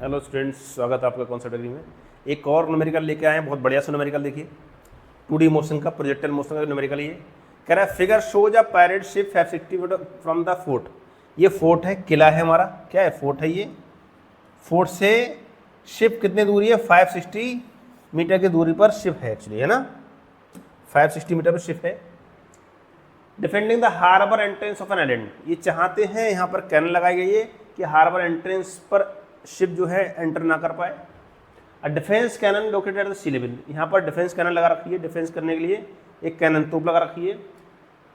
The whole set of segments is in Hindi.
हेलो स्टूडेंट्स, स्वागत है आपका कॉन्सेप्ट डिग्री में। एक और न्यूमेरिकल लेके आए हैं, बहुत बढ़िया सा न्यूमेरिकल। देखिए 2D मोशन का, प्रोजेक्टाइल मोशन का न्यूमेरिकल। ये कह रहा है figure shows a pirate ship 560 metre from the fort. ये फोर्ट है, किला है हमारा। क्या है? फोर्ट है। ये फोर्ट से शिप कितनी दूरी है? 560 मीटर की दूरी पर शिप है एक्चुअली, है ना। 560 मीटर पर शिप है। Defending the harbour entrance of an island. ये चाहते हैं, यहाँ पर कैनन लगाई गई है कि हार्बर एंट्रेंस पर शिप जो है एंटर ना कर पाए। A defence cannon located at the sea level. यहाँ पर डिफेंस कैनन लगा रखी है, डिफेंस करने के लिए एक कैनन तोप लगा रखी है।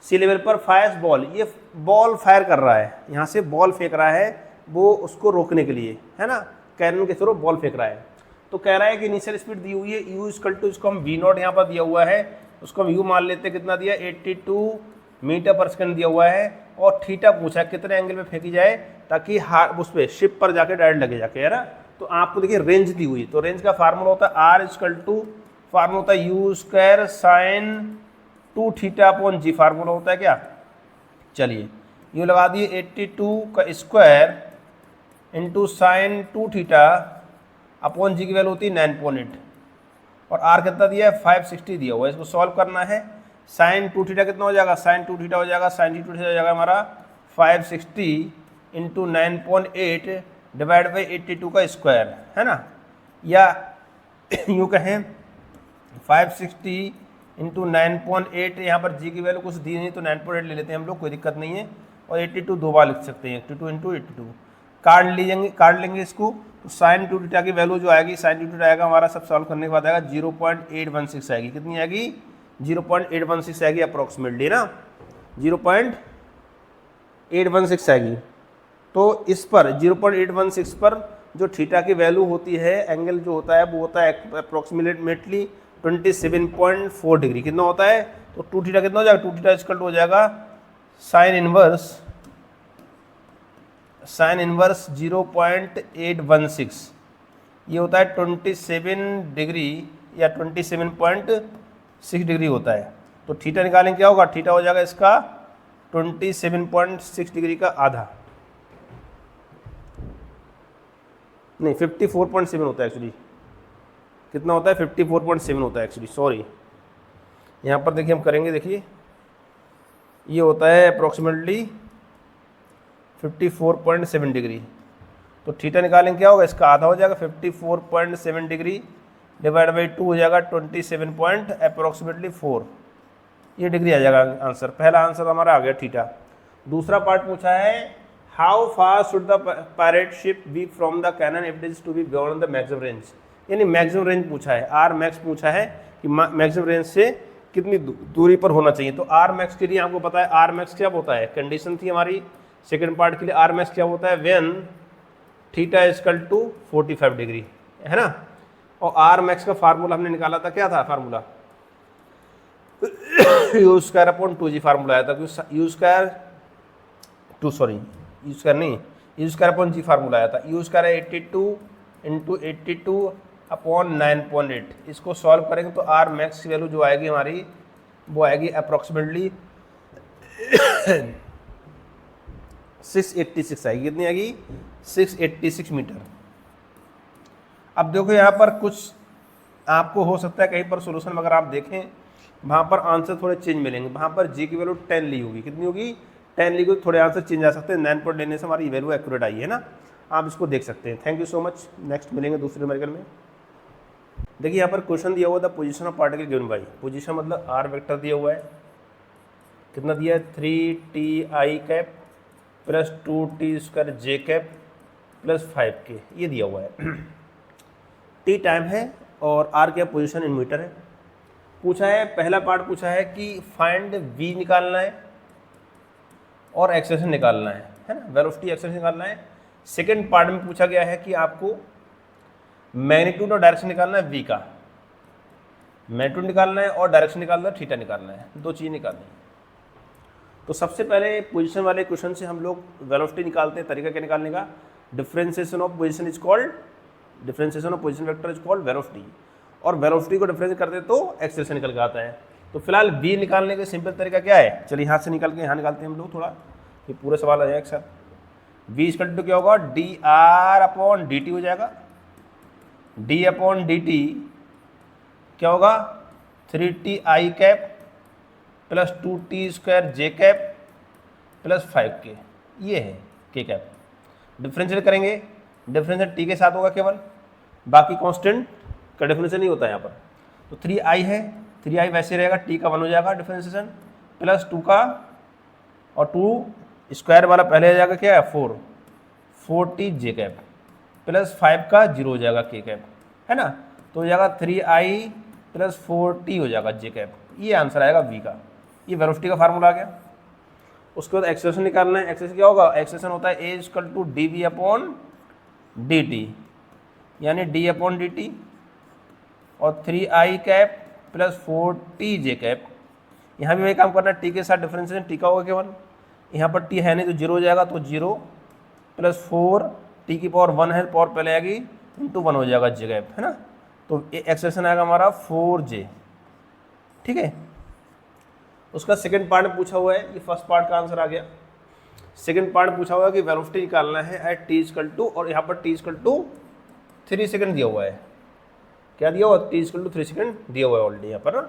सी लेवल पर फायर्स बॉल, ये बॉल फायर कर रहा है, यहाँ से बॉल फेंक रहा है वो उसको रोकने के लिए, है ना। कैनन के थ्रू बॉल फेंक रहा है। तो कह रहा है कि इनिशियल स्पीड दी हुई है u इक्वल टू, इसको हम v नॉट यहाँ पर दिया हुआ है, उसको हम u मान लेते हैं। कितना दिया? 82 मीटर पर सेकंड दिया हुआ है। और थीटा पूछा है कितने एंगल में फेंकी जाए ताकि उस पर शिप पर जाके डायरेक्ट लगे जाके, है ना। तो आपको देखिए रेंज दी हुई, तो रेंज का फार्मूला होता है r इक्वल टू, फार्मूला होता है u square sine 2 theta upon g, formula होता है क्या। चलिए यू लगा दिए 82 का square into sine 2 theta upon g की वैल्यू होती है 9.8। और r कितना दिया है? 560 दिया हुआ है। इसको सॉल्व करना है। साइन 2 थीटा कितना हो जाएगा? साइन 2 थीटा हो जाएगा, साइन 2 थीटा हो जाएगा हमारा 560 इंटू 9.8 डिवाइड बाई 82 का स्क्वायर, है ना। या यूँ कहें 560 इंटू 9.8, यहाँ पर जी की वैल्यू कुछ दी नहीं तो 9.8 ले लेते हैं हम लोग, कोई दिक्कत नहीं है। और 82 दो बार लिख सकते हैं, 82 इंटू 82 काट लेंगे इसको। तो साइन 2 थीटा की वैल्यू जो आएगी, साइन 2 थीटा आएगा हमारा, सब सॉल्व करने के बाद आएगा 0.816 आएगी। कितनी आएगी? 0.816 आएगी अप्रोक्सीमेटली ना, 0.816 आएगी। तो इस पर 0.816 पर जो थीटा की वैल्यू होती है, एंगल जो होता है वो होता है अप्रोक्सीमेटली 27.4 डिग्री। कितना होता है? तो 2 थीटा कितना हो जाएगा? 2 थीटा इक्वल टू हो जाएगा साइन इनवर्स 0.816, ये होता है 27 डिग्री या 27.6 डिग्री होता है। तो थीटा निकालेंगे, क्या होगा? थीटा हो जाएगा इसका 27.6 डिग्री का आधा, नहीं 54.7 होता है एक्चुअली। कितना होता है? 54.7 होता है एक्चुअली, सॉरी। यहाँ पर देखिए हम करेंगे, देखिए ये होता है अप्रोक्सीमेटली 54.7 डिग्री। तो थीटा निकालेंगे, क्या होगा? इसका आधा हो जाएगा 54.7 डिग्री डिवाइड बाई 2 हो जाएगा 27 अप्रोक्सीमेटली 4, ये डिग्री आ जाएगा आंसर। पहला आंसर हमारा आ गया थीटा। दूसरा पार्ट पूछा है how fast should the pirate ship be from the cannon if it is to be beyond the maximum range. यानी मैक्सिमम रेंज पूछा है, आर मैक्स पूछा है कि मैक्सिमम रेंज से कितनी दूरी पर होना चाहिए। तो आर मैक्स के लिए आपको पता है आर मैक्स क्या होता है, कंडीशन थी हमारी सेकंड पार्ट के लिए। आर मैक्स क्या होता है? When theta equal to 45 degree, है ना। और आर मैक्स का फार्मूला हमने निकाला था, क्या था formula? U square upon 2g formula आया था। U square upon g formula आया था। U square 82 into 82 upon 9.8। इसको सॉल्व करेंगे तो आर मैक्स की वैल्यू जो आएगी हमारी, वो आएगी अप्रोक्सीमेटली 686 आएगी। कितनी आएगी? 686 मीटर। अब देखो यहाँ पर कुछ आपको हो सकता है कहीं पर सोल्यूशन अगर आप देखें, वहाँ पर आंसर थोड़े चेंज मिलेंगे। वहाँ पर जी की वैल्यू 10 ली होगी। कितनी होगी? 10 ली होगी। थोड़े आंसर चेंज आ सकते हैं। 9 पॉइंट लेने से हमारी वैल्यू एक्यूरेट आई है ना। आप इसको देख सकते हैं। Thank you so much. Next मिलेंगे दूसरे न्यूमेरिकल में। देखिए यहाँ पर क्वेश्चन दिया हुआ था position of particle given by, position मतलब आर वेक्टर दिया हुआ है। कितना दिया है? 3ti cap plus 2t square j cap plus 5k, ये दिया हुआ है। t टाइम है और r क्या पोजीशन इन मीटर है। पूछा है, पहला पार्ट पूछा है कि फाइंड v निकालना है और एक्सेलरेशन निकालना है ना, वेलोसिटी एक्सेलरेशन निकालना है। सेकंड पार्ट में पूछा गया है कि आपको मैग्नीट्यूड और डायरेक्शन निकालना है v का, मैग्नीट्यूड निकालना है और डायरेक्शन निकालना है, थीटा निकालना है, दो चीज़ निकालनी है। तो सबसे पहले पोजीशन वाले क्वेश्चन से हम लोग वेलोसिटी निकालते हैं। तरीका क्या निकालने का? Differentiation of position is called, differentiation of position vector is called velocity. और वेलोसिटी को डिफरेंस करते तो एक्सेलरेशन निकल के आता है। तो फिलहाल v निकालने का सिंपल तरीका क्या है? चलिए यहाँ से निकल के यहाँ निकालते हैं हम लोग, थोड़ा ये पूरा सवाल आ जाएगा एक साथ। v इक्वल टू क्या होगा, D R upon d t हो जाएगा, d अपॉन डी टी क्या होगा, 3t आई cap plus 2t square j cap plus 5k, ये है k कैप। डिफरेंशियल करेंगे, डिफरेंशियल t के साथ होगा केवल, बाकी कांस्टेंट का डिफरेंशियल नहीं होता है यहाँ पर। तो 3i है, 3i वैसे रहेगा, t का 1 हो जाएगा डिफरेंशिएशन, प्लस 2 का, और 2 स्क्वायर वाला पहले आ जाएगा क्या है 4t जे कैप, प्लस 5 का 0 हो जाएगा k कैप, है ना। तो हो जाएगा 3i प्लस 4t हो जाएगा जे कैप, ये आंसर आएगा v का। ये वेलोसिटी का फार्मूला आ गया। उसके बाद एक्सेलेरेशन निकालना है। एक्सेलेरेशन क्या होगा, एक्सेलेरेशन होता है a equal to d v upon d t, यानी डी अपॉन डी टी और 3i cap plus 4t j cap. यहाँ भी वही काम करना है, टी के साथ डिफरेंशिएशन टी का होगा केवल, यहाँ पर टी है नहीं तो 0 हो जाएगा, तो 0 प्लस 4 टी की पावर 1 है, पावर पहले आएगी इंटू 1 हो जाएगा जे कैप, है ना। तो एक्सेलेरेशन आएगा हमारा 4j, ठीक है। उसका सेकंड पार्ट पूछा हुआ है, ये फर्स्ट पार्ट का आंसर आ गया। सेकंड पार्ट पूछा हुआ है कि वेलोसिटी निकालना है एट टी इक्वल टू, और यहाँ पर टी इक्वल टू 3 सेकंड दिया हुआ है। क्या दिया हुआ, टी इक्वल टू 3 सेकंड दिया हुआ है ऑलरेडी यहाँ पर,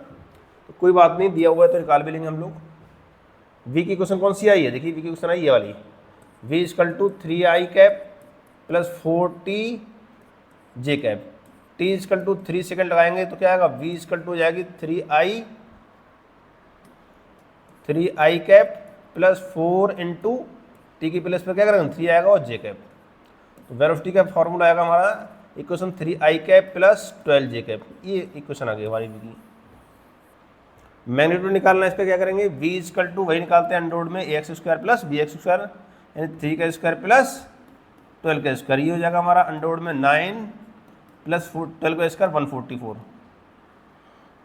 तो कोई बात नहीं, दिया हुआ है तो निकाल भी लेंगे हम लोग। वी की क्वेश्चन कौन सी आई है, देखिए वी की क्वेश्चन आई ये वाली, v equal to 3i cap plus 4t j cap, t equal to 3 second लगाएंगे तो क्या आएगा, वी इक्वल टू हो जाएगी 3i cap plus 4 into T की प्लेस पर क्या करेंगे 3 आएगा और जे कैप। तो वेलोसिटी का फॉर्मूला आएगा हमारा इक्वेशन 3i कैप प्लस 12 जे कैप, ये इक्वेशन आ गई हमारी वी की। मैग्नीट्यूड निकालना है, इस पर क्या करेंगे, v इक्वल टू वही निकालते हैं अंडर रूट में ax square plus bx square, यानी 3 का स्क्वायर प्लस 12 का स्क्वायर, ये हो जाएगा हमारा अंडर रूट में 9 प्लस 12 का स्क्वायर 144,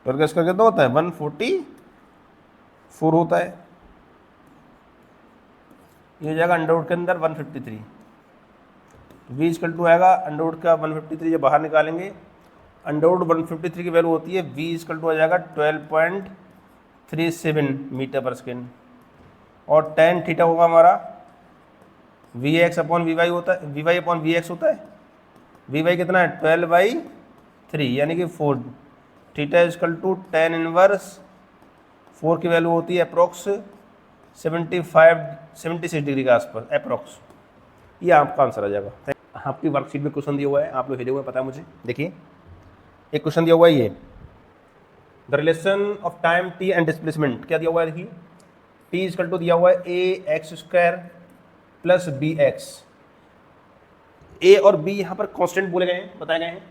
12 का स्क्वायर कितना होता है 144 होता है, ये हो जाएगा अंडर रूट के अंदर 153। v इक्वल टू आएगा अंडर रूट का 153, जब बाहर निकालेंगे अंडर रूट 153 की वैल्यू होती है, v इक्वल टू आ जाएगा 12.37 मीटर पर सेकेंड, और tan थीटा होगा हमारा vx अपॉन वी वाई होता है, v y upon v x होता है, वी वाई कितना है 12/3 यानी कि 4, theta equal to tan inverse 4 की वैल्यू होती है अप्रोक्स 76 डिग्री के आसपास अप्रोक्स, ये आपका आंसर आ जाएगा। आपकी वर्कशीट में क्वेश्चन दिया हुआ है, आप लोग भेजे हुए हैं, पता है मुझे। देखिए एक क्वेश्चन दिया हुआ है, ये the relation of time T and displacement क्या दिया हुआ है, देखिए टी इक्वल टू दिया हुआ है a x square plus b x, a और बी यहाँ पर कांस्टेंट बोले गए हैं, बताए गए हैं।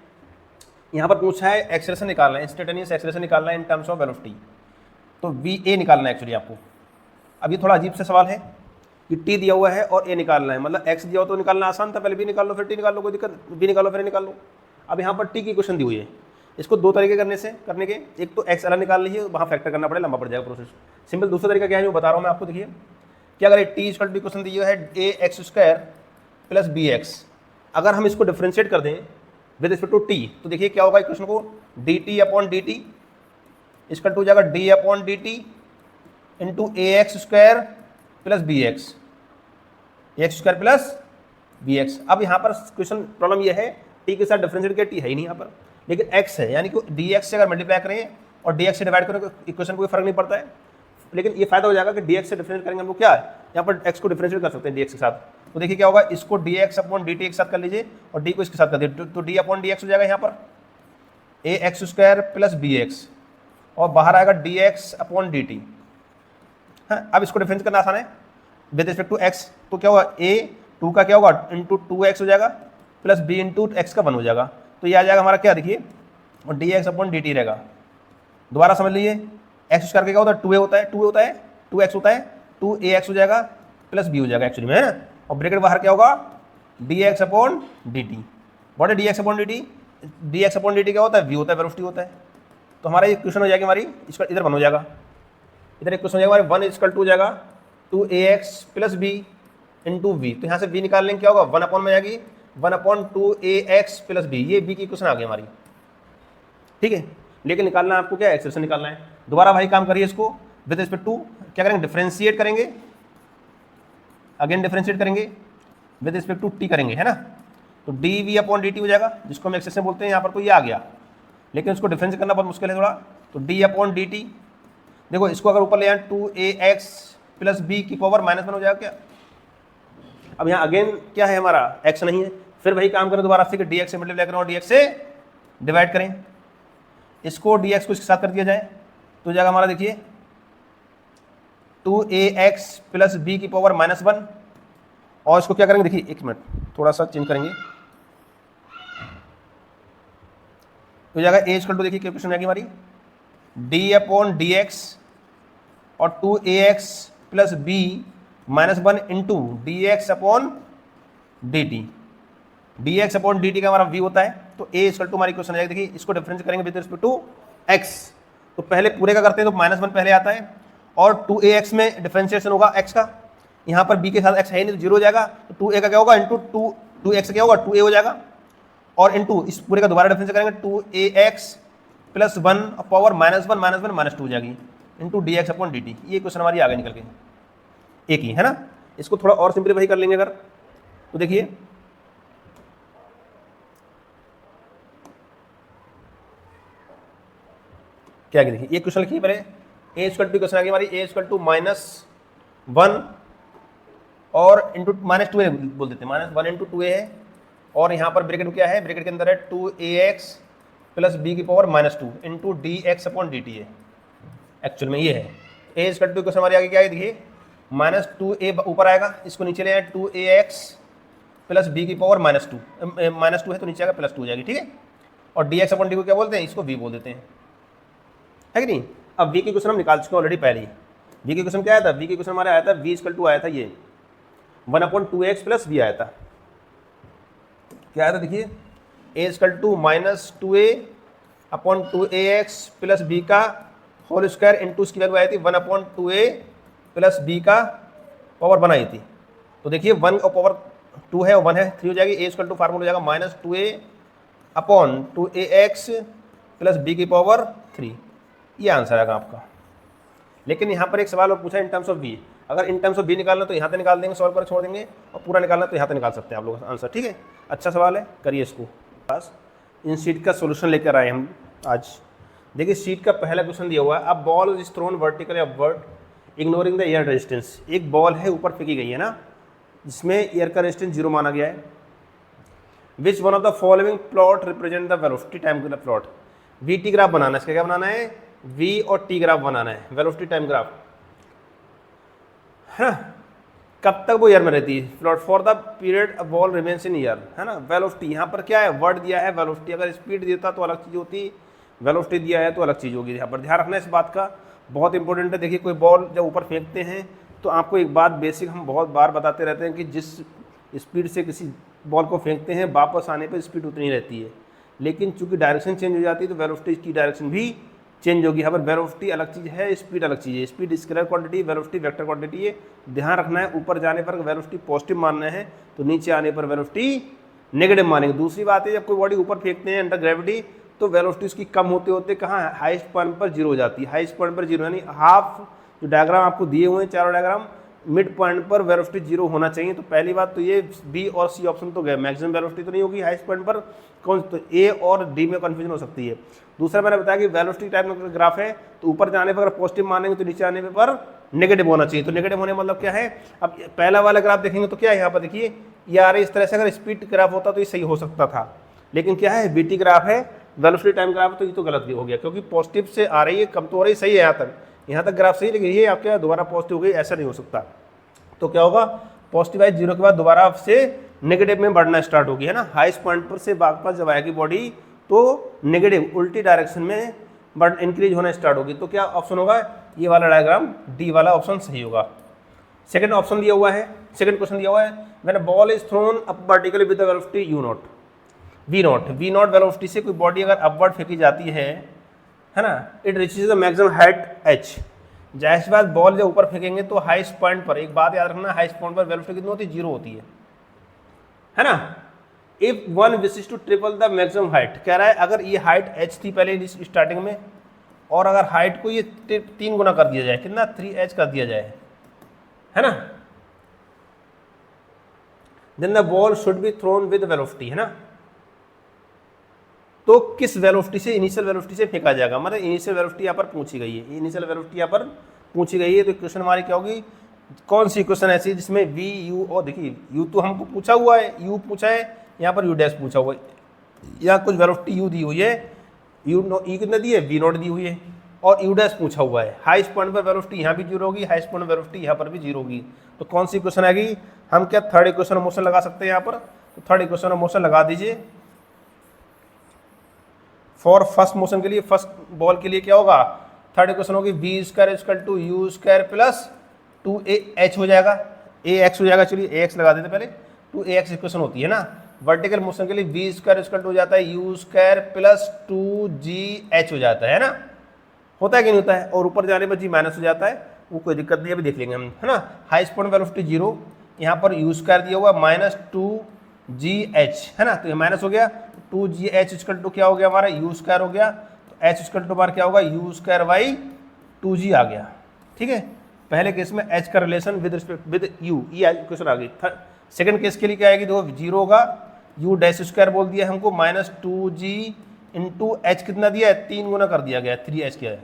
यहाँ पर पूछा है एक्सेलरेशन निकालना है, इंस्टेंटेनियस एक्सेलरेशन निकालना है इन टर्म्स ऑफ वेलोसिटी, तो वी ए निकालना है एक्चुअली आपको। अब ये थोड़ा अजीब सा सवाल है कि टी दिया हुआ है और ए निकालना है, मतलब एक्स दिया हो तो निकालना आसान था, पहले बी निकाल लो फिर टी निकाल लो, कोई दिक्कत, बी निकालो फिर निकाल लो। अब यहाँ पर टी की क्वेश्चन दी हुई है, इसको दो तरीके करने के, एक तो एक्स अलग निकाल लीजिए, वहाँ फैक्टर करना पड़ेगा, लंबा पड़ जाएगा प्रोसेस। सिंपल दूसरा तरीका क्या है जो बता रहा हूँ मैं आपको, देखिए क्या अगर टी इक्वल टू क्वेश्चन दिया है a x square plus b x, अगर हम इसको डिफ्रेंशिएट कर दें विद रिस्पेक्ट टू टी, तो देखिए क्या होगा इक्वेशन को, d t upon d t equal to हो जाएगा d upon d t into a x square plus b x, x square plus b x. अब यहाँ पर क्वेश्चन प्रॉब्लम यह है टी के साथ डिफरेंशिएट किया, टी है ही नहीं यहाँ पर, लेकिन x है, यानी कि डी एक्स से अगर मल्टीप्लाई करें और डी एक्स से डिवाइड करें तो इक्वेशन कोई फर्क नहीं पड़ता है, लेकिन ये फायदा हो जाएगा कि डी एक्स से डिफरेंशिएट करेंगे हम लोग, क्या है यहाँ पर x को डिफरेंशिएट कर सकते हैं डी एक्स के साथ। तो देखिए क्या होगा, इसको D x upon d T एक साथ कर लीजिए और डी को इसके साथ कर दीजिए, तो डी अपॉन डी एक्स हो जाएगा यहाँ पर a x square plus b x, और बाहर आएगा d x upon d t. हाँ, अब इसको डिफरेंस करना आसान है विद रिस्पेक्ट टू एक्स, तो क्या होगा ए 2 का क्या होगा इंटू 2x हो जाएगा प्लस बी इंटू एक्स का 1 हो जाएगा, तो ये आ जाएगा हमारा क्या, देखिए और D x upon d T रहेगा। दोबारा समझ लीजिए, एक्स स्क्वायर क्या होता है 2a होता है, 2 होता है 2x होता है, 2ax हो जाएगा प्लस b हो जाएगा एक्चुअली में, है ना, और ब्रैकेट बाहर क्या होगा dx अपॉन dt। व्हाट है dx upon dt, dx upon dt क्या होता है v होता है, वेलोसिटी होता है। तो हमारा ये क्वेश्चन हो जाएगा हमारी, इसका इधर 1 हो जाएगा, इधर एक क्वेश्चन हो जाएगा हमारे 1 इक्वल टू हो जाएगा 2ax plus b into we, तो यहाँ से v निकाल लेंगे, क्या होगा 1 अपॉन में जाएगी 1 अपॉन 2ax प्लस b, ये b की क्वेश्चन आ गई हमारी, ठीक है। लेकिन निकालना आपको क्या है, एक्सेलेरेशन निकालना है। दोबारा भाई काम करिए इसको विद रिस्पेक्ट टू, क्या करेंगे डिफरेंशिएट करेंगे, अगेन डिफरेंशिएट करेंगे, विद रिस्पेक्ट टू टी करेंगे, है ना, तो d v upon d t हो जाएगा, जिसको हम एक्सेशन बोलते हैं यहाँ पर, तो ये आ गया, लेकिन उसको डिफरेंस करना बहुत मुश्किल है थोड़ा, तो डी अपॉन डी टी, देखो इसको अगर ऊपर ले आए 2ax प्लस बी की पावर -1 हो जाएगा क्या। अब यहाँ अगेन क्या है हमारा, x नहीं है, फिर वही काम करें दोबारा से कि dx से मल्टीप्लाई करें और dx से डिवाइड करें, इसको dx को इसके साथ कर दिया जाए तो हो जाएगा हमारा, देखिए 2ax प्लस बी की पावर -1, और इसको क्या करेंगे, देखिए एक मिनट थोड़ा सा चेंज करेंगे, तो हो जाएगा a इक्वल टू, देखिए क्या क्वेश्चन आएगी हमारी, d अपॉन डी एक्स और 2ax plus b -1 into d x upon d t, d x upon d t का हमारा v होता है, तो a इक्वल टू हमारी क्वेश्चन आएगी, देखिए इसको डिफरेंस करेंगे विद रिस्पेक्ट टू x, तो पहले पूरे का करते हैं तो -1 पहले आता है, और 2ax में डिफरेंशिएशन होगा x का, यहाँ पर b के साथ x है नहीं तो 0 हो जाएगा, तो 2a का क्या होगा इंटू 2x क्या होगा 2a हो जाएगा, और इंटू इस पूरे का दोबारा डिफरेंस करेंगे 2ax प्लस 1 पावर -1 -1 -2 हो जाएगी into d x upon d T, ये क्वेश्चन हमारी आगे निकल के एक ही है ना। इसको थोड़ा और सिंपलीफाई कर लेंगे अगर, तो देखिए क्या, देखिए ये क्वेश्चन लिखिए पहले, ए इक्वल टू क्वेश्चन आ गई हमारी, ए इक्वल टू -1 और इंटू -2a बोल देते हैं, -1 इंटू 2a है, और यहाँ पर ब्रैकेट में क्या है, ब्रैकेट के अंदर है 2ax प्लस बी की power -2 into d x upon d T है, एक्चुअल में ये है ए इक्वल टू क्वेश्चन हमारे आगे क्या है, देखिए -2a ऊपर आएगा, इसको नीचे ले आए 2ax प्लस बी की पावर -2 है तो नीचे आएगा +2 हो जाएगी, ठीक है, और डी एक्स अपॉन डी को क्या बोलते हैं, इसको v बोल देते हैं, है कि नहीं। अब v के क्वेश्चन हम निकाल चुके हैं ऑलरेडी पहले ही, v के क्वेश्चन क्या आया था, v के क्वेश्चन हमारे आया था v इक्वल टू आया था ये 1/2x प्लस v आया था, क्या आया था देखिए, a equal to -2a upon 2ax plus b का होल स्क्वायर इंटू उसकी वैल्यू आई थी 1/2a प्लस b का पावर 1 आई थी, तो देखिए 1 और पावर 2 है और 1 है 3 हो जाएगी, a इक्वल टू फार्मूला हो जाएगा -2a upon 2ax plus b की पावर 3, ये आंसर आएगा आपका। लेकिन यहाँ पर एक सवाल और पूछा इन टर्म्स ऑफ b, अगर इन टर्म्स ऑफ b निकालना तो यहाँ से निकाल देंगे, सॉल्व कर छोड़ देंगे, और पूरा निकालना तो यहाँ से निकाल सकते हैं आप लोग आंसर, ठीक है, अच्छा सवाल है, करिए इसको। बस इन शीट का सोल्यूशन लेकर आए हम आज। देखिए शीट का पहला क्वेश्चन दिया हुआ है, अब ball is thrown vertically upward ignoring the air resistance, एक बॉल है ऊपर फेंकी गई है ना, जिसमें एयर का रेजिस्टेंस 0 माना गया है, which one of the following plot represent the velocity time plot, v t graph बनाना है, इसका क्या बनाना है, v और t ग्राफ बनाना है, वेलोसिटी टाइम ग्राफ है ना, कब तक वो ईयर में रहती है, plot for the period a ball remains in year, है ना। वेलोसिटी यहाँ पर क्या है, वर्ड दिया है वेलोसिटी, अगर स्पीड देता तो अलग चीज़ होती, वेलोसिटी दिया है तो अलग चीज़ होगी, यहाँ पर ध्यान रखना है इस बात का, बहुत इंपॉर्टेंट है। देखिए कोई बॉल जब ऊपर फेंकते हैं तो आपको एक बात बेसिक हम बहुत बार बताते रहते हैं कि जिस स्पीड से किसी बॉल को फेंकते हैं वापस आने पर स्पीड उतनी रहती है, लेकिन चूंकि डायरेक्शन चेंज हो जाती है तो वेलोसिटी की डायरेक्शन भी चेंज होगी। यहाँ पर वेलोसिटी अलग चीज़ है, स्पीड अलग चीज़ है, speed scalar quantity, velocity vector quantity है, ध्यान रखना है। ऊपर जाने पर वेलोसिटी पॉजिटिव मानना है तो नीचे आने पर वेलोसिटी नेगेटिव मानेंगे। दूसरी बात है जब कोई बॉडी ऊपर फेंकते हैं अंडर ग्रेविटी तो वेलोसिटी उसकी कम होते होते कहाँ हाईएस्ट पॉइंट पर 0 हो जाती है, हाईएस्ट पॉइंट पर 0 यानी हाफ, जो डायग्राम आपको दिए हुए हैं चारों डायग्राम, मिड पॉइंट पर वेलोसिटी 0 होना चाहिए। तो पहली बात तो ये बी और सी ऑप्शन तो गए, मैक्सिमम वेलोसिटी तो नहीं होगी हाईएस्ट पॉइंट पर, कौन तो ए और डी में कन्फ्यूजन हो सकती है। दूसरा मैंने बताया कि वेलोसिटी टाइप का ग्राफ है तो ऊपर जाने पर अगर पॉजिटिव मानेंगे तो नीचे आने पर नेगेटिव होना चाहिए। तो नेगेटिव होने मतलब क्या है, अब पहला वाला ग्राफ देखेंगे तो क्या है, यहाँ पर देखिए ये आ रही इस तरह से, अगर स्पीड ग्राफ होता तो ये सही हो सकता था, लेकिन क्या है बीटी ग्राफ है, वेलोसिटी टाइम ग्राफ, तो ये तो गलत हो गया क्योंकि पॉजिटिव से आ रही है, कम तो हो रही, सही है यहाँ तक ग्राफ सही, लेकिन ये आपके दोबारा पॉजिटिव हो गई, ऐसा नहीं हो सकता। तो क्या होगा, पॉजिटिव आइज 0 के बाद दोबारा से नेगेटिव में बढ़ना स्टार्ट होगी, है ना। हाईएस्ट पॉइंट पर से वापस जब आएगी बॉडी तो नेगेटिव उल्टी डायरेक्शन में बढ़ इंक्रीज होना स्टार्ट होगी। तो क्या ऑप्शन होगा, ये वाला डायग्राम डी वाला ऑप्शन सही होगा। सेकंड ऑप्शन दिया हुआ है, सेकंड क्वेश्चन दिया हुआ है, when a ball is throne up vertically with the velocity u not v not velocity से कोई बॉडी अगर अपवर्ड फेंकी जाती है ना, it reaches the maximum height h। जाहिर बात बॉल जब ऊपर फेंकेंगे तो हाईएस्ट पॉइंट पर, एक बात याद रखना, हाईएस्ट पॉइंट पर वेलोसिटी कितनी होती है, 0 होती है ना। If one wishes to triple the maximum height, कह रहा है अगर ये हाइट h थी पहले स्टार्टिंग में, और अगर हाइट को ये 3 गुना कर दिया जाए, कितना 3h कर दिया जाए, है ना, then the ball should be thrown with velocity, है ना। तो किस वेलोसिटी से, इनिशियल वेलोसिटी से फेंका जाएगा, मतलब इनिशियल वेलोसिटी यहाँ पर पूछी गई है, इनिशियल वेलोसिटी यहाँ पर पूछी गई है। तो क्वेश्चन हमारी क्या होगी, कौन सी क्वेश्चन ऐसी है जिसमें वी यू, और देखिए यू तो हमको पूछा हुआ है, यू पूछा है, यहाँ पर यू डैश पूछा हुआ है, यहाँ कुछ वेलोसिटी यू दी हुई है, यू कितना दी है, वी नॉट दी हुई है, और यू डैश पूछा हुआ है। हाईएस्ट पॉइंट पर वेलोसिटी यहाँ भी जीरो होगी, हाईएस्ट पॉइंट वेलोसिटी यहाँ पर भी जीरो होगी। तो कौन सी क्वेश्चन आएगी, हम क्या थर्ड इक्वेशन ऑफ मोशन लगा सकते हैं यहाँ पर। तो थर्ड इक्वेशन ऑफ मोशन लगा दीजिए। फॉर फर्स्ट मोशन के लिए, फर्स्ट बॉल के लिए क्या होगा, थर्ड इक्वेशन होगी v square equal to u square plus 2ax हो जाएगा, ax हो जाएगा, चलिए ax लगा देते पहले, 2ax इक्वेशन होती है ना। वर्टिकल मोशन के लिए वी स्क्वायर इक्वल टू हो जाता है यू स्क्वायर प्लस 2gh हो जाता है ना, होता है कि नहीं होता है, और ऊपर जाने पर जी माइनस हो जाता है, वो कोई दिक्कत नहीं है, अभी देख लेंगे हम, है ना। हाईएस्ट पॉइंट वेलोसिटी जीरो, यहाँ पर यू स्क्वायर दिया हुआ माइनस 2gh, है ना, तो ये माइनस हो गया, 2gh इक्वल टू क्या हो गया हमारा, यू स्क्वायर हो गया, तो h इक्वल टू हमारा क्या होगा, यू स्क्वायर बाई 2g आ गया, ठीक है। पहले केस में h का relation with respect with u, ये क्वेश्चन आ गई। सेकंड केस के लिए क्या आएगी, देखो जीरो होगा, u डैश स्क्वायर बोल दिया हमको, माइनस 2g इंटू h कितना दिया है, 3 गुना कर दिया गया, 3h किया है,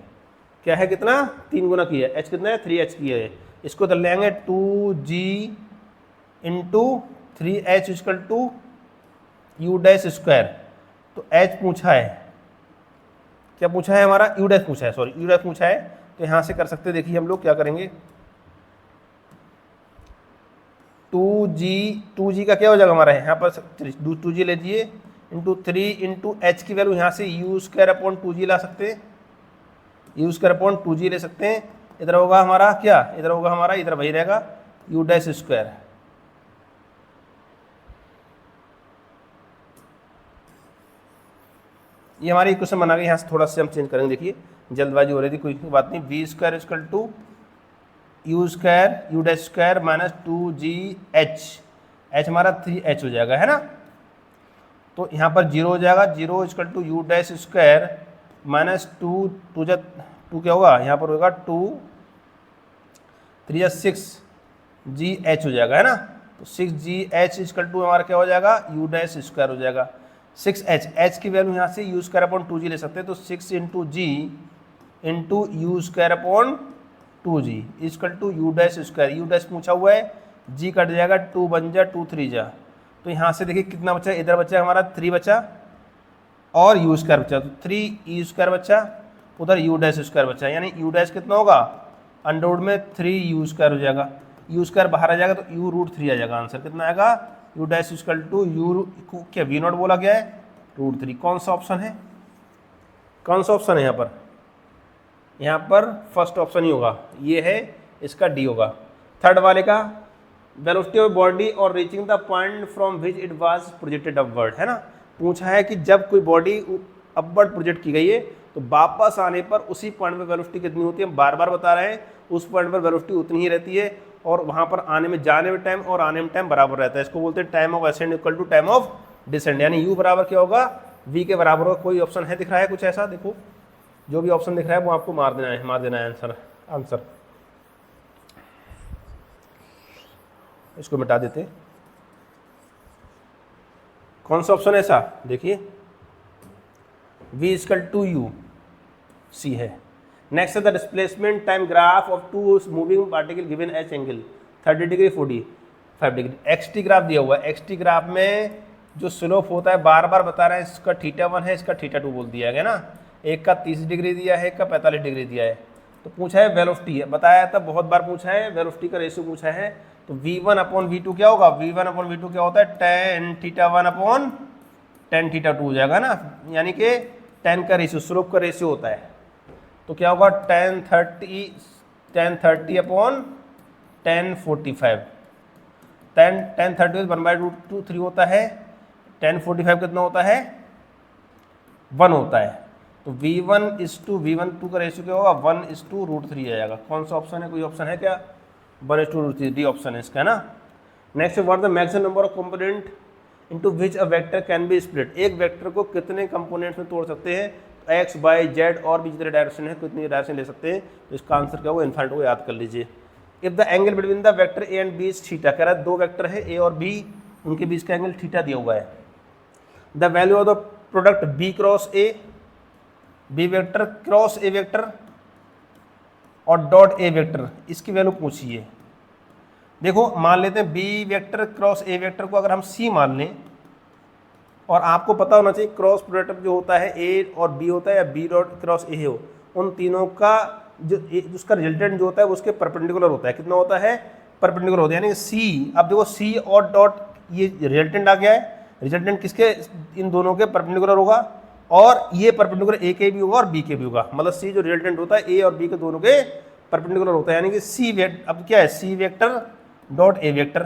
क्या है कितना, 3 गुना किया है, h कितना है, 3h किया है। इसको तो लेंगे 2g into 3h equal to u dash square, तो h पूछा है, क्या पूछा है हमारा, यू डैश पूछा है, सॉरी यू डैश पूछा है। तो यहाँ से कर सकते हैं, देखिए हम लोग क्या करेंगे, 2g का क्या हो जाएगा हमारा, यहाँ पर 2g ले लीजिए, इंटू 3 इंटू एच की वैल्यू यहाँ से यू स्क्वायर अपॉन 2g ला सकते हैं, यू स्क्वायर अपॉन 2g ले सकते हैं। इधर होगा हमारा क्या, इधर होगा हमारा, इधर वही रहेगा यू डैश स्क्वायर, ये हमारी इक्वेशन बना गई। यहाँ से थोड़ा सा हम चेंज करेंगे, देखिए जल्दबाजी हो रही थी, कोई बात नहीं। V square equal to u square u dash square minus 2gh, h हमारा 3h हो जाएगा, है ना। तो यहाँ पर जीरो हो जाएगा, zero equal to u dash square minus 2 क्या होगा, यहाँ पर होगा 2 3 6gh हो जाएगा, है ना। तो 6gh इक्वल टू हमारा क्या हो जाएगा, यू डैश स्क्वायर हो जाएगा। 6h, h की वैल्यू यहाँ से यू स्क्वायर अपॉन 2g ले सकते हैं, तो 6 into g into u square upon 2g equal to u dash square, u dash पूछा हुआ है, g कट जाएगा, 2 बन जा 2 3 जा, तो यहाँ से देखिए कितना बचा, इधर बचा हमारा 3 बचा और यू स्क्वायर बचा, तो 3 स्क्वायर बचा, उधर यू डैश स्क्वायर बचा, यानी यू डैश कितना होगा, अंडरवुड में 3 यू स्क्वायर हो जाएगा, यू स्क्वायर बाहर आ जाएगा तो यू रूट 3 आ जाएगा, आंसर कितना आएगा, u dash equal to u, क्या वी नॉट बोला गया है, रूट 3। कौन सा ऑप्शन है, कौन सा ऑप्शन है यहाँ पर, यहाँ पर फर्स्ट ऑप्शन ही होगा, ये है, इसका डी होगा। थर्ड वाले का वेलोसिटी ऑफ बॉडी और reaching the point from which it was projected upward, है ना। पूछा है कि जब कोई बॉडी अपवर्ड प्रोजेक्ट की गई है तो वापस आने पर उसी पॉइंट पर वेलोसिटी कितनी होती है, हम बार बार बता रहे हैं, उस पॉइंट पर वेलोसिटी उतनी ही रहती है, और वहाँ पर आने में, जाने में टाइम और आने में टाइम बराबर रहता है। इसको बोलते हैं time of ascend equal to time of descend, यानी यू बराबर क्या होगा, वी के बराबर होगा। कोई ऑप्शन है दिख रहा है कुछ ऐसा, देखो जो भी ऑप्शन दिख रहा है वो आपको मार देना है आंसर। इसको मिटा देते, कौन सा ऑप्शन है ऐसा, देखिए v equal to u, c है। नेक्स्ट है the displacement time graph of two moving particle given each angle 30 degree 45 degree. X t graph दिया हुआ है, एक्सटी ग्राफ में जो स्लोप होता है बार बार बता रहे हैं, इसका θ1 है, इसका θ2 बोल दिया गया ना, एक का 30 डिग्री दिया है, एक का 45 डिग्री दिया है। तो पूछा है वेलोसिटी है, बताया था बहुत बार पूछा है, वेलोसिटी का रेशियो पूछा है, तो v1 अपॉन v2 क्या होगा, v1 अपॉन v2 क्या होता है, tan θ1 अपॉन tan θ2 हो जाएगा ना, यानी कि tan का रेशियो, स्लोप का रेशियो होता है, तो क्या होगा tan 30 अपॉन tan 45, tan 30 1/√2 होता है, tan 45 कितना होता है, 1 होता है, तो v1:v1 का रेशियो क्या होगा, 1:√3 आ जाएगा। कौन सा ऑप्शन है, कोई ऑप्शन है क्या, 1:√3, डी ऑप्शन है इसका ना। Next, what the maximum number of component into which a vector can be split, एक वेक्टर को कितने कंपोनेंट्स में तोड़ सकते हैं, तो एक्स वाई जेड और भी जितने डायरेक्शन है कितनी डायरेक्शन ले सकते हैं, तो इसका आंसर क्या होगा, इनफाइनाइट को याद कर लीजिए। If the angle between the vector a and b is theta, कह रहा है दो वेक्टर है ए और बी, उनके बीच का एंगल थीटा दिया हुआ है। The value of the product b cross a, b vector cross a vector और डॉट ए वेक्टर, इसकी वैल्यू पूछिए। देखो मान लेते हैं b vector cross a vector को अगर हम सी मान लें, और आपको पता होना चाहिए क्रॉस प्रोडक्ट जो होता है ए और बी होता है या बी डॉट क्रॉस ए हो, उन तीनों का जो उसका रिजल्टेंट जो होता है वो उसके परपेंडिकुलर होता है। कितना होता है? परपेंडिकुलर होता है। यानी सी, अब देखो सी और डॉट ये रिजल्टेंट आ गया है, रिजल्टेंट किसके? इन दोनों के परपेंडिकुलर होगा, और ये परपेंडिकुलर ए के भी होगा और बी के भी होगा। मतलब सी जो रिजल्टेंट होता है ए और बी के दोनों के परपेंडिकुलर होता है। यानी कि सी वेक्टर, अब क्या है? C vector dot a vector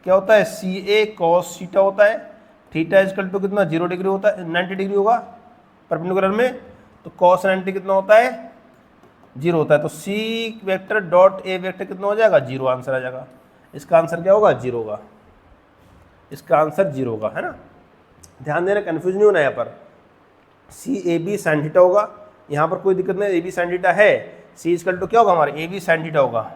क्या होता है? सी ए कॉस थीटा होता है। थीटा इजकल टू कितना? 0 डिग्री होता है, 90 डिग्री होगा परपेंडिकुलर में, तो कॉस 90 कितना होता है? 0 होता है। तो C vector dot a vector कितना हो जाएगा? 0 आंसर आ जाएगा। इसका आंसर क्या होगा? 0 होगा। इसका आंसर 0 होगा, है ना। ध्यान देना, कन्फ्यूज नहीं होना यहाँ पर। सी ए बी साइन थीटा होगा, यहाँ पर कोई दिक्कत नहीं, ए बी साइन थीटा है। सी इजकल टू क्या होगा हमारे? ए बी साइन थीटा होगा।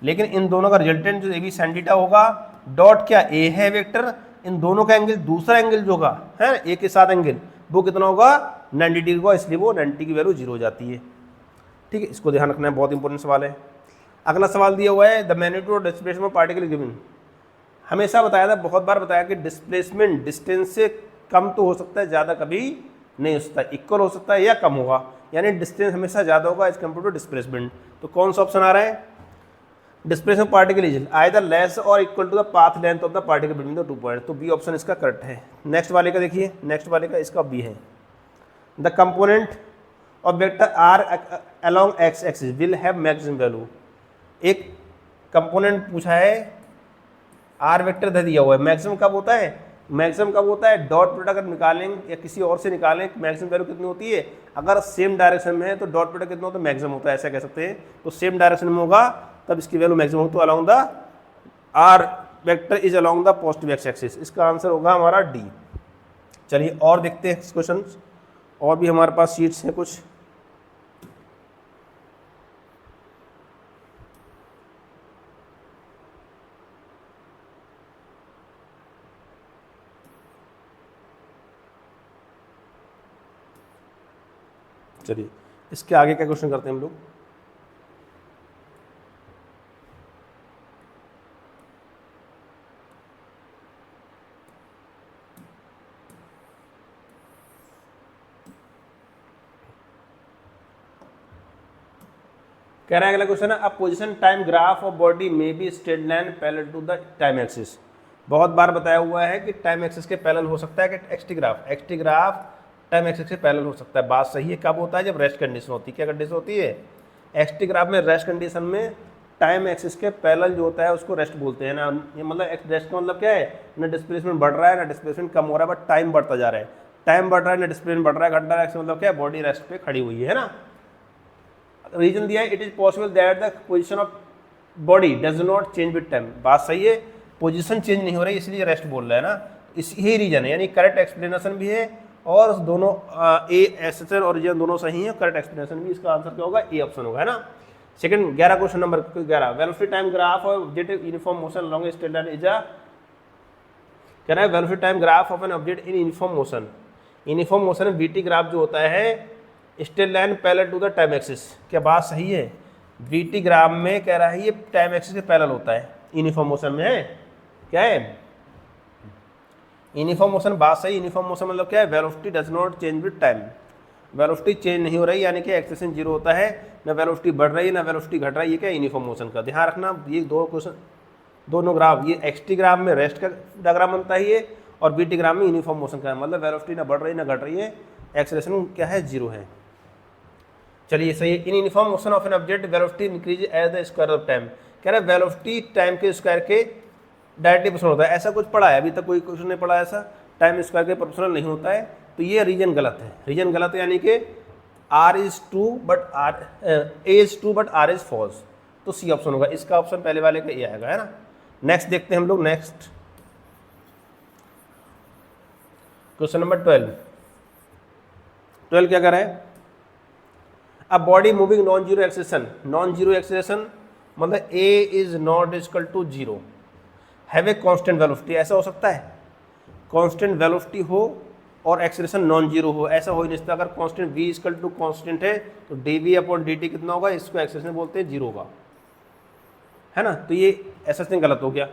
लेकिन इन दोनों का रिजल्टेंट जो ए बी साइन थीटा होगा, डॉट क्या? ए है वेक्टर, इन दोनों का एंगल, दूसरा एंगल जो होगा है ए के साथ एंगल, वो कितना होगा? 90 डिग्री होगा, इसलिए वो 90 की वैल्यू 0 हो जाती है। ठीक है, इसको ध्यान रखना है, बहुत इंपॉर्टेंट सवाल है। अगला सवाल दिया हुआ है the magnitude of displacement of particle given. हमेशा बताया था, बहुत बार बताया कि डिस्प्लेसमेंट डिस्टेंस से कम तो हो सकता है, ज़्यादा कभी नहीं हो सकता, इक्वल हो सकता है या कम होगा। यानी डिस्टेंस हमेशा ज़्यादा होगा एज कम्पेयर टू डिस्प्लेसमेंट। तो कौन सा ऑप्शन आ रहा है? Displacement particle is either less और equal to the path length of the particle between the 2 point. तो बी ऑप्शन इसका करेक्ट है। नेक्स्ट वाले का देखिए, नेक्स्ट वाले का इसका बी है। The component of vector r along x axis will have maximum value. एक कंपोनेंट पूछा है, आर वेक्टर दे दिया हुआ है, मैक्सिमम कब होता है? मैक्सिमम कब होता है? डॉट प्रोडक्ट अगर निकालें या किसी और से निकालें, मैक्सिमम वैल्यू कितनी होती है? अगर सेम डायरेक्शन में है तो डॉट प्रोडक्ट कितना होता है? मैक्सिमम होता है, ऐसा कह सकते हैं। तो सेम डायरेक्शन में होगा तब इसकी वैल्यू मैक्सिमम हो, तो along the r vector is along the positive x axis. इसका आंसर होगा हमारा डी। चलिए और देखते हैं क्वेश्चन, और भी हमारे पास शीट्स हैं कुछ। चलिए इसके आगे क्या क्वेश्चन करते हैं हम लोग। कह रहा है अगला क्वेश्चन है, a position time graph of body may be straight line parallel to the time axis. बहुत बार बताया हुआ है कि टाइम एक्सिस के पैरेलल हो सकता है कि एक्सटी ग्राफ टाइम एक्सिस के पैरेलल हो सकता है। बात सही है, कब होता है? जब रेस्ट कंडीशन होती है। क्या कंडीशन होती है? एक्सटी ग्राफ में रेस्ट कंडीशन में टाइम एक्सिस के पैरेलल जो होता है उसको रेस्ट बोलते हैं ना। ये मतलब रेस्ट का मतलब क्या है? ना डिस्प्लेसमेंट बढ़ रहा है ना डिस्प्लेसमेंट कम हो रहा है, बट टाइम बढ़ता जा रहा है। टाइम बढ़ रहा है ना डिस्प्लेसमेंट बढ़ रहा है, घट रहा है, मतलब क्या है? बॉडी रेस्ट पे खड़ी हुई है ना। रीजन दिया है, it is possible that the position of body does not change with time. बात सही है, पोजीशन चेंज नहीं हो रही इसलिए रेस्ट बोल रहा है ना। यही रीजन है, यानी करेक्ट एक्सप्लेनेशन भी है, और दोनों ए एसेसन और रीजन दोनों सही है, करेक्ट एक्सप्लेनेशन भी। इसका आंसर क्या होगा? ए ऑप्शन होगा, है ना। Second 11 question number 11, velocity time graph of object uniform motion along a straight line is a. कह रहा है velocity time graph of an object in uniform motion. Uniform motion में वीटी ग्राफ जो होता है straight line parallel to the time axis. क्या बात सही है? वीटी ग्राफ में कह रहा है ये टाइम एक्सिस के पैरेलल होता है, यूनिफॉर्म मोशन में है। क्या है? Uniform motion. बात सही, यूनिफॉर्म मोशन मतलब क्या है? Velocity does not change with time. Velocity change नहीं हो रही, यानी कि एक्सेलेरेशन 0 होता है, ना वेलोसिटी बढ़ रही है ना वेलोसिटी घट रही है। ये क्या? यूनिफॉर्म मोशन का। ध्यान रखना, ये दो क्वेश्चन, दोनों ग्राफ, ये एक्सटी ग्राफ में रेस्ट का डायग्राम बनता है ये, और बीटी ग्राफ में यूनिफॉर्म मोशन का, मतलब वेलोसिटी ना बढ़ रही ना घट रही है, एक्सेलेरेशन क्या है? 0 है। चलिए सही है। In uniform motion of an object velocity increase as the square of time. कह रहे हैं वेलोसिटी टाइम के स्क्वायर के डायरेक्टली प्रोपोर्शनल होता है। ऐसा कुछ पढ़ा है? अभी तक कोई क्वेश्चन नहीं पढ़ा ऐसा, टाइम स्क्वायर के प्रोपोर्शनल नहीं होता है। तो ये रीजन गलत है, रीजन गलत है, यानी कि r is true but r a is true but r is false. तो सी ऑप्शन होगा, इसका ऑप्शन पहले वाले का ये आएगा, है ना। नेक्स्ट देखते हैं हम लोग, नेक्स्ट क्वेश्चन नंबर 12 क्या कर रहा है? A body moving non zero acceleration, non zero acceleration मतलब a is not equal to 0, have a constant velocity, ऐसा हो सकता है कांस्टेंट वेलोसिटी हो और एक्सेलरेशन नॉन जीरो हो, ऐसा हो ही नहीं सकता। अगर constant v equal to constant है तो dv अपॉन dt कितना होगा, इसको एक्सेलरेशन बोलते हैं जीरो का, है ना। तो ये एक्सेलरेशन गलत हो गया।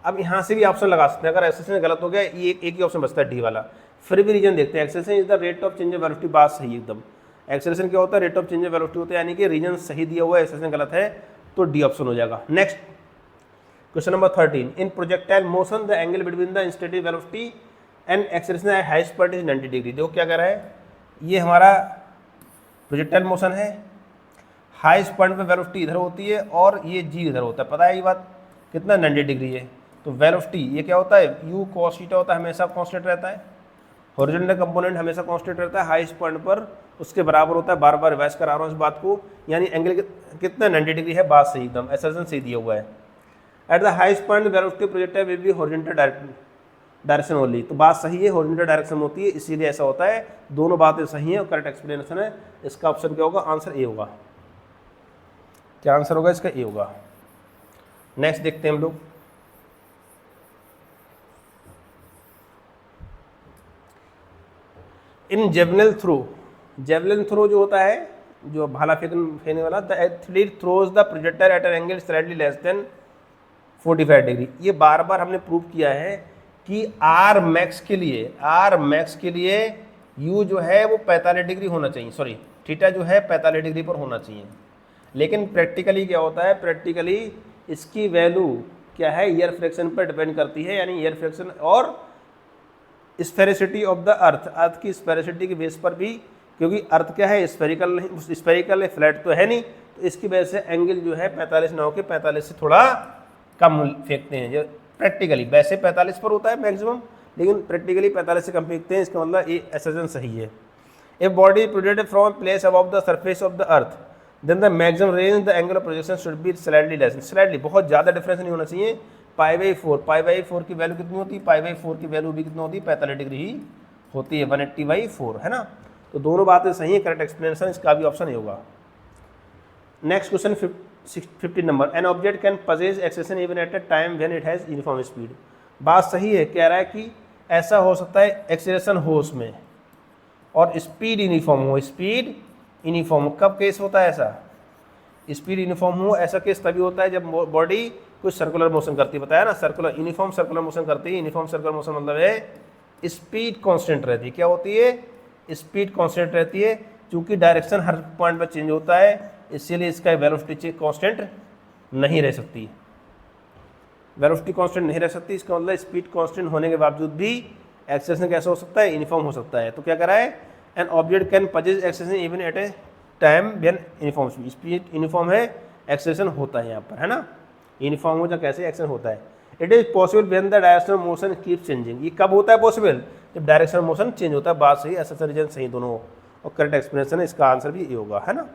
अब यहाँ से भी ऑप्शन लगा सकते हैं, अगर एक्सेलरेशन गलत हो गया ये एक ही ऑप्शन बचता है डी वाला। फिर भी रीजन देखते हैं, acceleration is the rate of change of velocity, बात सही एकदम। एक्सेलरेशन क्या होता है, rate of change of velocity होता है, यानी कि रीजन सही दिया हुआ है, एक्सेलरेशन गलत है तो डी ऑप्शन हो जाएगा। Next question number 13, in projectile motion the angle between the instantaneous velocity and acceleration at highest point is 90 degree. देखो क्या कह रहा है, ये हमारा प्रोजेक्टाइल मोशन है, हाईएस्ट पॉइंट पे वेलोसिटी इधर होती है और ये जी इधर होता है, पता है ये बात, कितना 90 डिग्री है। तो वेलोसिटी ये क्या होता है, u cos थीटा होता है, हमेशा कांस्टेंट रहता है। हॉरिजॉन्टल कंपोनेंट हमेशा कांस्टेंट रहता है, हाईएस्ट पॉइंट पर उसके बराबर होता है। बार बार रिवाइज करा रहा हूँ इस बात को, यानी एंगल कितना 90 डिग्री है, बात सही एकदम, एक्सेलरेशन सही दिया हुआ है। At the highest point velocity projectile will be horizontal direction only, तो बात सही है, हॉरिजॉन्टल डायरेक्शन होती है इसीलिए ऐसा होता है। दोनों बातें सही हैं और करेक्ट एक्सप्लेनेशन है। इसका ऑप्शन क्या होगा, आंसर ए होगा। क्या आंसर होगा इसका, ए होगा। नेक्स्ट देखते हैं हम लोग, इन जेवलिन थ्रो, जेवलिन थ्रो जो होता है, जो भाला फेंकने वाला, the athlete throws the projectile eight an angle slightly less than 45 degree. ये बार बार हमने प्रूव किया है कि आर मैक्स के लिए यू जो है वो 45 डिग्री होना चाहिए, सॉरी थीटा जो है 45 डिग्री पर होना चाहिए। लेकिन प्रैक्टिकली क्या होता है, प्रैक्टिकली इसकी वैल्यू क्या है, ईयर फ्रैक्शन पर डिपेंड करती है, यानी ईयर फ्रैक्शन और स्फेरिसिटी ऑफ द अर्थ, अर्थ की स्फेरिसिटी के बेस पर भी, क्योंकि अर्थ क्या है, स्फेरिकल नहीं, स्फेरिकल है, फ्लैट तो है नहीं, तो इसकी वजह से एंगल जो है 45 ना होकर 45 से थोड़ा कम फेंकते हैं। जो प्रैक्टिकली वैसे 45 पर होता है मैक्सिमम, लेकिन प्रैक्टिकली 45 से कम फेंकते हैं, इसका मतलब ये एक्सेशन सही है। A body projected from place above the surface of the earth then the maximum range the angle of projection should be slightly less, slightly बहुत ज़्यादा डिफरेंस नहीं होना चाहिए। पाई बाई 4 की वैल्यू कितनी होती है, पाई/4 की वैल्यू भी कितनी होती है, 45 डिग्री ही होती है, 180/4, है ना। तो दोनों बातें सही है, करेक्ट एक्सप्लेनेशन इसका भी ऑप्शन ही होगा। Next question 15 number, an object can possess acceleration even at a time when it has uniform speed. बात सही है, कह रहा है कि ऐसा हो सकता है एक्सेलरेशन हो उसमें और स्पीड यूनिफॉर्म हो, स्पीड यूनिफॉर्म कब केस होता है ऐसा, स्पीड यूनिफॉर्म हो, ऐसा केस तभी होता है जब बॉडी कुछ सर्कुलर मोशन करती है, बताया ना, सर्कुलर यूनिफॉर्म सर्कुलर मोशन करती है। यूनिफॉर्म सर्कुलर मोशन मतलब है स्पीड कांस्टेंट रहती है, क्या होती है, स्पीड कांस्टेंट रहती है। चूंकि डायरेक्शन हर पॉइंट पर चेंज होता है इसीलिए इसका वेलोसिटी कांस्टेंट नहीं रह सकती, वेलोसिटी कांस्टेंट नहीं रह सकती। इसका मतलब स्पीड कांस्टेंट होने के बावजूद भी एक्सेलरेशन कैसा हो सकता है, यूनिफॉर्म हो सकता है। तो क्या कह रहा है, an object can possess acceleration even at A time when uniform speed uniform है, एक्सेलरेशन होता है यहाँ पर, है ना, यूनिफॉर्म हो जाए कैसे एक्सेलरेशन होता है। It is possible when the direction of motion keep changing, ये कब होता है पॉसिबल, जब डायरेक्शन ऑफ मोशन चेंज होता है। बात सही, ऐसा रीजन सही दोनों और करेक्ट एक्सप्लेनेशन है, इसका आंसर भी ये होगा, है ना।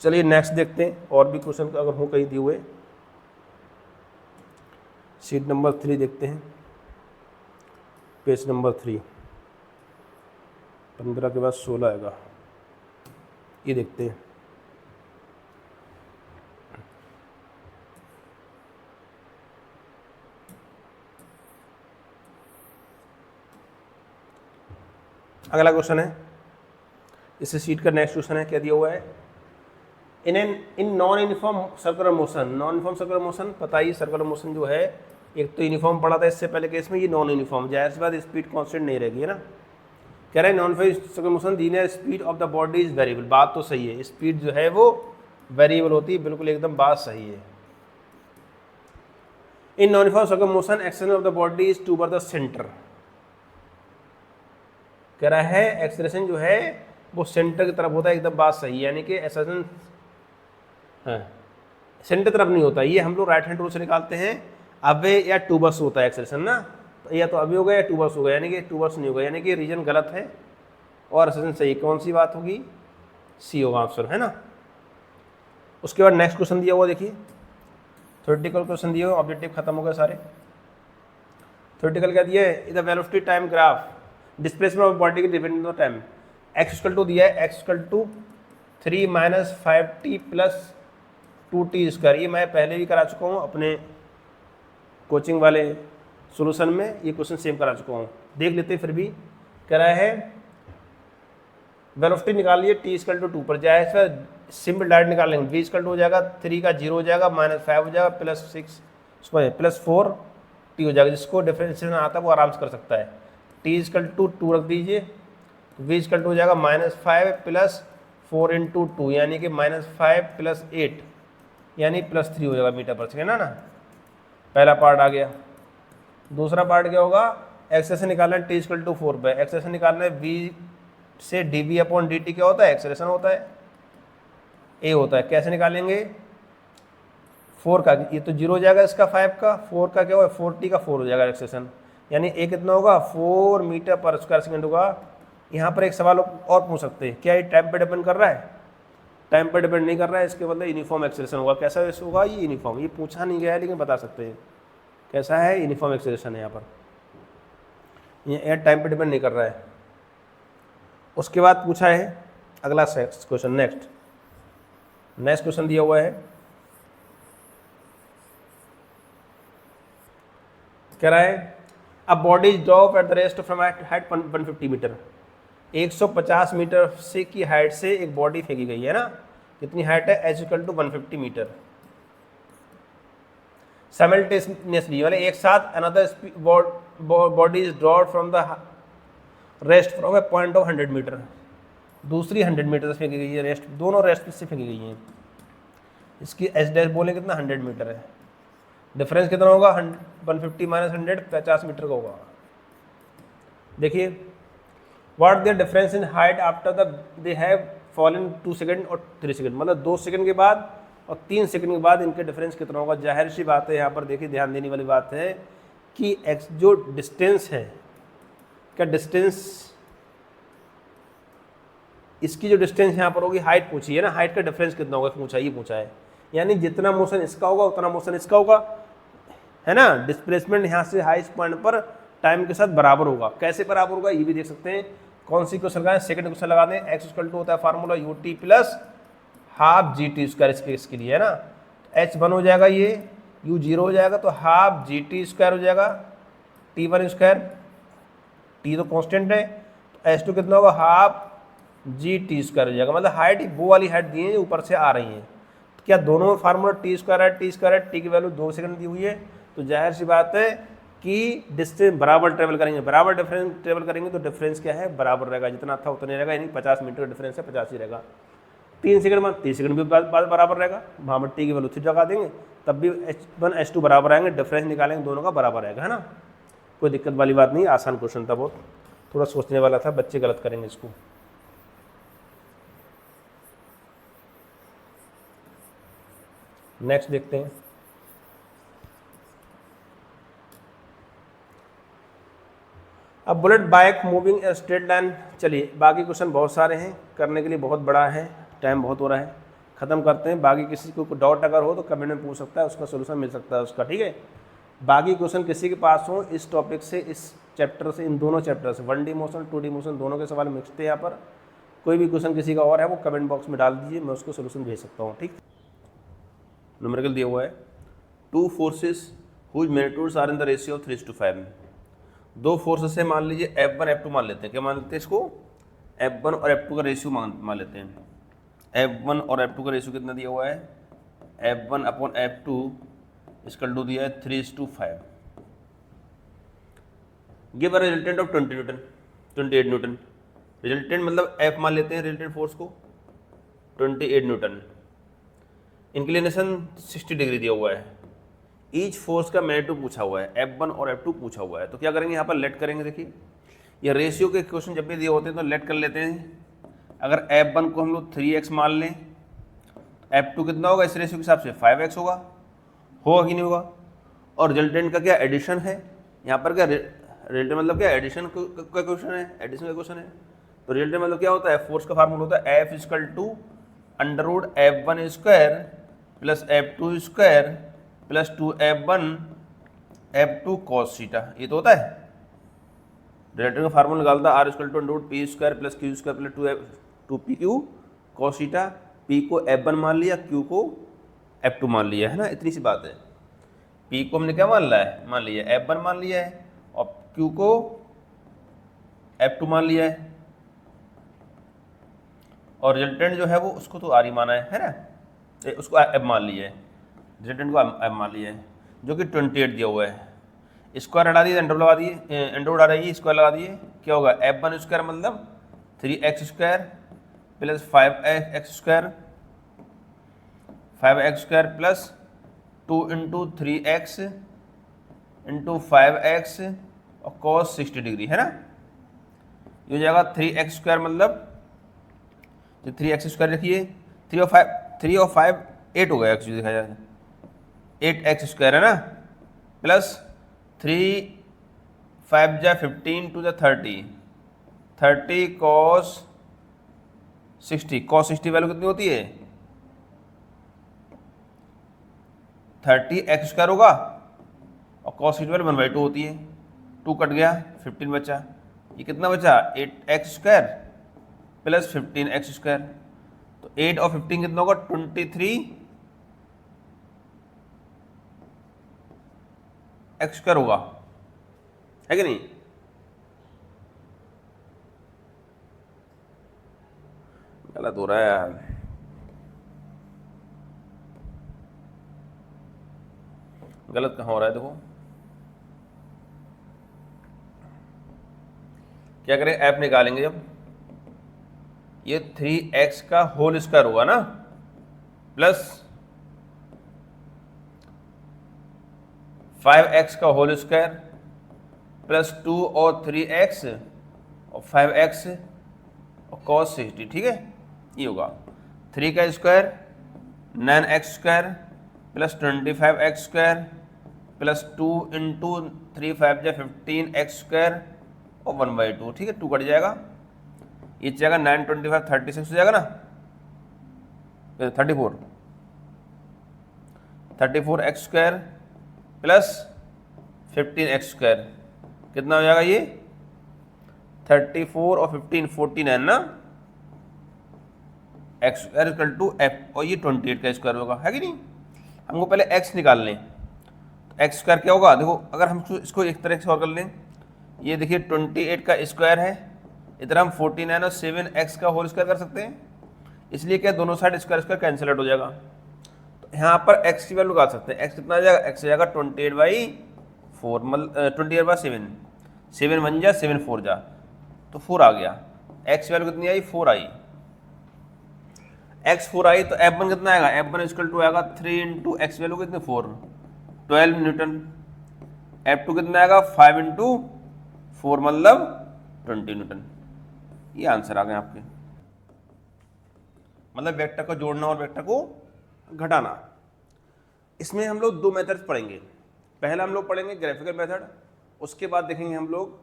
चलिए नेक्स्ट देखते हैं, और भी क्वेश्चन अगर हो कहीं दिए हुए। शीट नंबर 3 देखते हैं, पेज नंबर 3, 15 के बाद 16 आएगा, ये देखते हैं। अगला क्वेश्चन है, इस शीट का नेक्स्ट क्वेश्चन है, क्या दिया हुआ है, in non uniform circular motion, non uniform circular motion, पता ही सर्कुलर मोशन जो है, एक तो यूनिफॉर्म पढ़ा था इससे पहले केस में, ये नॉन यूनिफॉर्म, जाहिर सी बात स्पीड कांस्टेंट नहीं रहेगी, है ना। कह रहे हैं non uniform circular motion linear speed of the body is variable, बात तो सही है, स्पीड जो है वो वेरिएबल होती है, बिल्कुल एकदम बात सही है। In non uniform circular motion acceleration of the body is toward the centre, कह रहा है एक्सेलरेशन जो है वो सेंटर की तरफ होता है, एकदम बात सही है, यानी कि एक्सेलरेशन सेंटर तरफ नहीं होता, ये हम लोग राइट हैंड रूल से निकालते हैं, अवे या टूवर्ड्स होता है एक्सेलरेशन ना, तो या तो अवे होगा या टूवर्ड्स होगा, यानी कि टूवर्ड्स नहीं होगा, यानी कि रीजन गलत है और एक्सेलरेशन सही, कौन सी बात होगी, सी होगा आंसर, है ना। उसके बाद नेक्स्ट क्वेश्चन दिया हुआ देखिए, थ्योरेटिकल क्वेश्चन दिया हुआ, ऑब्जेक्टिव खत्म हो गए सारे। थ्योरेटिकल क्या दिया है, the velocity time graph displacement of body के dependent on time, x equal to दिया है, x equal to 3 - 5t + 2t², ये मैं पहले भी करा चुका हूँ अपने कोचिंग वाले सॉल्यूशन में ये क्वेश्चन सेम करा चुका हूँ, देख लेते हैं। फिर भी कह रहा है वेलोसिटी निकालिए t इक्वल टू 2 पर जाए, इसमें सिंपल डायरेक्ट निकाल लेंगे। v इक्वल टू हो जाएगा 3 का 0 हो जाएगा, -5 हो जाएगा, +4 t हो जाएगा। जिसको डिफरेंशिएशन आता है वो आराम से कर सकता है। t इक्वल टू 2 रख दीजिए, v इक्वल टू हो जाएगा -5 + 4 × 2 यानी कि -5 + 8 यानी +3 हो जाएगा मीटर पर सेकेंड, है ना। पहला पार्ट आ गया। दूसरा पार्ट क्या होगा, एक्सेलेरेशन निकालना है t इक्वल टू 4 पे। एक्सेलेरेशन निकालना है v से dv/dt क्या होता है, एक्सेलेरेशन होता है, a होता है। कैसे निकालेंगे, 4 का ये तो 0 हो जाएगा, इसका 5 का, 4 का क्या होगा 4t का 4 हो जाएगा एक्सेलेरेशन, यानी a कितना होगा 4 मीटर पर स्क्वायर सेकेंड होगा। यहाँ पर एक सवाल और पूछ सकते हैं, क्या ये टाइम पर डिपेंड कर रहा है, टाइम पर डिपेंड नहीं कर रहा है, इसके बदले यूनिफॉर्म एक्सेलेरेशन होगा। कैसा होगा ये यूनिफॉर्म, ये पूछा नहीं गया है लेकिन बता सकते हैं कैसा है, यूनिफॉर्म एक्सेलेरेशन है यहाँ पर, ये टाइम पर डिपेंड नहीं कर रहा है। उसके बाद पूछा है अगला क्वेश्चन, नेक्स्ट क्वेश्चन दिया हुआ है, कह रहा है a body is drop at the rest from height 150 meter. 150 meter से की हाइट से एक बॉडी फेंकी गई है ना, कितनी हाइट है, h equal to 150 meter. Simultaneously मतलब एक साथ another body is drop from the rest from a point of 100 meter. दूसरी 100 मीटर से फेंकी गई है, रेस्ट दोनों रेस्ट से फेंकी गई हैं। इसकी एच डैश बोले कितना 100 मीटर है, डिफरेंस कितना होगा 150 - 100 50 मीटर का होगा। देखिए what there difference in height after they have fallen 2 second और 3 सेकंड, मतलब 2 सेकंड के बाद और 3 सेकंड के बाद इनके डिफरेंस कितना होगा। जाहिर सी बात है, यहाँ पर देखिए ध्यान देने वाली बात है कि एक्स जो डिस्टेंस है, क्या डिस्टेंस, इसकी जो डिस्टेंस यहाँ पर होगी, हाइट पूछी है ना, हाइट का डिफरेंस कितना होगा पूछा है, यानी जितना मोशन इसका होगा उतना मोशन इसका होगा, है ना। डिस्प्लेसमेंट यहाँ से हाईएस्ट पॉइंट पर टाइम के साथ बराबर होगा। कैसे बराबर होगा ये भी देख सकते हैं। कौन सी क्वेश्चन लगाएं, सेकंड क्वेश्चन लगा दें। एक्स इक्वल टू होता है फार्मूला ut + ½ GT² इसके लिए, है ना। h1 हो जाएगा, ये u0 हो जाएगा, तो ½ GT² हो जाएगा, t1², t तो कांस्टेंट है, तो h2 कितना होगा ½ GT² हो जाएगा। मतलब हाइट वो वाली हाइट दी है ऊपर से आ रही है। तो क्या दोनों फार्मूला t² है, t की वैल्यू 2 सेकंड दी हुई है, तो जाहिर सी बात है कि डिस्टेंस बराबर ट्रेवल करेंगे, बराबर डिफरेंस ट्रेवल करेंगे तो डिफरेंस क्या है, बराबर रहेगा, जितना था उतना रहेगा, यानी 50 मीटर का डिफरेंस है 50 ही रहेगा। 3 सेकंड में 30 सेकंड भी बराबर रहेगा, वहाँ पर टी की वैल्यू 3 लगा देंगे तब भी h1 h2 बराबर आएंगे, डिफरेंस निकालेंगे दोनों का बराबर रहेगा, है ना। कोई दिक्कत वाली बात नहीं, आसान क्वेश्चन था, बहुत थोड़ा सोचने वाला था, बच्चे गलत करेंगे इसको। नेक्स्ट देखते हैं, अब बुलेट बाइक मूविंग ए स्ट्रेट लाइन। चलिए बाकी क्वेश्चन बहुत सारे हैं, करने के लिए बहुत बड़ा है, टाइम बहुत हो रहा है, ख़त्म करते हैं। बाकी किसी को डाउट अगर हो तो कमेंट में पूछ सकता है, उसका सोल्यूशन मिल सकता है उसका, ठीक है। बाकी क्वेश्चन किसी के पास हो इस टॉपिक से, इस चैप्टर से, इन दोनों चैप्टर से, 1D मोशन 2D मोशन दोनों के सवाल मिक्स थे यहाँ पर। कोई भी क्वेश्चन किसी का और है वो कमेंट बॉक्स में डाल दीजिए, मैं उसको सोल्यूशन भेज सकता हूँ, ठीक। न्यूमेरिकल दिया हुआ है, 2 forces whose magnitudes are in the ratio of 3:5। 2 forces है, मान लीजिए F1 F2 मान लेते हैं, क्या मान लेते हैं इसको, F1 और F2 का रेशियो मान लेते हैं। F1 और F2 का रेशियो कितना दिया हुआ है, F1/F2 इसका टू दिया है 3:5। Give a resultant of 28 Newton. Resultant मतलब F मान लेते हैं रिजल्टेंट फोर्स को, 28 न्यूटन। इंक्लिनेशन 60 डिग्री दिया हुआ है। ईच फोर्स का मैग्नीट्यूड पूछा हुआ है, F1 और F2 पूछा हुआ है। तो क्या करेंगे यहाँ पर लेट करेंगे। देखिए ये रेशियो के क्वेश्चन जब भी दिए होते हैं तो लेट कर लेते हैं। अगर F1 को हम लोग 3x मान लें, F2 कितना होगा इस रेशियो के हिसाब से 5x होगा कि नहीं होगा। और रिजल्टेंट का क्या एडिशन है, यहाँ पर क्या रिजल्टेंट मतलब क्या एडिशन का क्वेश्चन है, एडिशन का क्वेश्चन है। तो रिजल्टेंट मतलब क्या होता है, फोर्स का फार्मूला होता है F = √F1² + F2² + 2F1 F2 cos theta, ये तो होता है। रिजल्टेंट का फार्मूला निकालता है R = √P² + Q² + 2PQ cos theta. P को F1 मान लिया, Q को F2 मान लिया, है ना, इतनी सी बात है। पी को हमने क्या मान लिया है F1 मान लिया है, और Q को F2 मान लिया है, और रिजल्टेंट जो है वो उसको तो R ही माना है ना, उसको F मान लिया है, रिजल्टेंट को F मान लिया है, जो कि 28 दिया हुआ है। स्क्वायर हटा दिए, एंडर लगा दिए, एंडर उड़ा रही है, स्क्वायर लगा दिए, क्या होगा F1 स्क्वायर मतलब 3x square plus 5x square plus 2 into 3x into 5x और cos 60 डिग्री है ना। ये हो जाएगा 3x स्क्वायर मतलब 3x स्क्वायर रखिए, 3 और 5 8 हो गया एक्चुअली देखा जाए 8x स्क्वायर है ना, प्लस 3 5 जा 15 टू द 30 cos 60 वैल्यू कितनी होती है 30x स्क्वायर होगा, और cos 60 वैल्यू 1/2 होती है, 2 कट गया 15 बचा, ये कितना बचा 8x square plus 15x square, तो 8 और 15 कितना होगा 23 x स्क्वायर होगा, है कि नहीं। गलत हो रहा है यार, गलत कहाँ हो रहा है, देखो क्या करें, f निकालेंगे जब ये 3x का होल स्क्वायर होगा ना, प्लस 5x का होल स्क्वायर प्लस 2 और 3x और 5x और cos 60, ठीक है, ये होगा 3 का square 9x square plus 25x square plus 2 into 3 5 जा 15x स्क्वायर और 1/2, ठीक है, 2 कट जाएगा, ये जाएगा 9 25 36 हो जाएगा ना, 34x square plus 15x square कितना हो जाएगा ये 34 और 15 49 ना, x square equal to f, और ये 28 का स्क्वायर होगा, है कि नहीं। हमको पहले x निकाल लें, तो x स्क्वायर क्या होगा, देखो अगर हम इसको एक तरह से और कर लें, ये देखिए 28 का स्क्वायर है, इधर हम 49 और 7x का होल स्क्वायर कर सकते हैं, इसलिए क्या दोनों side square square cancel out हो जाएगा, तो यहाँ पर x की वैल्यू निकाल सकते हैं, x कितना आ जाएगा, x आ जाएगा 28/4 मतलब 28/7, 7 1 जा 7 4 जा, तो 4 आ गया, x वैल्यू कितनी आई 4 आई, x 4 आई, तो F1 कितना आएगा, F1 इक्वल टू आएगा 3 इंटू एक्स वैल्यू कितने 4 12 न्यूटन, F2 कितना आएगा 5 इंटू 4 मतलब 20 न्यूटन। ये आंसर आ गए आपके, मतलब वेक्टर को जोड़ना और वेक्टर को घटाना। इसमें हम लोग दो मेथड्स पढ़ेंगे, पहला हम लोग पढ़ेंगे ग्राफिकल मेथड, उसके बाद देखेंगे हम लोग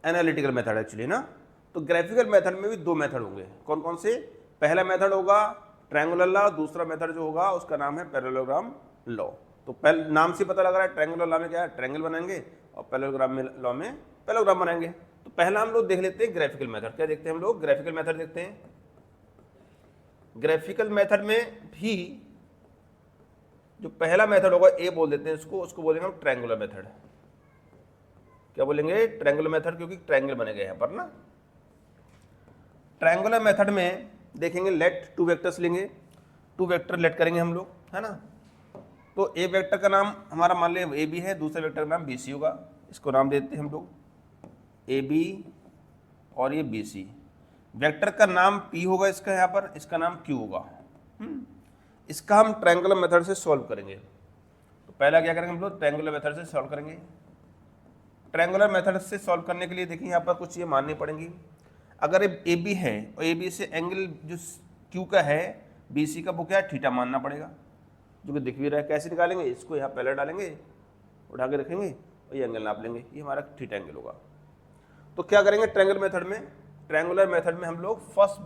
एनालिटिकल मेथड एक्चुअली ना। तो ग्राफिकल मेथड में भी दो मेथड होंगे, कौन कौन से, पहला मेथड होगा ट्रायंगुलर लॉ, दूसरा मेथड जो होगा उसका नाम है पैरेललोग्राम लॉ। तो पहले नाम से पता लग रहा है ट्रायंगुलर लॉ में क्या है, ट्रायंगल बनाएंगे, और पैरेललोग्राम लॉ में पैरेललोग्राम बनाएंगे। तो पहला हम लोग देख लेते हैं ग्राफिकल मेथड, क्या देखते हैं हम लोग, ग्राफिकल मेथड देखते हैं। ग्राफिकल मेथड में भी जो पहला मेथड होगा ए बोल देते हैं इसको, उसको बोलेंगे हम ट्रायंगुलर मेथड। क्या बोलेंगे, ट्रायंगुलर मेथड, क्योंकि ट्रायंगल बने गए यहाँ पर ना। ट्रायंगुलर मेथड में देखेंगे लेट टू वेक्टर्स लेंगे, टू वेक्टर लेट करेंगे हम लोग, है ना। तो ए वेक्टर का नाम हमारा मान लें ए बी है, दूसरे वेक्टर का नाम बी सी होगा, इसको नाम देते हैं हम लोग ए बी और ये बी सी। वेक्टर का नाम पी होगा इसका, यहाँ पर इसका नाम क्यू होगा। इसका हम ट्रायंगुलर मेथड से सॉल्व करेंगे। तो पहला क्या करेंगे हम लोग, ट्रायंगुलर मेथड से सॉल्व करेंगे। ट्रायंगुलर मेथड से सॉल्व करने के लिए देखिए यहाँ पर कुछ ये माननी पड़ेंगी। अगर ए बी है और ए बी से एंगल जो क्यू का है बी सी का वो क्या है, थीटा मानना पड़ेगा, जो कि दिख भी रहा है। कैसे निकालेंगे, इसको यहाँ पहले डालेंगे, उठा के रखेंगे और ये एंगल नाप लेंगे, ये हमारा थीटा एंगल होगा। तो क्या करेंगे ट्रायंगुलर मेथड में, ट्रायंगुलर मेथड में हम लोग फर्स्ट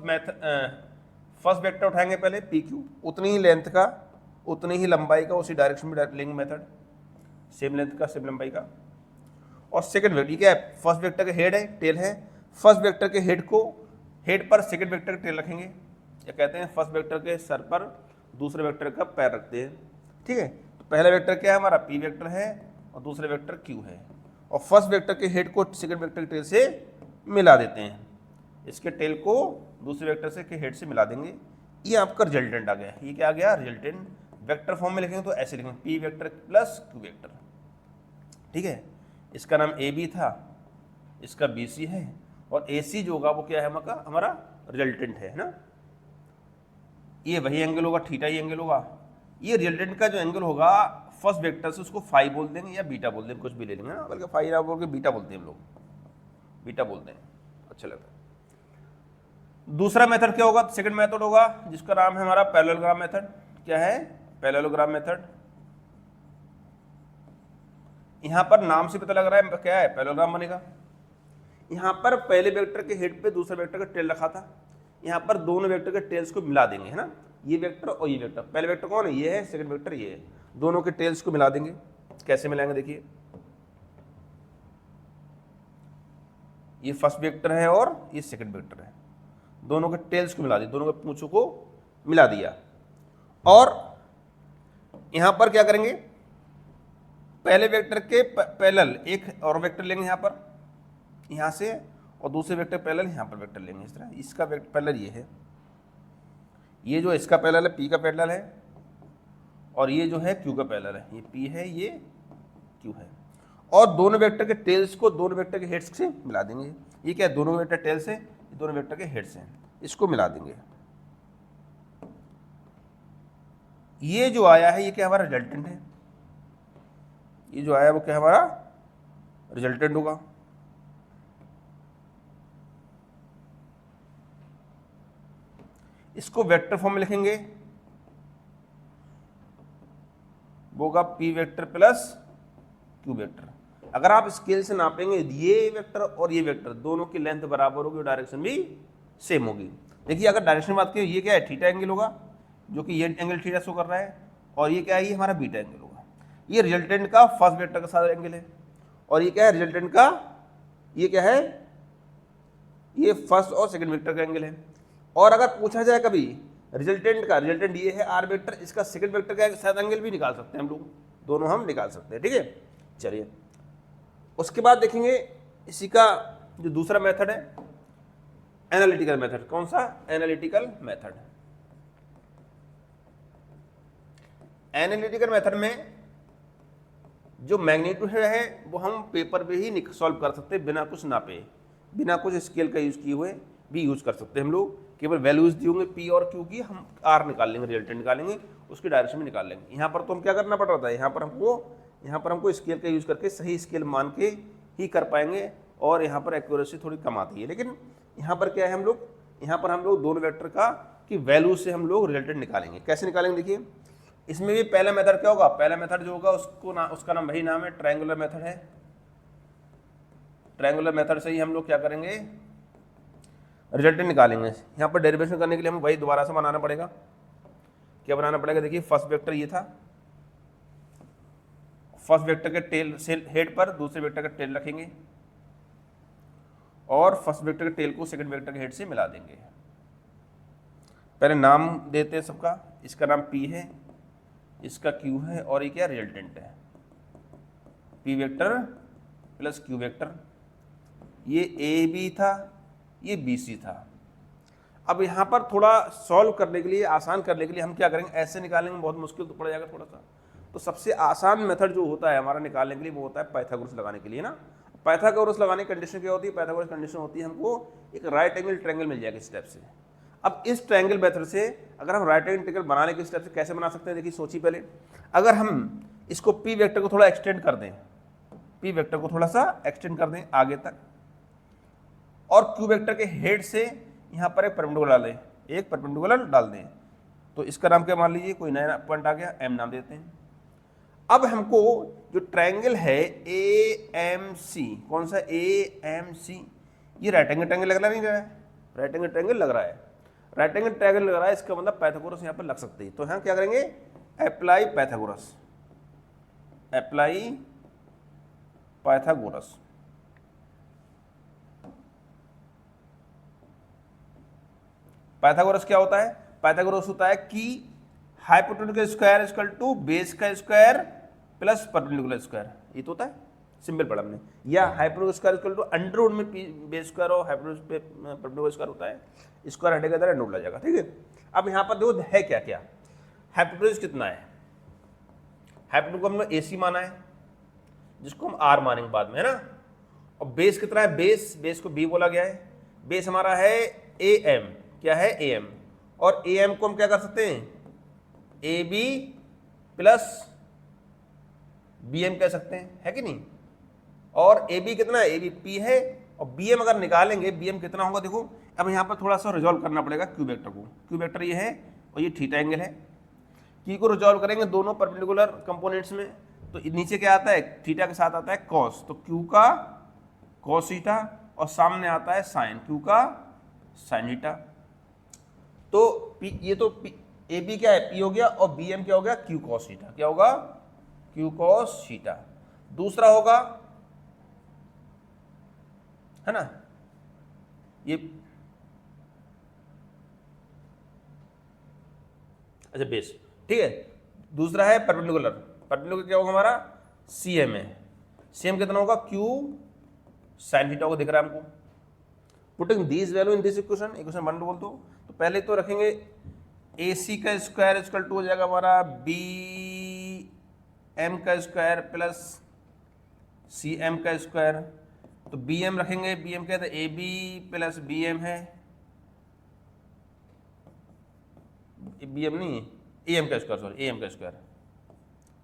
वेक्टर उठाएंगे पहले पी क्यू, उतनी ही लेंथ का उतनी ही लंबाई का उसी डायरेक्शन में लेंगे मेथड, सेम लेंथ का सेम लंबाई का। और सेकंड वेक्टर क्या है, फर्स्ट वेक्टर का हेड है टेल है, फर्स्ट वेक्टर के हेड पर सेकंड वेक्टर का टेल रखेंगे, या कहते हैं फर्स्ट वेक्टर के सर पर दूसरे वेक्टर का पैर रखते हैं, ठीक है। तो पहला वेक्टर क्या है हमारा, पी वेक्टर है और दूसरा वेक्टर क्यू है, और फर्स्ट वेक्टर के हेड को सेकंड वेक्टर के टेल से मिला देते हैं, इसके टेल को दूसरे वेक्टर से के हेड से मिला देंगे, ये आपका रिजल्टेंट आ गया। ये क्या आ गया, रिजल्टेंट। वेक्टर फॉर्म में लिखेंगे तो ऐसे लिखेंगे, P vector plus Q vector, ठीक है। इसका नाम ए बी था, इसका बी सी है, और ए सी जो होगा वो क्या है हमारा रिजल्टेंट है ना। ये वही एंगल होगा, थीटा ही एंगल होगा। ये रिजल्टेंट का जो एंगल होगा फर्स्ट वेक्टर से उसको फाई बोल देंगे या बीटा बोल देंगे, कुछ भी ले लेंगे ना, बल्कि फाई ना बोल के बीटा बोलते हैं हम लोग, बीटा बोलते हैं, अच्छा लगता है। दूसरा मेथड क्या होगा, सेकंड मेथड होगा जिसका नाम है हमारा पैरेललोग्राम मेथड। क्या है, पैरेललोग्राम मेथड। यहां पर नाम से पता लग रहा है क्या है, पैरेललोग्राम बनेगा। यहां पर पहले वेक्टर के हेड पे दूसरे वेक्टर का टेल रखा था, यहां पर दोनों वेक्टर के टेल्स को मिला देंगे, है ना, ये वेक्टर और ये वेक्टर। पहले वेक्टर कौन है, ये है, सेकंड वेक्टर ये है, दोनों के टेल्स को मिला देंगे। कैसे मिलाएंगे देखिए, ये फर्स्ट वेक्टर है और ये सेकंड वेक्टर है, दोनों के टेल्स को मिला दिया, दोनों के पूंछों को मिला दिया। और यहां पर क्या करेंगे, पहले वेक्टर के पैरेलल एक और वेक्टर लेंगे यहां पर, यहां से, और दूसरे वेक्टर पैरेलल यहां पर वेक्टर लेंगे इस तरह। इसका वेक्टर पैरेलल ये है, ये जो इसका पैरेलल है पी का पैरेलल है, और ये जो है क्यू का पैरेलल है, ये पी है ये क्यू है, और दोनों वेक्टर के टेल्स को दोनों वेक्टर के हेड्स से मिला देंगे। ये क्या है, दोनों वेक्टर टेल से, दोनों वेक्टर के हेड से, इसको मिला देंगे। ये जो आया है ये क्या हमारा रिजल्टेंट है, ये जो आया वो क्या हमारा रिजल्टेंट होगा। इसको वेक्टर फॉर्म में लिखेंगे, वो होगा P vector plus Q vector. अगर आप स्केल से नापेंगे ये वेक्टर और ये वेक्टर दोनों की लेंथ बराबर होगी और डायरेक्शन भी सेम होगी। देखिए अगर डायरेक्शन बात करें, ये क्या है, थीटा एंगल होगा, जो कि ये एंगल थीटा शो कर रहा है, और ये क्या है, ये हमारा बीटा एंगल होगा। ये रिजल्टेंट का फर्स्ट वेक्टर के साथ एंगल है, और ये क्या है, रिजल्टेंट का, ये क्या है, ये फर्स्ट और सेकंड वेक्टर का एंगल है। और अगर पूछा जाए कभी रिजल्टेंट का, रिजल्टेंट ये है आर वेक्टर, इसका सेकंड वेक्टर का साथ एंगल भी निकाल सकते हैं हम लोग, दोनों हम निकाल सकते हैं, ठीक है। चलिए उसके बाद देखेंगे इसी का जो दूसरा मेथड है, एनालिटिकल मेथड। कौन सा, एनालिटिकल मेथड। एनालिटिकल मेथड में जो मैग्नीट्यूड है वो हम पेपर पे ही सॉल्व कर सकते हैं, बिना कुछ नापे, बिना कुछ स्केल का यूज किए हुए भी यूज कर सकते हैं हम लोग। केवल वैल्यूज दी होंगे पी और क्यू की, हम आर निकाल लेंगे, रिजल्टेंट निकालेंगे, उसकी डायरेक्शन में निकाल लेंगे। यहाँ पर तो हम क्या करना पड़ रहा था, यहाँ पर हमको स्केल का यूज करके सही स्केल मान के ही कर पाएंगे, और यहाँ पर एक्यूरेसी थोड़ी कम आती है। लेकिन यहाँ पर क्या है, हम लोग दोनों वेक्टर का की वैल्यू से हम लोग रिजल्टेंट निकालेंगे। कैसे निकालेंगे देखिए, इसमें भी पहला मेथड क्या होगा, पहला मेथड जो होगा उसका नाम वही नाम है, ट्रायंगुलर मेथड है। ट्रायंगुलर मेथड से ही हम लोग क्या करेंगे, रिजल्टेंट निकालेंगे। यहाँ पर डेरिवेशन करने के लिए हमें वही दोबारा से बनाना पड़ेगा। क्या बनाना पड़ेगा, देखिए फर्स्ट वेक्टर ये था, फर्स्ट वेक्टर के टेल से हेड पर दूसरे वेक्टर का टेल रखेंगे, और फर्स्ट वेक्टर के टेल को सेकंड वेक्टर के हेड से मिला देंगे। पहले नाम देते हैं सबका, इसका नाम पी है, इसका क्यू है, और ये क्या रिजल्टेंट है, P vector plus Q vector. ये ए बी था, ये बी सी था। अब यहाँ पर थोड़ा सॉल्व करने के लिए, आसान करने के लिए हम क्या करेंगे, ऐसे निकालेंगे, बहुत मुश्किल तो पड़ जाएगा थोड़ा सा। तो सबसे आसान मेथड जो होता है हमारा निकालने के लिए वो होता है पाइथागोरस लगाने के लिए ना। पाइथागोरस लगाने की कंडीशन क्या होती है, पाइथागोरस कंडीशन होती है हमको एक राइट एंगल ट्रायंगल मिल जाएगा इस स्टेप से। अब इस ट्रायंगल मेथड से अगर हम राइट एंगल ट्रायंगल बनाने के स्टेप से कैसे बना सकते हैं, देखिए सोचिए पहले, अगर हम इसको पी वेक्टर को थोड़ा एक्सटेंड कर दें, पी वेक्टर को थोड़ा सा एक्सटेंड कर दें आगे तक, और क्यू वेक्टर के हेड से यहाँ पर एक परपेंडिकुलर डाल दें, तो इसका नाम क्या मान लीजिए, कोई नया पॉइंट आ गया, एम नाम देते हैं। अब हमको जो ट्रायंगल है ए एम सी, कौन सा, ए एम सी, ये राइट एंगल ट्रायंगल लग रहा नहीं, राइट एंगल ट्रायंगल लग रहा है, राइट एंगल ट्रायंगल लग रहा है, इसका मतलब पाइथागोरस यहाँ पर लग सकती है। तो यहाँ क्या करेंगे, apply Pythagoras, apply Pythagoras. Pythagoras क्या होता है, पाइथागोरस होता है कि हाइपोटेन्यूज का स्क्वायर इक्वल टू बेस का स्क्वायर प्लस परपेंडिकुलर स्क्वायर, ये तो होता है, सिंपल पढ़ा हमने। या hypotenuse square equal to under root में बेस स्क्वायर और हाइपोटेन्यूज पे परपेंडिकुलर स्क्वायर होता है, स्क्वायर हटेगा इधर अंडर रूट लग जाएगा, ठीक है। अब यहाँ पर देखो है क्या क्या, हाइपोटेन्यूज कितना है, हाइपोटेन्यूज को हमने AC माना है जिसको हम R मानेंगे बाद में, है ना। और बेस कितना है, बेस को B बोला गया है, बेस हमारा है AM, क्या है AM, और AM को हम क्या कर सकते हैं AB प्लस BM कह सकते हैं, है कि नहीं। और AB कितना है, AB P है, और BM अगर निकालेंगे BM कितना होगा देखो। अब यहाँ पर थोड़ा सा रिजॉल्व करना पड़ेगा क्यू वेक्टर को, क्यू वेक्टर ये है और ये थीटा एंगल है, की को रिजॉल्व करेंगे दोनों परपेंडिकुलर कंपोनेंट्स में, तो नीचे क्या आता है, थीटा के साथ आता है कॉस, तो क्यू का कॉस थीटा और सामने आता है साइन, क्यू का साइन थीटा। तो P, ये तो ए बी क्या है, P हो गया, और बी एम क्या हो गया, क्यू कॉस थीटा, क्या होगा, क्यू कॉस थीटा। दूसरा होगा, है ना, ये अच्छा बेस, ठीक है। दूसरा है परपेंडिकुलर, परपेंडिकुलर क्या होगा हमारा, CM है, CM कितना होगा, क्यू साइन थीटा को दिख रहा है हमको। Putting this value in this equation, equation 1 बोल दो, तो पहले तो रखेंगे AC का स्क्वायर इक्वल टू हो जाएगा हमारा BM का स्क्वायर प्लस CM का स्क्वायर, तो BM रखेंगे, BM क्या था, AB प्लस BM है, BM नहीं AM का स्क्वायर, सॉरी AM का स्क्वायर,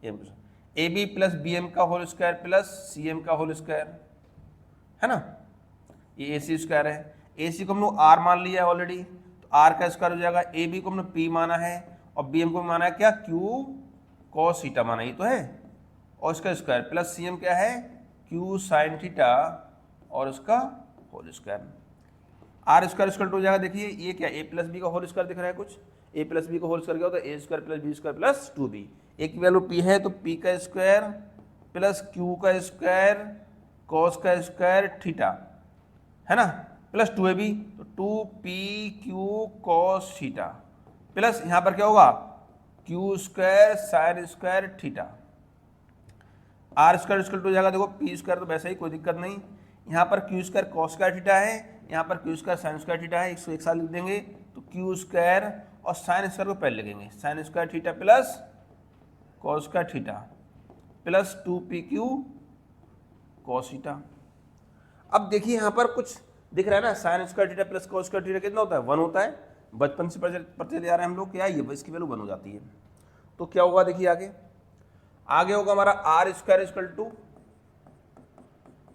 AM का स्क्वायर, AB प्लस BM का होल स्क्वायर प्लस CM का होल स्क्वायर, है ना। ये AC स्क्वायर है, AC को हम लोग R मान लिया है ऑलरेडी, तो R का स्क्वायर हो जाएगा, AB को हमने P माना है और BM को माना है क्या, Q cos थीटा माना, ये तो है, और इसका स्क्वायर प्लस CM क्या है, Q sin थीटा और उसका whole square. R square equal to हो जाएगा, देखिए ये क्या, A प्लस बी का होल स्क्वायर दिख रहा है कुछ, A प्लस बी का होल स्क्वायर क्या होता है, A square plus b square plus 2b, एक की वैल्यू P है तो P का स्क्वायर प्लस Q का स्क्वायर cos का स्क्वायर थीटा, है ना, प्लस 2ab, तो 2pq cos थीटा प्लस यहाँ पर क्या होगा, q square sine square theta. R square equal to हो जाएगा, देखो P स्क्वायर तो वैसे ही कोई दिक्कत नहीं, यहाँ पर q square cos square theta है, यहाँ पर q square sine square theta है, इसको एक साथ लिख देंगे, तो q स्क्वायर और साइन स्क्वायर को पहले लिखेंगे, sign square theta plus cos square theta plus 2pq cos theta. अब देखिए यहाँ पर कुछ दिख रहा है ना, sign square theta plus cos square theta कितना होता है, 1 होता है, बचपन से पढ़ते चले आ रहे हैं हम लोग, क्या ये इसकी वैल्यू 1 हो जाती है। तो क्या होगा देखिए आगे होगा हमारा R square equal to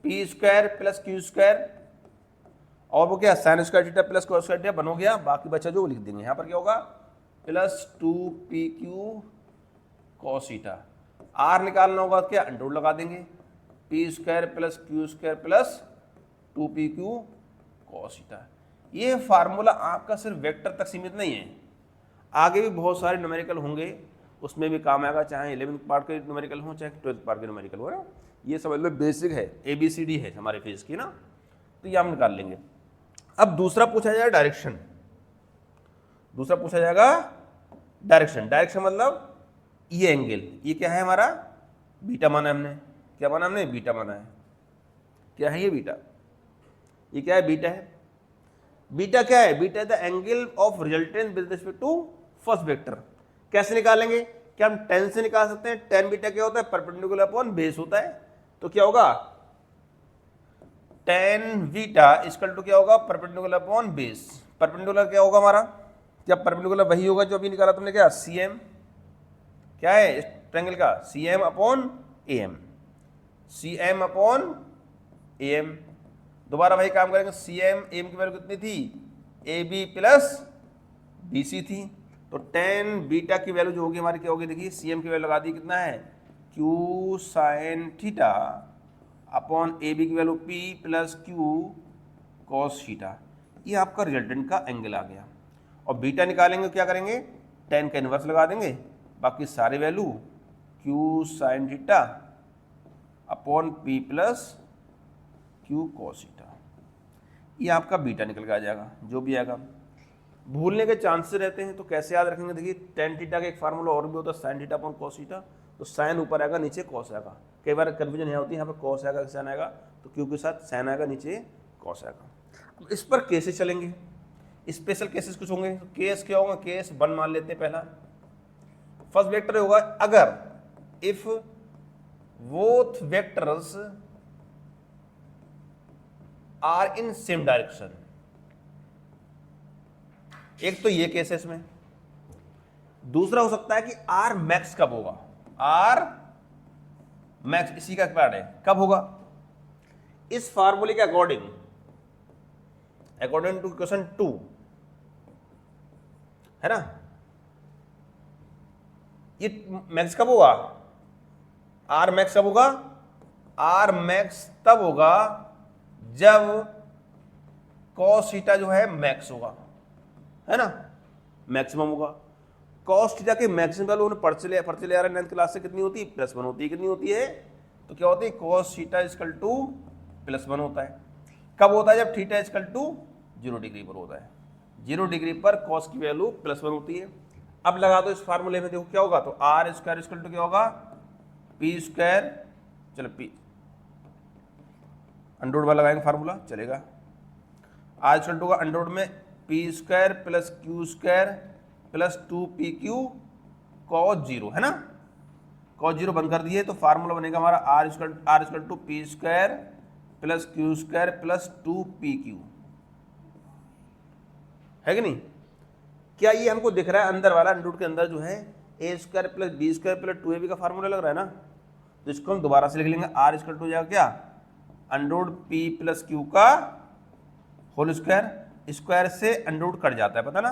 P square plus Q square, और वो क्या, sine square theta plus cos square theta 1 हो गया, बाकी बचा जो लिख देंगे, यहाँ पर क्या होगा plus 2pq cos theta. R निकालना होगा क्या, अंडर रूट लगा देंगे, P square plus Q square plus 2pq cos theta. ये फार्मूला आपका सिर्फ वेक्टर तक सीमित नहीं है, आगे भी बहुत सारे न्यूमेरिकल होंगे, उसमें भी काम आएगा, चाहे 11th पार्ट के न्यूमेरिकल हो चाहे 12th पार्ट के न्यूमेरिकल हो ना, ये समझ लो बेसिक है, ABCD है हमारे फेज की ना, तो ये हम निकाल लेंगे। अब दूसरा पूछा जाएगा डायरेक्शन, दूसरा पूछा जाएगा डायरेक्शन, डायरेक्शन मतलब ये एंगल, ये क्या है हमारा, बीटा माना है हमने, क्या माना हमने, बीटा माना है, क्या है ये बीटा, ये क्या है, बीटा है। बीटा क्या है, beta the angle of resultant with respect to first vector. कैसे निकालेंगे, क्या हम tan से निकाल सकते हैं, tan बीटा क्या होता है, परपेंडिकुलर अपॉन बेस होता है, तो क्या होगा tan बीटा इक्वल टू क्या होगा, परपेंडिकुलर अपॉन बेस। परपेंडिकुलर क्या होगा हमारा, क्या परपेंडिकुलर वही होगा जो अभी निकाला तुमने, क्या CM, क्या है इस ट्रायंगल का, CM upon AM, CM upon AM, दोबारा वही काम करेंगे, CM AM की वैल्यू कितनी थी, AB प्लस BC थी, तो tan बीटा की वैल्यू जो होगी हमारी क्या होगी, देखिए CM की वैल्यू लगा दी, कितना है, Q sine theta upon AB की value P plus Q cos theta, ये आपका रिजल्टेंट का एंगल आ गया। और बीटा निकालेंगे क्या करेंगे, tan का इन्वर्स लगा देंगे, बाकी सारे value Q sine theta upon P plus Q cos theta, ये आपका बीटा निकल के आ जाएगा, जो भी आएगा। भूलने के चांसेस रहते हैं, तो कैसे याद रखेंगे? देखिए टेन थीटा का एक फार्मूला और भी होता है, sine theta upon cos theta. तो साइन ऊपर आएगा, नीचे कॉस आएगा। कई बार कन्फ्यूजन यहाँ होती है, यहाँ पर कॉस आएगा साइन आएगा, तो क्यू के साथ साइन आएगा, नीचे कॉस आएगा। अब इस पर केसेस चलेंगे, स्पेशल केसेस कुछ होंगे। तो केस क्या होगा? केस 1 मान लेते हैं पहला। फर्स्ट वेक्टर होगा अगर if both vectors are in same direction. एक तो ये केस है इसमें। दूसरा हो सकता है कि आर मैक्स कब होगा? आर मैक्स इसी का पार्ट है, कब होगा? इस फार्मूले के अकॉर्डिंग टू क्वेश्चन 2 है ना, ये मैक्स कब होगा? आर मैक्स कब होगा? आर मैक्स तब होगा जब कॉस थीटा जो है मैक्स होगा, है ना, मैक्सिमम होगा। कॉस थीटा के मैक्सिमम वैल्यू उन्हें पढ़ चले आ रहे हैं 9th क्लास से, कितनी होती है? +1 होती है। कितनी होती है? तो क्या होती है? कॉस थीटा इक्वल टू +1 होता है। कब होता है? जब थीटा इक्वल टू 0 डिग्री पर होता है। 0 डिग्री पर कॉस की वैल्यू +1 होती है। अब लगा दो इस फार्मूले में, देखो क्या होगा। तो आर स्क्वायर इक्वल टू क्या होगा? पी स्क्वायर, चलो पी अंडररूट वाला लगाएंगे फार्मूला, चलेगा। आर इक्वल टू का अंडररूट में P square plus q square plus 2pq cos 0, है ना। कॉस 0 बंद कर दिए तो फार्मूला बनेगा हमारा r equal to p square plus q square plus 2pq, है कि नहीं? क्या ये हमको दिख रहा है अंदर वाला अंडररूट के अंदर जो है a square plus b square plus 2ab का फार्मूला लग रहा है ना। तो इसको हम दोबारा से लिख लेंगे। आर इक्वल टू हो जाएगा क्या? अंडररूट पी प्लस क्यू का होल स्क्वायर, स्क्वायर से अंडररूट कट जाता है, पता ना,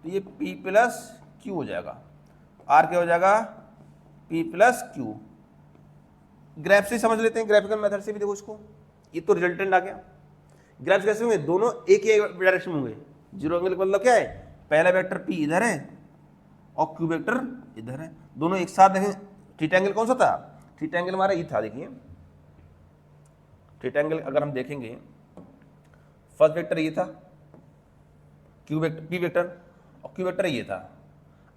तो ये p प्लस क्यू हो जाएगा। r क्या हो जाएगा? p plus Q. ग्राफ से समझ लेते हैं, ग्राफिकल मेथड से भी देखो इसको। ये तो रिजल्टेंट आ गया। ग्राफ कैसे होंगे? दोनों एक ही डायरेक्शन में होंगे। जीरो एंगल का मतलब क्या है? पहला वेक्टर p इधर है और q वेक्टर इधर है, दोनों एक साथ देखें। थीटा एंगल कौन सा था? थीटा एंगल हमारा ये था, देखिए थीटा एंगल अगर हम देखेंगे, फर्स्ट वेक्टर ये था, क्यू वेक्टर p वेक्टर, और क्यू वेक्टर ये था।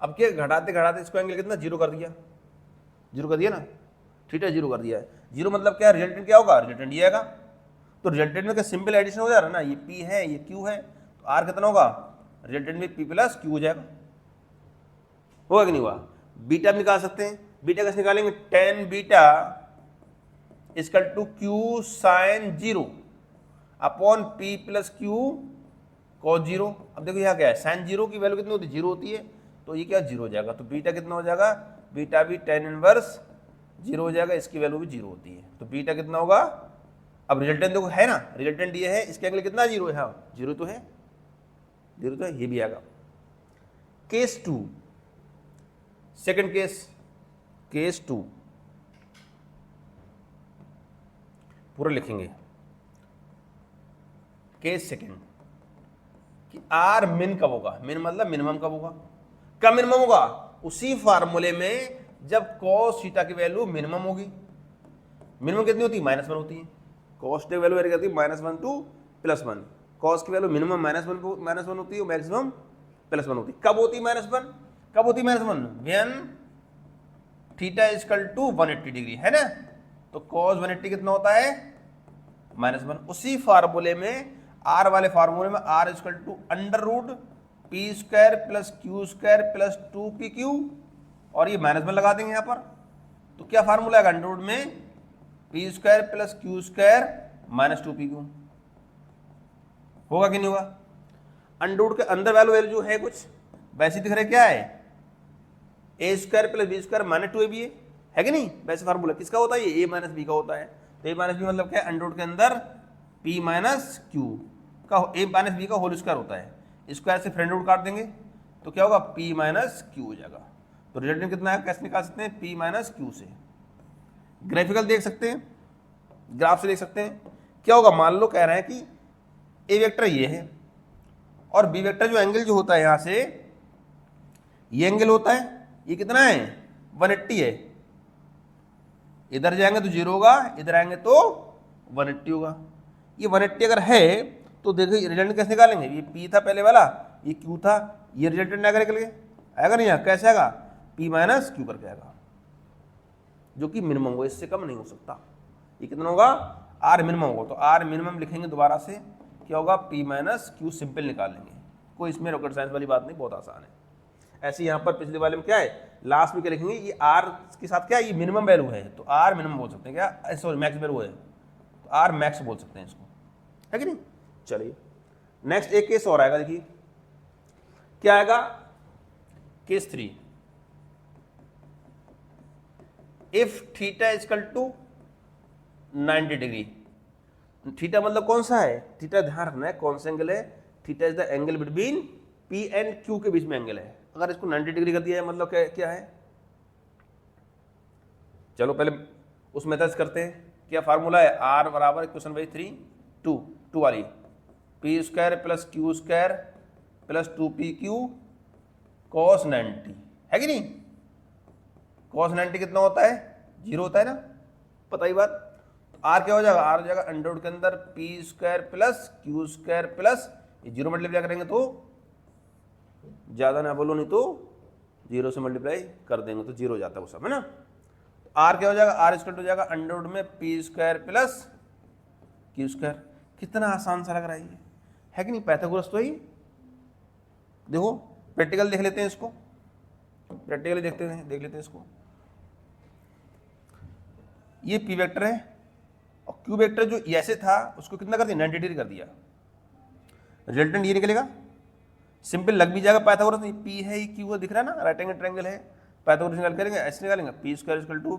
अब क्या घटाते घटाते इसको एंगल कितना? 0 कर दिया, 0 कर दिया ना, थीटा 0 कर दिया है। 0 मतलब क्या? रिजल्टेंट क्या होगा? रिजल्टेंट ये आएगा। तो रिजल्टेंट में क्या सिंपल एडिशन हो जा रहा है ना, ये p है ये q है, तो r कितना होगा? रिजल्टेंट में p प्लस q हो जाएगा। होगा कि नहीं हुआ? बीटा भी निकाल सकते हैं। बीटा कैसे निकालेंगे? tan beta equal to q sine 0 upon p plus q cos 0। अब देखो यहाँ क्या है? साइन 0 की वैल्यू कितनी होती है? 0 होती है, तो ये क्या 0 हो जाएगा। तो बीटा कितना हो जाएगा? बीटा भी tan इनवर्स 0 हो जाएगा, इसकी वैल्यू भी 0 होती है। तो बीटा कितना होगा? अब रिजल्टेंट देखो है ना, रिजल्टेंट ये है, इसके अगले कितना 0 है? हाँ 0 तो है, 0 तो है, ये भी आएगा। केस 2, सेकंड केस 2 पूरा लिखेंगे। केस सेकंड कि आर मिन कब होगा? मिन मतलब मिनिमम कब होगा? कब मिनिमम होगा? उसी फार्मूले में जब कॉस थीटा की वैल्यू मिनिमम होगी। मिनिमम कितनी होती है? -1 होती है। कॉस की वैल्यू रहती है -1 टू +1। कॉस की वैल्यू मिनिमम -1 होती है और मैक्सिमम +1 होती है। कब होती है -1? कब होती है -1? When theta equal to 180 degree, है ना। तो कॉस 180 कितना होता है? -1। उसी फार्मूले में, आर वाले फार्मूले में, r equal to under root p square plus q square plus 2pq, और ये -1 लगा देंगे यहाँ पर। तो क्या फार्मूला है? अंडररूट में P square plus q square -2pq। होगा कि नहीं होगा? अंडररूट के अंदर वैल्यू जो है कुछ वैसे दिख रहा है, क्या है? A square plus b square -2ab है कि नहीं? वैसे फार्मूला किसका होता है? ये a माइनस बी का होता है। तो a माइनस बी मतलब क्या है? अंडररूट के अंदर p माइनस क्यू का a माइनस बी का होल स्क्वायर होता है। स्क्वायर से फ्रंट रूट काट देंगे तो क्या होगा? p माइनस क्यू हो जाएगा। तो रिजल्टेंट कितना है? कैसे निकाल सकते हैं? p माइनस क्यू से। ग्राफिकल देख सकते हैं, ग्राफ से देख सकते हैं। क्या होगा? मान लो कह रहे हैं कि a वेक्टर ये है और b वेक्टर जो एंगल जो होता है यहाँ से, ये एंगल होता है, ये कितना है? 180 है। इधर जाएंगे तो 0 होगा, इधर आएंगे तो 180 होगा। ये 180 अगर है तो देखिए रिजल्ट कैसे निकालेंगे? ये p था पहले वाला, ये क्यू था, ये रिजल्टेंट आएगा निकल के, आएगा नहीं, कैसे आएगा, पी माइनस क्यू करके आएगा, जो कि मिनिमम होगा, इससे कम नहीं हो सकता। ये कितना होगा, आर मिनिमम होगा, तो आर मिनिमम लिखेंगे दोबारा से, क्या होगा, पी माइनस क्यू सिंपल निकाल लेंगे, कोई इसमें रॉकेट साइंस वाली बात नहीं, बहुत आसान है। ऐसे यहाँ पर पिछले वाले में क्या है, लास्ट में क्या लिखेंगे, ये आर के साथ क्या है, ये मिनिमम वैल्यू है, तो आर मिनिमम बोल सकते हैं क्या, सॉरी मैक्स वैल्यू है, तो आर मैक्स बोल सकते हैं इसको, है कि नहीं। चलिए नेक्स्ट एक केस और आएगा, देखिए क्या आएगा, case 3, if theta equal to 90 degree. Theta मतलब कौन सा है, थीटा ध्यान रखना है कौन सा एंगल है, theta is the angle between P and Q के बीच में एंगल है। अगर इसको 90 डिग्री कर दिया है मतलब क्या है, चलो पहले उस मेथड से करते हैं। क्या फार्मूला है, आर बराबर इक्वेशन बाई 3 टू वाली, P square plus q square plus 2p q cos 90, है कि नहीं। कॉस 90 कितना होता है, 0 होता है ना, पता ही बात। आर क्या हो जाएगा, आर हो जाएगा अंडर रूट के अंदर P square plus q square plus, ये 0 मल्टीप्लाई करेंगे तो, ज़्यादा ना बोलो नहीं तो 0 से मल्टीप्लाई कर देंगे तो 0 हो जाता है वो सब, है ना। तो आर क्या हो जाएगा, आर स्क्वायर हो जाएगा अंडर रूट में P square plus q square. कितना आसान सा लग रहा है ये, है कि नहीं, पाइथागोरस तो ही। देखो प्रैक्टिकल देख लेते हैं इसको, प्रैक्टिकली देख लेते हैं इसको। ये पी वेक्टर है और क्यू वेक्टर जो ऐसे था उसको कितना कर दिया, 90 डिग्री कर दिया, रिजल्टेंट ये निकलेगा, सिंपल लग भी जाएगा पाइथागोरस। पी है, ये क्यू दिख रहा है ना, राइट एंगल ट्रायंगल है, पाइथागोरस निकाल करेंगे, ऐसे निकालेंगे, p square equal to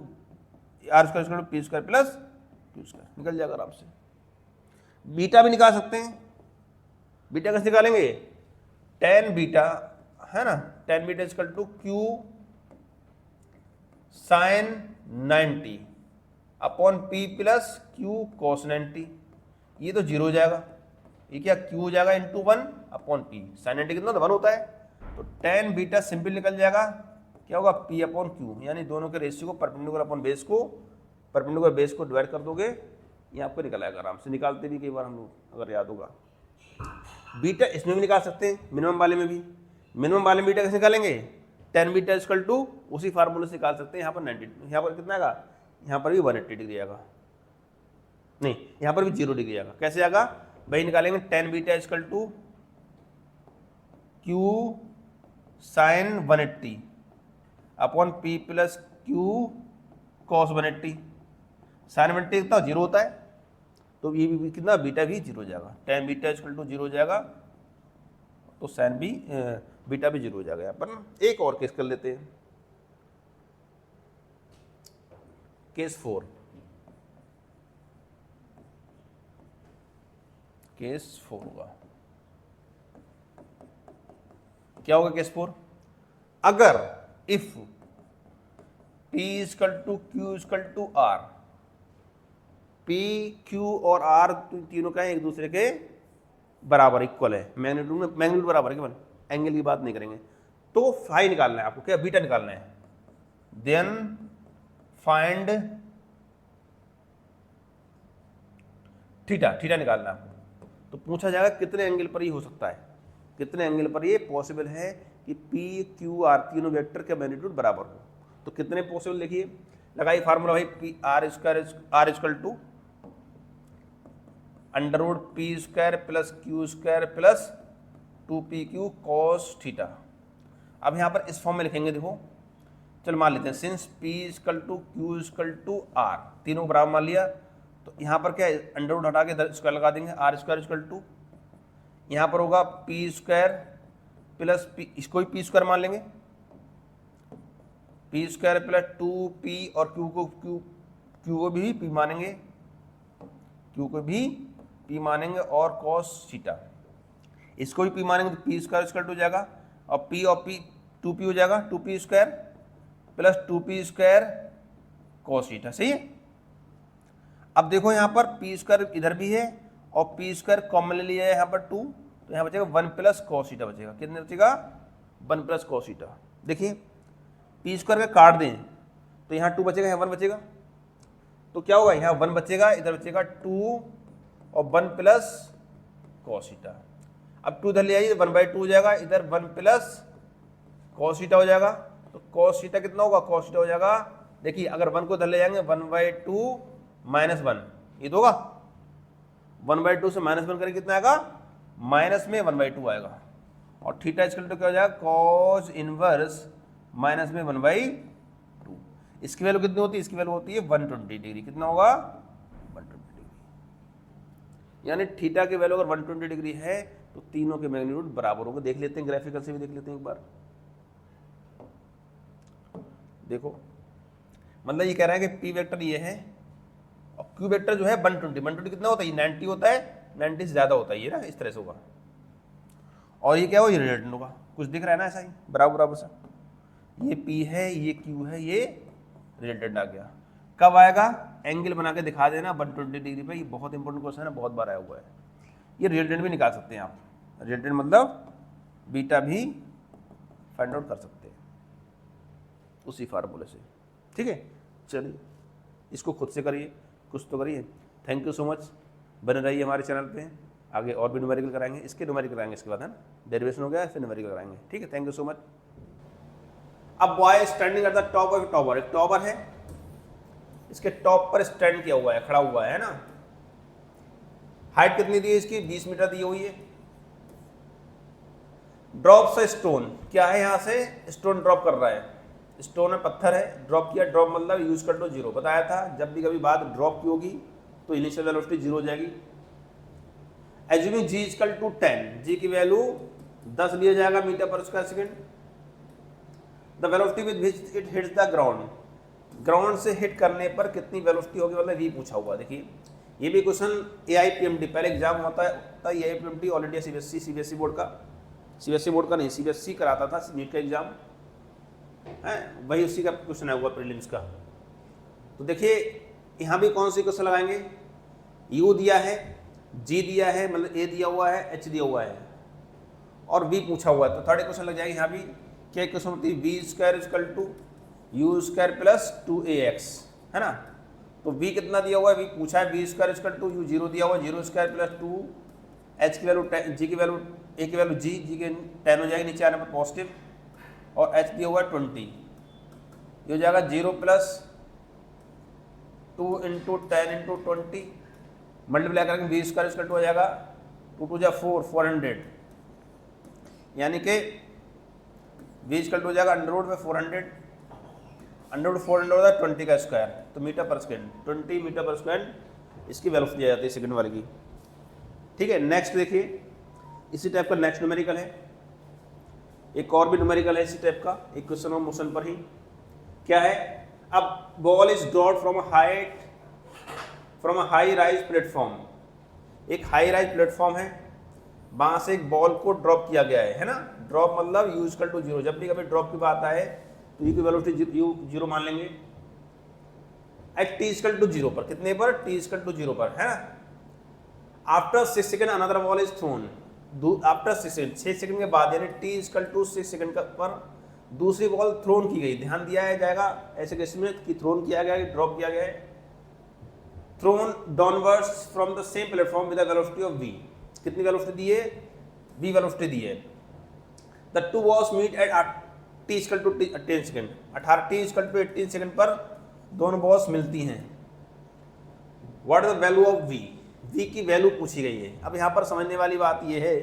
r square equal to p square plus q square, निकल जाएगा आराम से। बीटा भी निकाल सकते हैं, बीटा कैसे निकालेंगे, tan बीटा है ना, tan beta equal to q sine 90 upon p plus q cos 90, ये तो 0 हो जाएगा, ये क्या क्यू हो जाएगा इंटू 1 अपॉन पी, साइन 90 कितना तो 1 होता है, तो tan बीटा सिंपल निकल जाएगा, क्या होगा पी अपॉन क्यू, यानी दोनों के रेशियो को परपेंडिकुलर अपॉन बेस को, परपेंडिकुलर बेस को डिवाइड कर दोगे, ये आपको निकल आएगा आराम से, निकालते भी कई बार हम लोग अगर याद होगा। बीटा इसमें भी निकाल सकते हैं, मिनिमम वाले में भी, मिनिमम वाले में बीटा कैसे निकालेंगे, tan बीटा इक्वल टू उसी फार्मूले से निकाल सकते हैं, यहाँ पर 90, यहाँ पर कितना आएगा, यहाँ पर भी 180 डिग्री आएगा, नहीं यहाँ पर भी 0 डिग्री आएगा, कैसे आएगा भाई, निकालेंगे tan beta equal to q sine 180 upon p plus q cos 180, sine 180 कितना 0 होता है, तो ये भी कितना बीटा भी 0 हो जाएगा, tan बीटा इक्वल टू 0 हो जाएगा, तो साइन भी बीटा भी 0 हो जाएगा। यहाँ पर एक और केस कर लेते हैं, केस 4, केस 4 होगा, क्या होगा केस 4, अगर if P equal to q equal to r, P Q और R तीनों का एक दूसरे के बराबर इक्वल है, मैग्नीट्यूड बराबर है, केवल एंगल की बात नहीं करेंगे, तो फाई निकालना है आपको, क्या बीटा निकालना है, देन फाइंड थीटा निकालना है आपको। तो पूछा जाएगा कितने एंगल पर ये हो सकता है, कितने एंगल पर ये पॉसिबल है कि पी क्यू आर तीनों वेक्टर के मैग्नीट्यूड बराबर हो, तो कितने पॉसिबल देखिए, लगाइए फार्मूला भाई, p r square r equal to under root p square plus q square plus 2p q cos theta. अब यहाँ पर इस फॉर्म में लिखेंगे, देखो चल मान लेते हैं, since p equal to q equal to r, तीनों बराबर मान लिया, तो यहाँ पर क्या है, अंडर रूट हटा के स्क्वायर लगा देंगे, आर स्क्वायर इक्वल टू, यहाँ पर होगा पी स्क्वायर प्लस पी, इसको भी पी स्क्वायर मान लेंगे, पी स्क्वायर प्लस 2p और क्यू को भी पी मानेंगे, क्यू को भी पी मानेंगे और कॉस थीटा, इसको भी पी मानेंगे तो पी स्क्वायर इक्वल टू हो जाएगा, और पी 2p हो जाएगा 2p square plus 2p square cos theta, सही है। अब देखो यहाँ पर पी स्क्वायर इधर भी है और पी स्क्वायर कॉमन ले लिया है यहाँ पर 2, तो यहाँ बचेगा 1 प्लस कॉस थीटा बचेगा, कितने बचेगा 1 प्लस कॉस थीटा। देखिए पी स्क्वायर का काट दें तो यहाँ 2 बचेगा, यहाँ 1 बचेगा, तो क्या होगा, यहाँ 1 बचेगा, इधर बचेगा 2 और 1 प्लस कॉस थीटा। अब 2 इधर ले आइए, 1/2 हो जाएगा, इधर 1 प्लस cos थीटा हो जाएगा। तो cos थीटा कितना होगा, cos थीटा हो जाएगा, देखिए अगर 1 को इधर ले जाएंगे 1/2 माइनस 1, ये तो होगा 1/2 से -1 करें कितना आएगा, माइनस में 1/2 आएगा। और थीटा इक्वल टू क्या हो जाएगा, cos इनवर्स माइनस में 1/2। इसकी वैल्यू कितनी होती है, इसकी वैल्यू होती है 120 डिग्री। कितना होगा, 120 डिग्री। यानी थीटा की वैल्यू अगर 120 डिग्री है तो तीनों के मैग्नीट्यूड बराबर होंगे। देख लेते हैं, ग्राफिकल से भी देख लेते हैं एक बार। देखो मतलब ये कह रहा है कि पी वेक्टर ये है और क्यू वेक्टर जो है 120 कितना होता है, 90 होता है, 90 से ज्यादा होता है ये ना, इस तरह से होगा। और ये क्या हो, ये रिजल्टेंट होगा, कुछ दिख रहा है ना ऐसा ही बराबर बराबर सा। ये पी है, ये क्यू है, ये रिजल्टेंट आ गया। कब आएगा, एंगल बना के दिखा देना 120 डिग्री पे। ये बहुत इंपॉर्टेंट क्वेश्चन है, बहुत बार आया हुआ है। ये रिजल्टेंट भी निकाल सकते हैं आप, रिजल्टेंट मतलब बीटा भी फाइंड आउट कर सकते हैं उसी फार्मूले से। ठीक है, चलिए इसको खुद से करिए, कुछ तो करिए। थैंक यू सो मच, बने रहिए हमारे चैनल पे। आगे और भी न्यूमेरिकल कराएंगे, इसके न्यूमेरिकल कराएंगे इसके बाद, है ना, डेरिवेशन हो गया फिर न्यूमेरिकल कराएंगे। ठीक है, थैंक यू सो मच। अब boy standing at the top of tower, एक टॉवर है, इसके टॉप पर स्टैंड किया हुआ है, खड़ा हुआ है ना। हाइट कितनी दी है इसकी, 20 मीटर दी हुई है। ड्रॉप से स्टोन, क्या है, यहाँ से स्टोन ड्रॉप कर रहा है, स्टोन है, पत्थर है, ड्रॉप किया। ड्रॉप मतलब यूज कर लो 0, बताया था जब भी कभी बात ड्रॉप की होगी तो इनिशियल वेलोसिटी 0 हो जाएगी। एज्यूमिंग जी इक्वल टू 10, जी की वैल्यू 10 लिया जाएगा मीटर पर square second. The velocity with which it hits the ground, ground से हिट करने पर कितनी वेलोसिटी होगी, मतलब वी पूछा हुआ। देखिए ये भी क्वेश्चन AIPMD पहले एग्जाम होता है AIPMD all India CBSE board का, CBSE बोर्ड का नहीं, CBSE कराता था नीट का एग्जाम है, वही उसी का क्वेश्चन है हुआ प्रीलिम्स का। तो देखिए यहाँ भी कौन सी क्वेश्चन लगाएंगे, U दिया है, G दिया है, मतलब A दिया हुआ है, H दिया हुआ है और V पूछा हुआ है। तो थर्ड क्वेश्चन लग जाएगी यहाँ भी, क्या क्वेश्चन होती है, V² equal to U² plus 2AX, है ना। तो V कितना दिया हुआ है, V पूछा है, V² इक्वल टू U 0 दिया हुआ है, 0² प्लस 2, H की वैल्यू, G की वैल्यू, A की वैल्यू G के 10 हो जाएगी, नीचे आने पर पॉजिटिव, और H दिया हुआ है 20, ये हो जाएगा 0 प्लस 2 इंटू 10 इंटू 20, मल्टीप्लाई करेंगे V² इक्वल टू हो जाएगा 2 2 जा 4, 400, यानी कि V इक्वल टू हो जाएगा अंडररूट में 400, अंडररूट 400 होता है 20 का स्क्वायर, तो मीटर पर सेकेंड, 20 मीटर पर सेकेंड इसकी वेलोसिटी आ जाती है सेकंड वाले की। ठीक है, नेक्स्ट देखिए, इसी टाइप का नेक्स्ट न्यूमेरिकल है, एक और भी न्यूमेरिकल है इसी टाइप का, एक क्वेश्चन ऑफ मोशन पर ही। क्या है, अब ball is dropped from a high rise platform, एक हाई राइज प्लेटफॉर्म है, वहां से एक बॉल को ड्रॉप किया गया है ना। ड्रॉप मतलब U इक्वल टू 0, जब भी कभी ड्रॉप की बात आए तो U की वेलोसिटी U 0 मान लेंगे। एट T इक्वल टू 0 पर, कितने पर, T इक्वल टू 0 पर, है ना। After 6 second another ball is throne, after 6 second के बाद, यानी T इक्वल टू 6 सेकंड पर दूसरी बॉल थ्रोन की गई। ध्यान दिया है जाएगा ऐसे केस में कि थ्रोन किया गया है, ड्रॉप किया गया है। Thrown downwards from the same platform with the velocity of V, कितनी वेलोसिटी दी है, V वेलोसिटी दी है। The two balls meet at T equal to 10 second, 18 T equal to 18 second पर दोनों बॉल्स मिलती हैं। What is the value of V, V की वैल्यू पूछी गई है। अब यहाँ पर समझने वाली बात यह है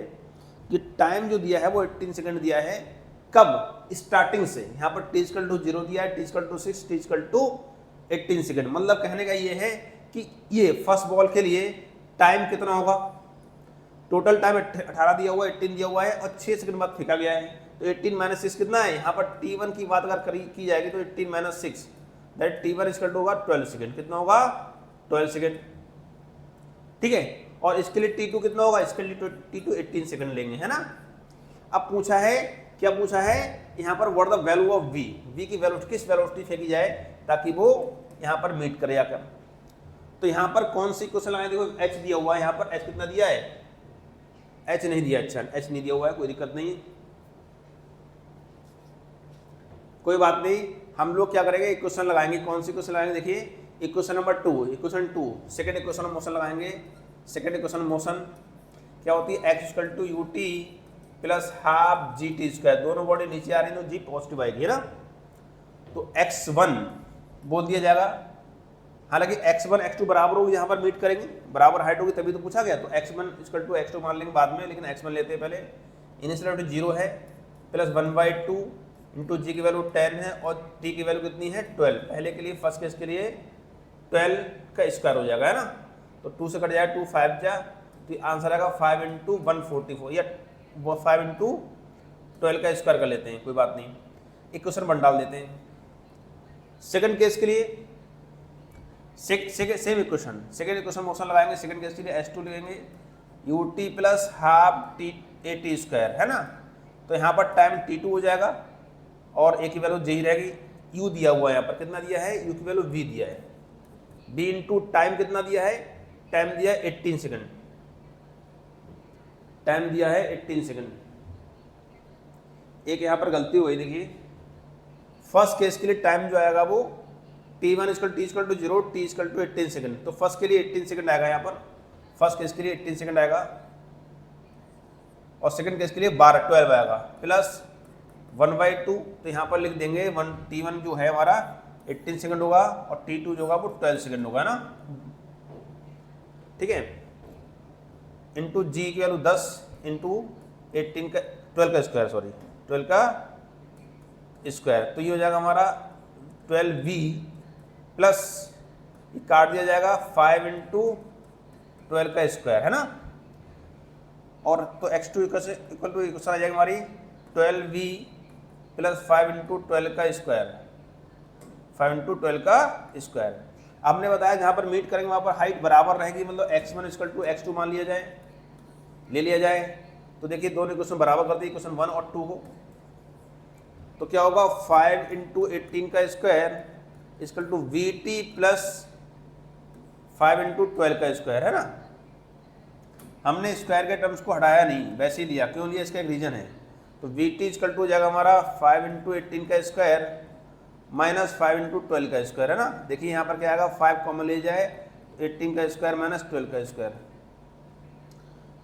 कि टाइम जो दिया है वो 18 सेकंड दिया है, कब, स्टार्टिंग से। यहाँ पर T इक्वल टू 0 दिया है, T equal to 6, T equal to 18 second. मतलब कहने का ये है कि ये फर्स्ट बॉल के लिए टाइम कितना होगा, टोटल टाइम 18 दिया हुआ है, 18 दिया हुआ है और 6 सेकंड बाद फेंका गया है, तो 18 माइनस 6 कितना है। यहाँ पर T1 की बात अगर की जाएगी तो 18 minus 6, that T1 equal to होगा 12 सेकंड। कितना होगा, 12 सेकंड। ठीक है, और इसके लिए T2 कितना होगा, इसके लिए T2 18 सेकंड लेंगे, है ना। अब पूछा है, क्या पूछा है यहाँ पर, what the value of V, V की वेलोसिटी, किस वेलोसिटी फेंकी जाए ताकि वो यहाँ पर मीट करे आकर। तो यहाँ पर कौन सी क्वेश्चन लगाए, देखो H दिया हुआ है, यहाँ पर H कितना दिया है, H नहीं दिया, अच्छा H नहीं दिया हुआ है, कोई दिक्कत नहीं है, कोई बात नहीं। हम लोग क्या करेंगे, एक क्वेश्चन लगाएंगे, कौन सी क्वेश्चन लगाएंगे, देखिए equation number 2, equation 2 second equation of motion लगाएंगे। सेकंड इक्वेशन मोशन क्या होती है, x equal to u t plus half g t square, दोनों बॉडी नीचे आ रही है तो जी पॉजिटिव आएगी, है ना। तो x1 बोल दिया जाएगा, हालांकि x1 x2 बराबर होगी, यहाँ पर मीट करेंगे, बराबर हाइट होगी तभी तो पूछा गया, तो x1 इक्वल टू x2 मान लेंगे बाद में, लेकिन x1 लेते हैं पहले। इनिशियल वैल्यू 0 है, प्लस 1/2 इंटू जी की वैल्यू 10 है और t की वैल्यू कितनी है 12। पहले के लिए फर्स्ट केस के लिए 12 का स्क्वायर हो जाएगा, है ना। तो 2 से कट जाएगा 2 5 जा, तो आंसर आएगा 5 इंटू 144 या 5 इंटू 12 का स्क्वायर कर लेते हैं, कोई बात नहीं। इक्वेशन 1 डाल देते हैं। सेकंड केस के लिए same equation, second equation motion लगाएंगे। सेकंड केस के लिए S2 लेंगे you t plus half T A t square, है ना। तो यहाँ पर टाइम T2 हो जाएगा और ए की वैल्यू जी रहेगी। U दिया हुआ है यहाँ पर, कितना दिया है, U की वैल्यू V दिया है, B इंटू टाइम कितना दिया है, टाइम दिया है 18 सेकंड, टाइम दिया है 18 सेकंड। एक यहाँ पर गलती हुई, देखिए फर्स्ट केस के लिए टाइम जो आएगा वो t1 equal to 0, t equal to 18 second. तो फर्स्ट के लिए 18 सेकंड आएगा, यहाँ पर फर्स्ट केस के लिए 18 सेकंड आएगा और सेकंड केस के लिए 12 आएगा, प्लस 1/2। तो यहाँ पर लिख देंगे t1 जो है हमारा 18 सेकंड होगा और t2 जो होगा वो 12 सेकंड होगा ना, ठीक है। इंटू जी की वैल्यू 10 इंटू 12 का स्क्वायर, सॉरी 12 का स्क्वायर, तो ये हो जाएगा हमारा 12v प्लस ये काट दिया जाएगा 5 इंटू 12 का स्क्वायर, है ना। और तो x2 इक्वल टू इक्वेशन आ जाएगी हमारी 12v प्लस 5 इंटू 12 का स्क्वायर, 5 इंटू 12 का स्क्वायर। आपने बताया जहाँ पर मीट करेंगे वहाँ पर हाइट बराबर रहेगी, मतलब x1 इक्वल टू x2 मान लिया जाए, ले लिया जाए। तो देखिए दोनों इक्वेशन बराबर करते हैं, इक्वेशन 1 और 2 को, तो क्या होगा 5 इंटू 18 का square equal to v t plus 5 into 12 का स्क्वायर, है ना। हमने स्क्वायर के टर्म्स को हटाया नहीं, वैसे ही लिया, क्यों लिया इसका एक रीजन है। तो वी टी इक्वल टू हो जाएगा हमारा 5 इंटू 18 का स्क्वायर माइनस 5 इंटू 12 का स्क्वायर, है ना। देखिए यहाँ पर क्या आएगा, 5 कॉमन ले जाए, 18 का स्क्वायर माइनस 12 का स्क्वायर।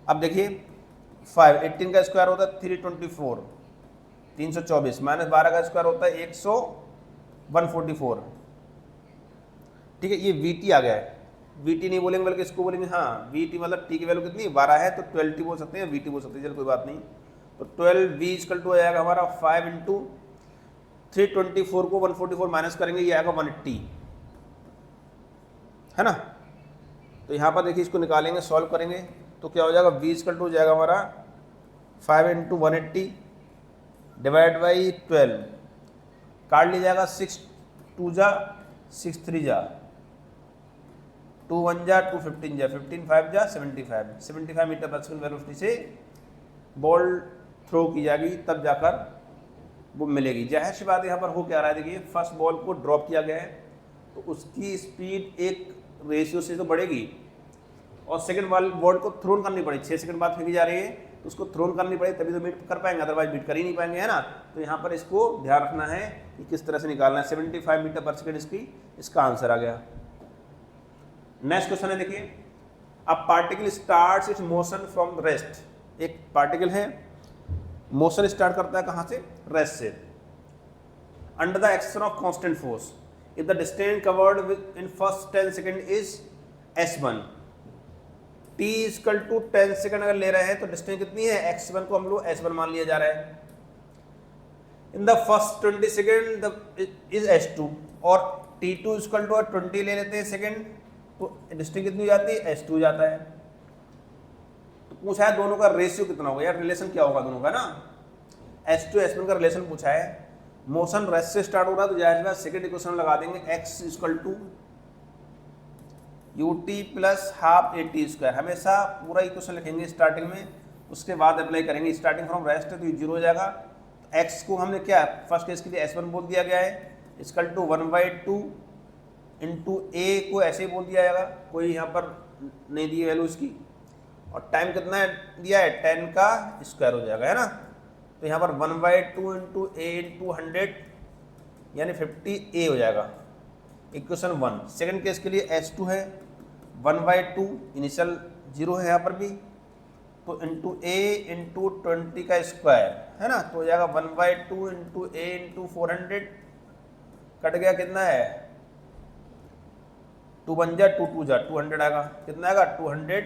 अब देखिए 18 का स्क्वायर होता है 324, 324 माइनस 12 का स्क्वायर होता है 144, ठीक है। ये वीटी आ गया है, वीटी नहीं बोलेंगे बल्कि इसको बोलेंगे, हाँ वीटी मतलब टी की वैल्यू कितनी 12 है तो 12t बोल सकते हैं, वीटी बोल सकते हैं, चलो कोई बात नहीं। तो 12v इक्वल टू हो जाएगा हमारा 5 इंटू 324 को 144 माइनस करेंगे, ये आएगा 180, है ना। तो यहाँ पर देखिए इसको निकालेंगे, सॉल्व करेंगे तो क्या हो जाएगा, v इक्वल टू हो जाएगा हमारा 5 इंटू 180 डिवाइड बाई 12, काट लिया जाएगा 6 2 जा 6 3 जा 2 1 जा 2 15 जा 15 5 जा 75 मीटर पर सेकंड वेलोसिटी से बॉल थ्रो की जाएगी, तब जाकर वो मिलेगी। जाहिर सी बात है यहाँ पर हो क्या रहा है, देखिए फर्स्ट बॉल को ड्रॉप किया गया है तो उसकी स्पीड एक रेशियो से तो बढ़ेगी और सेकंड बॉल को थ्रोन करनी पड़ेगी, 6 सेकंड बाद फेंकी जा रही है तो उसको थ्रोन करनी पड़ेगी तभी तो मीट कर पाएंगे, अदरवाइज मीट कर ही नहीं पाएंगे, है ना। तो यहाँ पर इसको ध्यान रखना है कि किस तरह से निकालना है। 75 मीटर पर सेकंड इसका आंसर आ गया। नेक्स्ट क्वेश्चन है, देखिए a particle starts its motion from rest. एक पार्टिकल है, मोशन स्टार्ट करता है कहाँ से, रेस्ट से, under the action of constant force if the distance covered in first 10 second is s1, t equal to 10 second अगर ले रहे हैं तो डिस्टेंस कितनी है, x1 को हम लोग s1 मान लिया जा रहा है। In the first 20 second is s2 और t2 इक्वल टू 20 ले लेते हैं सेकंड, तो डिस्टेंस कितनी हो जाती है, s2 हो जाता है। तो पूछा है दोनों का रेशियो कितना होगा, यार रिलेशन क्या होगा दोनों का ना, s2 s1 का रिलेशन पूछा है। मोशन रेस्ट से स्टार्ट हो रहा है तो जाहिर बात सेकंड इक्वेशन लगा देंगे, x equal to ut plus half a t square. हमेशा पूरा इक्वेशन लिखेंगे स्टार्टिंग में, उसके बाद अप्लाई करेंगे। स्टार्टिंग फ्रॉम रेस्ट है तो ये 0 हो जाएगा। तो x को हमने क्या फर्स्ट केस के लिए s1 बोल दिया गया है, इक्वल टू 1/2 इंटू ए को ऐसे ही बोल दिया जाएगा, कोई यहाँ पर नहीं दी वैल्यू इसकी, और टाइम कितना दिया है 10 का स्क्वायर हो जाएगा, है ना। तो यहाँ पर 1/2 इंटू ए इंटू 100 यानी 50 a हो जाएगा, इक्वेशन 1। सेकंड केस के लिए s2 है 1/2, इनिशियल 0 है यहाँ पर भी, तो इंटू ए इंटू 20 का स्क्वायर है ना, तो हो जाएगा 1/2 इंटू ए इंटू 400, कट गया कितना है 2 बन जा 2 2 जा 200 आएगा, कितना आएगा 200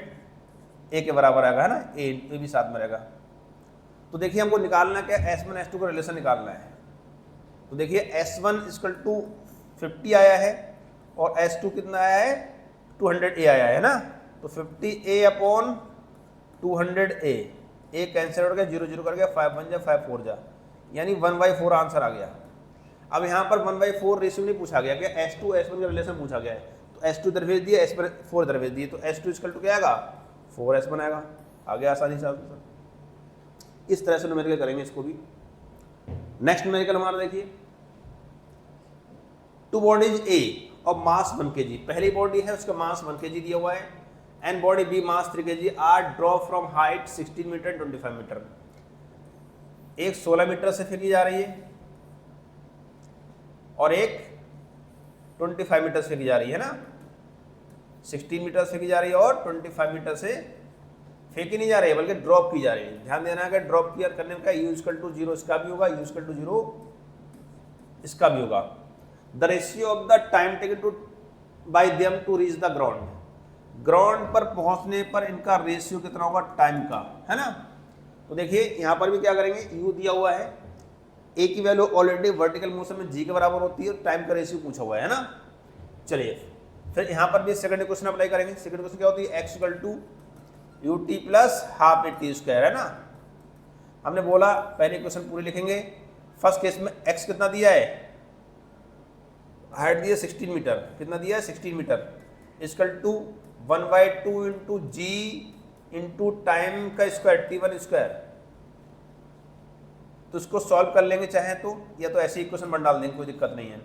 ए के बराबर आएगा है ना, ए भी साथ में रहेगा। तो देखिए हमको निकालना क्या, S1 S2 का रिलेशन निकालना है। तो देखिए S1 = 50 आया है और S2 कितना आया है 200A आया है ना, तो 50A/200A, ए कैंसिल हो गया, 0 0 कर गया, 5 बन जा 5 4 जा, यानी 1/4 आंसर आ गया। अब यहाँ पर 1/4 रेशियो नहीं पूछा गया, क्या S2 S1 का रिलेशन पूछा गया है, तो S2 इधर भेज दिया, S4 इधर भेज दिए, तो S2 = क्या आएगा 4S1 आएगा, आ गया आसानी से आंसर। इस तरह से न्यूमेरिकल करेंगे इसको भी। नेक्स्ट न्यूमेरिकल हमारा देखिए, 2 बॉडीज A और मास 1 kg, पहली बॉडी है उसका मास 1 kg दिया हुआ है, and body B mass 3 kg are drop from height 16 metre 25 metre. एक 16 मीटर से फेंकी जा रही है और एक 25 मीटर से फेंकी जा रही है ना, 16 मीटर से फेंकी जा रही है और 25 मीटर से फेंकी नहीं जा रही है बल्कि ड्रॉप की जा रही है। ध्यान देना है कि ड्रॉप किया करने का U = 0 इसका भी होगा, U = 0 इसका भी होगा। The ratio of the time taken to by them to reach the ground, ground पर पहुंचने पर इनका रेशियो कितना होगा टाइम का, है ना। तो देखिए यहाँ पर भी क्या करेंगे, U दिया हुआ है, A की वैल्यू ऑलरेडी वर्टिकल मोशन में G के बराबर होती है और टाइम का रेशियो पूछा हुआ है ना। चलिए फिर यहाँ पर भी सेकंड क्वेश्चन अप्लाई करेंगे। सेकंड क्वेश्चन क्या होती है, x = ut + ½ at², है ना। हमने बोला पहले क्वेश्चन पूरे लिखेंगे। फर्स्ट केस में x कितना दिया है, हाइट दिया 16 मीटर, कितना दिया है 16 metre, = 1/2 into g into time का स्क्वायर t1²। तो इसको सॉल्व कर लेंगे चाहे तो, या तो ऐसे इक्वेशन बन डाल देंगे, कोई दिक्कत नहीं है।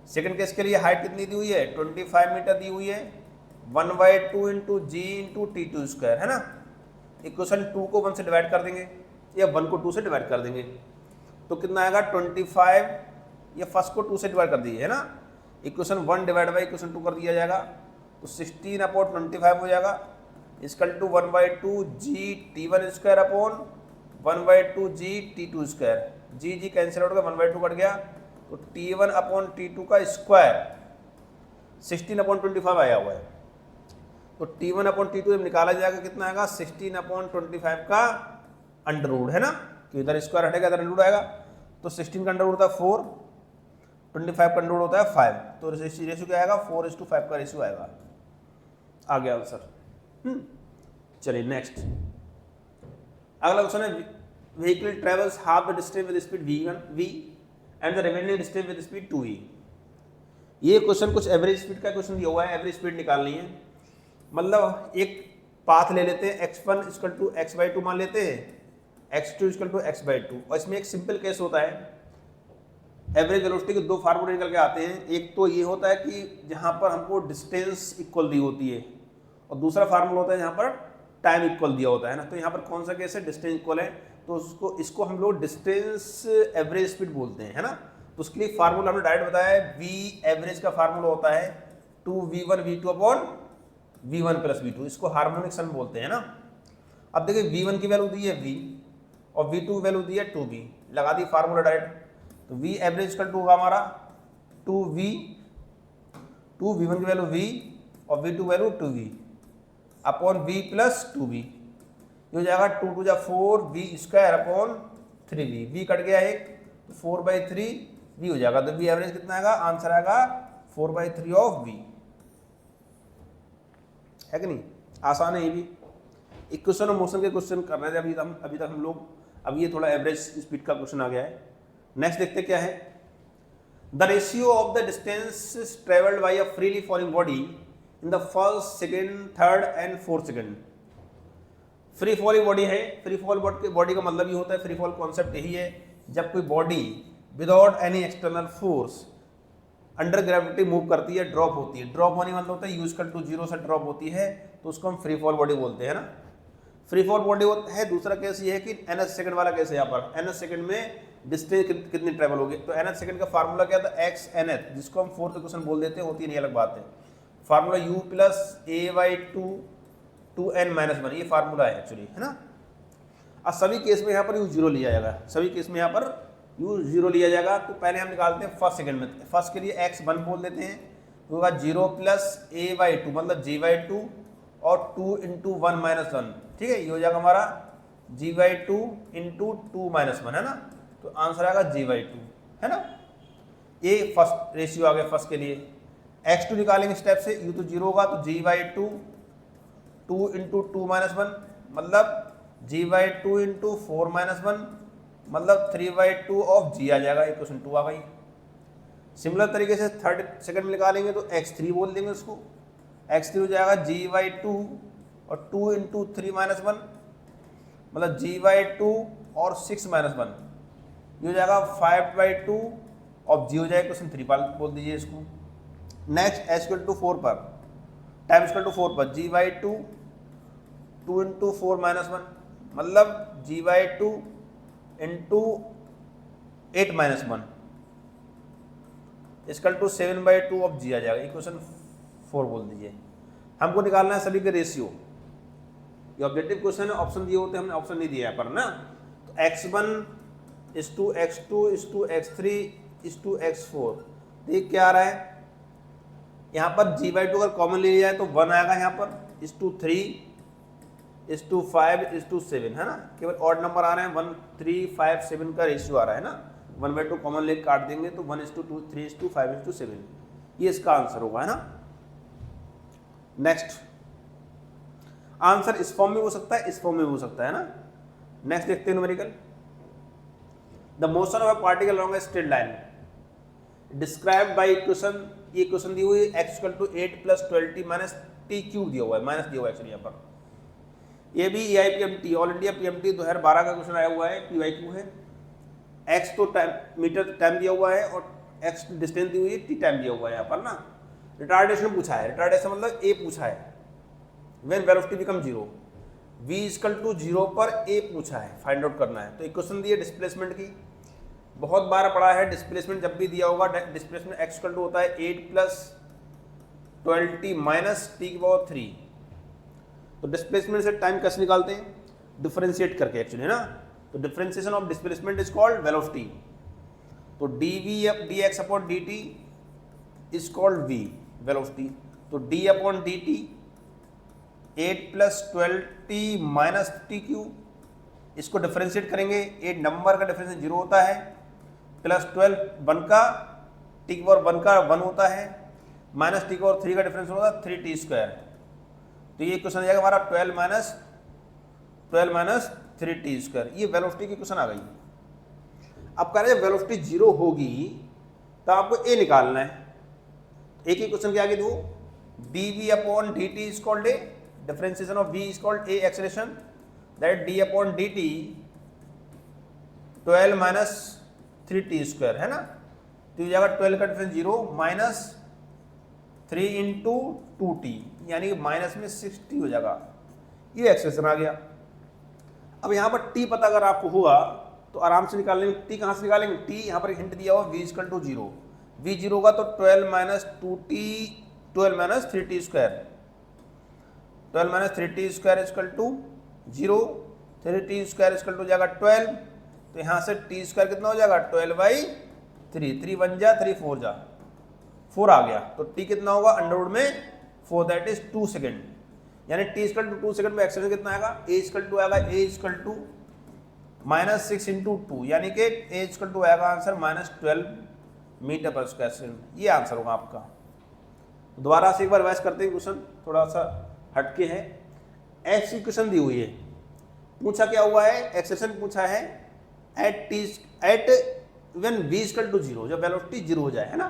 सेकंड केस के लिए हाइट कितनी दी हुई है 25 मीटर दी हुई है, 1/2 इंटू जी इंटू t2², है ना। इक्वेशन 2 को 1 से डिवाइड कर देंगे या 1 को 2 से डिवाइड कर देंगे, तो कितना आएगा 25, या फर्स्ट को 2 से डिवाइड कर दीजिए, है ना। इक्वेशन 1 डिवाइड बाई इक्वेशन 2 कर दिया जाएगा, तो 16/25 हो जाएगा, = 1/2 जी t1² 1/2 जी t2², जी कैंसिल हो गया, 1/2 कट गया, तो t1/t2 का स्क्वायर 16/25 आया हुआ है, तो t1/t2 जब निकाला जाएगा कितना आएगा 16/25 का अंडर रूट, है ना, तो इधर स्क्वायर हटेगा इधर अंडर रूट आएगा, तो 16 का अंडर रूट होता है 4, 25 का अंडर रूट होता है 5, तो रेशियो क्या आएगा 4:5 का रेशियो आएगा। आ गया आंसर। चलिए नेक्स्ट अगला क्वेश्चन है, vehicle travels half the distance with speed v and the remaining distance with speed 2v। ये क्वेश्चन कुछ एवरेज स्पीड का क्वेश्चन दिया हुआ है, एवरेज स्पीड निकालनी है। मतलब एक पाथ ले लेते हैं, x1 = x/2 मान लेते हैं, x2 = x/2, और इसमें एक सिंपल केस होता है, एवरेज वेलोसिटी के 2 फार्मूले निकल के आते हैं। एक तो ये होता है कि जहाँ पर हमको डिस्टेंस इक्वल दी होती है, और दूसरा फार्मूला होता है जहाँ पर टाइम इक्वल दिया होता है ना। तो यहाँ पर कौन सा केस है, डिस्टेंस इक्वल है, तो इसको हम लोग डिस्टेंस एवरेज स्पीड बोलते हैं, है ना। तो उसके लिए फार्मूला हमने डायरेक्ट बताया है, v एवरेज का फार्मूला होता है 2v1v2/v1 + v2, इसको हार्मोनिक सन बोलते हैं ना। अब देखिए v1 की वैल्यू दी है v और v2 की वैल्यू दी है 2v, लगा दी फार्मूला डायरेक्ट, तो v एवरेज = होगा हमारा 2v1 की वैल्यू v और v2 की वैल्यू 2v/v + 2v, ये हो जाएगा 2 2 जा 4 v²/3v, v कट गया एक, तो 4/3 v हो जाएगा, तो v एवरेज कितना आएगा, आंसर आएगा 4/3 ऑफ v, है कि नहीं। आसान है ये भी। इक्वेशन ऑफ मोशन के क्वेश्चन कर रहे थे अभी तक हम लोग, अब ये थोड़ा एवरेज स्पीड का क्वेश्चन आ गया है। नेक्स्ट देखते क्या है, the ratio of the distance travelled by a freely falling body in the first, second, third and fourth second. Free falling body है, फ्री फॉल बॉडी का मतलब ये होता है, फ्री फॉल कॉन्सेप्ट यही है, जब कोई body without any external force under gravity move करती है, ड्रॉप होती है। ड्रॉप होने मतलब होता है U = 0 से ड्रॉप होती है, तो उसको हम फ्री फॉल बॉडी बोलते हैं ना। फ्री फॉल बॉडी होता है। दूसरा केस ये है कि nth सेकंड वाला केस है, यहाँ पर nth सेकंड में डिस्टेंस कितनी ट्रेवल होगी, तो nth सेकंड का फार्मूला क्या था, x nth, जिसको हम फोर्थ इक्वेशन बोल देते हैं, होती है नहीं, अलग बात है। फार्मूला u + a/2 2n - 1, ये फार्मूला है एक्चुअली, है ना। अब सभी केस में यहाँ पर u0 लिया जाएगा, सभी केस में यहाँ पर u0 लिया जाएगा। तो पहले हम निकालते हैं फर्स्ट सेकंड में। फर्स्ट के लिए x1 बोल देते हैं, तो होगा 0 + a/2 मतलब g/2 और 2 × 1 - 1, ठीक है। ये हो जाएगा हमारा g/2 × 2 - 1, है ना। तो आंसर आएगा g/2, है ना। ये फर्स्ट रेशियो आ गया फर्स्ट के लिए। x2 निकालेंगे स्टेप से, u तो 0 होगा, तो g/2 2 × 2 - 1 मतलब g/2 × 4 - 1 मतलब 3/2 ऑफ g आ जाएगा। इक्वेशन 2 आ गई। सिमिलर तरीके से थर्ड सेकंड में निकालेंगे तो x3 बोल देंगे उसको, x3 हो जाएगा g/2 और 2 × 3 - 1 मतलब g/2 और 6 - 1, ये हो जाएगा 5/2 ऑफ g हो जाएगा। क्वेश्चन 3 बोल दीजिए इसको। नेक्स्ट h = 4 पर, टाइम = 4 पर g/2 2 × 4 - 1 मतलब g/2 × 8 - 1 = 7/2 ऑफ g आ जाएगा। इक्वेशन 4 बोल दीजिए। हमको निकालना है सभी के रेशियो। ये ऑब्जेक्टिव क्वेश्चन है, ऑप्शन दिए होते हैं, हमने ऑप्शन नहीं दिया है पर ना। तो x1 = x2 = x3 = x4, देख क्या आ रहा है यहाँ पर g/2 अगर कॉमन ले लिया जाए तो 1 आएगा यहाँ पर, /3 /5 /7, है ना। केवल ऑड नंबर आ रहे हैं, 1 3 5 7 का रेशियो आ रहा है ना। 1/2 कॉमन लेके काट देंगे तो 1:2 3:5 7, ये इसका आंसर होगा, है ना। नेक्स्ट आंसर इस फॉर्म में हो सकता है, इस फॉर्म में हो सकता है ना। नेक्स्ट देखते हैं numerical. The motion of a particle along a straight line described by equation, ये इक्वेशन दी हुई है x = 8 + 12t - t³ दिया हुआ है, माइनस दिया हुआ है एक्चुअली यहाँ पर। ये भी EIPMT ऑल इंडिया PMT 2012 का क्वेश्चन आया हुआ है, PYQ है। x तो टाइम मीटर टाइम दिया हुआ है और x डिस्टेंस दी हुई है, t टाइम दिया हुआ है यहाँ पर ना। रिटार्डेशन पूछा है, रिटार्डेशन मतलब a पूछा है। व्हेन वेलोसिटी बिकम 0, v = 0 पर a पूछा है, फाइंड आउट करना है। तो इक्वेशन दी है डिस्प्लेसमेंट की, बहुत बार पढ़ा है। डिस्प्लेसमेंट जब भी दिया होगा, डिस्प्लेसमेंट x = होता है 8 + 12t - t³। तो डिस्प्लेसमेंट से टाइम कैसे निकालते हैं, डिफरेंशिएट करके एक्चुअली, है ना। तो differentiation of displacement is called velocity. तो dv/dx/dt is called v, velocity. तो d/dt 8 + 12t - t³, इसको डिफरेंशिएट करेंगे। 8 नंबर का डिफरेंशिएट 0 होता है, +12 1 का, t⁴ 1 का 1 होता है, -t⁴ 3 का डिफरेंस होगा 3t²। तो ये क्वेश्चन आ जाएगा हमारा 12 - 3t²। ये वेलोसिटी की क्वेश्चन आ गई। अब कह रहे हैं वेलोसिटी 0 होगी तो आपको a निकालना है। एक ही क्वेश्चन के आगे दो, dv/dt is called a, differentiation of v is called a acceleration, that d/dt 12 - 3t², है ना। तो ये जाएगा 12 का डिफरेंस 0 - 3 × 2t यानी माइनस में 60 हो जाएगा। ये एक्सप्रेशन आ गया। अब यहाँ पर t पता अगर आपको हुआ तो आराम से निकाल लेंगे। t कहाँ से निकालेंगे, t यहाँ पर हिंट दिया हुआ v = 0, v 0 होगा तो 12 - 2t 12 - 3t², 12 - 3t² = 0, 3t² हो जाएगा 12। तो यहाँ से t² कितना हो जाएगा 12/3, 3 1 जा 3 4 जा 4 आ गया। तो t कितना होगा √ में 4, दैट इज 2 सेकेंड। यानी t = 2 सेकेंड में एक्सेलरेशन कितना आएगा, a = आएगा a = -6 × 2, यानी कि a = आएगा आंसर -12 मीटर/सेकेंड। ये आंसर होगा आपका। दोबारा से एक बार रिवाइज करते हैं, क्वेश्चन थोड़ा सा हटके है। x की क्वेश्चन दी हुई है, पूछा क्या हुआ है, एक्सेलरेशन पूछा है एट व्हेन v = 0, जब वेलोसिटी 0 हो जाए, है ना।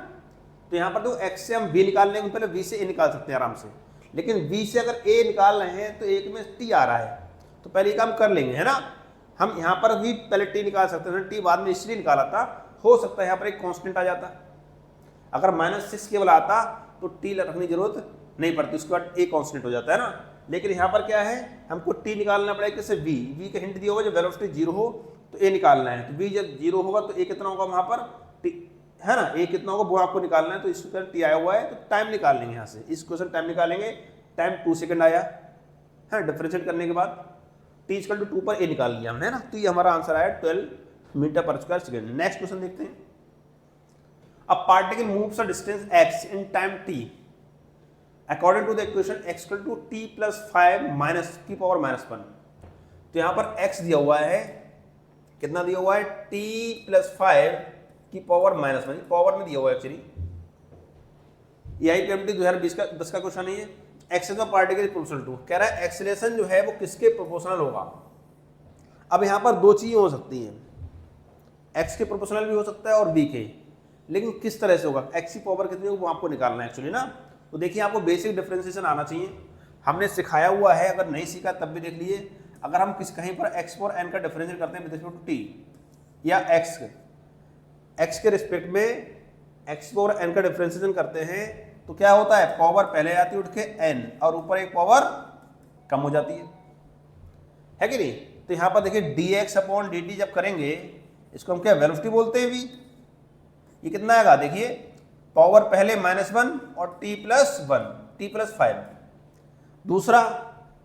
तो यहाँ पर तो x से हम v निकाल लेंगे, पहले v से a निकाल सकते हैं आराम से। लेकिन v से अगर a निकाल रहे हैं तो एक में t आ रहा है, तो पहले काम कर लेंगे, है ना। हम यहाँ पर भी पहले t निकाल सकते हैं, t बाद में इसलिए निकाला था, हो सकता है यहाँ पर एक कांस्टेंट आ जाता। अगर -6 केवल आता तो t रखने की जरूरत नहीं पड़ती, उसके बाद a कांस्टेंट हो जाता है ना। लेकिन यहाँ पर क्या है, हमको t निकालना पड़ेगा किससे, v का हिंट दिया होगा जब वेलोसिटी 0 हो तो a निकालना है। तो v जब 0 होगा तो a कितना होगा वहाँ पर t, है ना, a कितना होगा वो आपको निकालना है। तो इस पर t आया हुआ है तो टाइम निकाल लेंगे यहाँ से, इस क्वेश्चन टाइम निकालेंगे, टाइम 2 सेकंड आया है डिफरेंशिएट करने के बाद। टी इक्वल टू 2 पर ए निकाल लिया हमने, है ना। तो ये हमारा आंसर आया 12 मीटर पर स्क्वायर सेकेंड। नेक्स्ट क्वेश्चन देखते हैं। A particle moves a distance x in time t according to the equation x equal to t plus 5 minus की पावर माइनस 1। तो यहाँ पर x दिया हुआ है, कितना दिया हुआ है, t प्लस 5 की पावर माइनस 1, पावर में दिया हुआ है एक्चुअली। EIPMT 2020 का 10 का क्वेश्चन नहीं है। Acceleration of particle proportional to, कह रहा है एक्सेलरेशन जो है वो किसके प्रोपोर्शनल होगा। अब यहाँ पर दो चीजें हो सकती हैं, x के प्रोपोर्शनल भी हो सकता है और v के, लेकिन किस तरह से होगा, x की पावर कितनी होगी वो आपको निकालना है एक्चुअली ना। तो देखिए आपको बेसिक डिफरेंशिएशन आना चाहिए, हमने सिखाया हुआ है, अगर नहीं सीखा तब भी देख लिए। अगर हम कहीं पर x और n का डिफरेंशिएट करते हैं विद रिस्पेक्ट टू t या x के रिस्पेक्ट में x और n का डिफरेंशिएशन करते हैं तो क्या होता है, पावर पहले आती है उठ के n और ऊपर एक पावर कम हो जाती है कि नहीं। तो यहाँ पर देखिए dx अपॉन dt जब करेंगे इसको हम क्या वेलोसिटी बोलते हैं v। ये कितना आएगा देखिए, पावर पहले -1 और t प्लस 5। दूसरा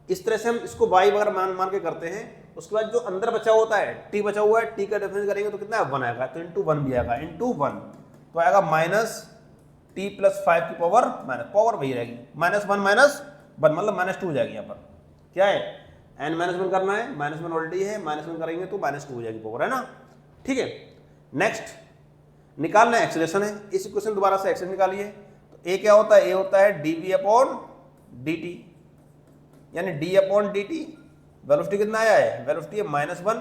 इस तरह से हम इसको y वगैरह मान के करते हैं। उसके बाद जो अंदर बचा होता है t बचा हुआ है, t का डिफरेंस करेंगे तो कितना 1 आएगा, तो इंटू 1 भी आएगा, इंटू 1 तो आएगा माइनस t प्लस 5 की पावर माइनस, पावर वही रहेगी, -1 मतलब -2 हो जाएगी। यहाँ पर क्या है, n -1 करना है, -1 ऑलरेडी है, -1 करेंगे तो -2 हो जाएगी पावर, है ना। ठीक है, नेक्स्ट निकालना है एक्सेलरेशन है। इस इक्वेशन दोबारा से एक्सेलरेशन निकालिए। तो a क्या होता है, a होता है dv अपॉन dt, यानी d अपॉन dt। वेलोसिटी कितना आया है, वेलोसिटी है -1,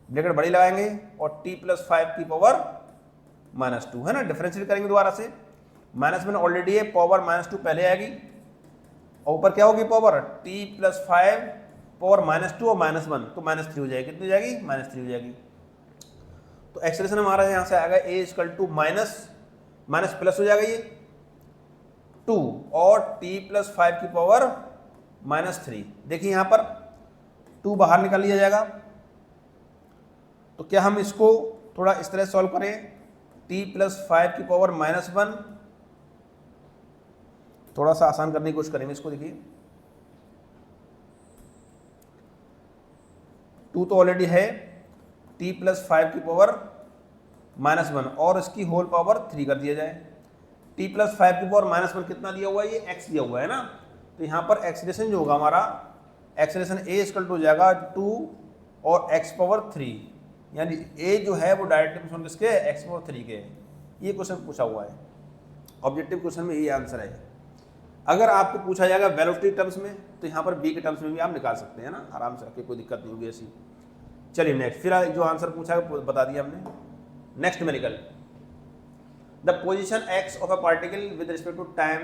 ब्रैकेट बड़ी लगाएंगे और t प्लस 5 की पावर -2, है ना। डिफरेंशिएट करेंगे दोबारा से, -1 ऑलरेडी है, पावर -2 पहले आएगी और ऊपर क्या होगी पावर t प्लस 5 पावर -2 और -1 तो -3 हो जाएगी। कितनी हो जाएगी, -3 हो जाएगी। तो एक्सेलरेशन हमारा यहाँ से आएगा a equal to minus plus हो जाएगा ये 2 और t प्लस 5 की पावर -3। देखिए यहाँ पर 2 बाहर निकाल लिया जाएगा। तो क्या हम इसको थोड़ा इस तरह सॉल्व करें, t प्लस 5 की पावर -1, थोड़ा सा आसान करने की कोशिश करेंगे इसको। देखिए 2 तो ऑलरेडी है, t प्लस 5 की पावर -1 और इसकी होल पावर 3 कर दिया जाए। t प्लस 5 की पावर -1 कितना दिया हुआ है, ये x दिया हुआ है ना। तो यहाँ पर एक्सेलरेशन जो होगा हमारा, एक्सेलरेशन a इक्वल टू हो जाएगा 2 और x पावर 3, यानी a जो है वो डायरेक्ट फंक्शन किसके है, x पावर 3 के है। ये क्वेश्चन पूछा हुआ है, ऑब्जेक्टिव क्वेश्चन में ये आंसर है। अगर आपको पूछा जाएगा वेलोसिटी टर्म्स में तो यहाँ पर b के टर्म्स में भी आप निकाल सकते हैं ना, आराम से रखिए, कोई दिक्कत नहीं होगी ऐसी। चलिए नेक्स्ट, फिर जो आंसर पूछा है बता दिया हमने। Next numerical, the position x of a particle with respect to time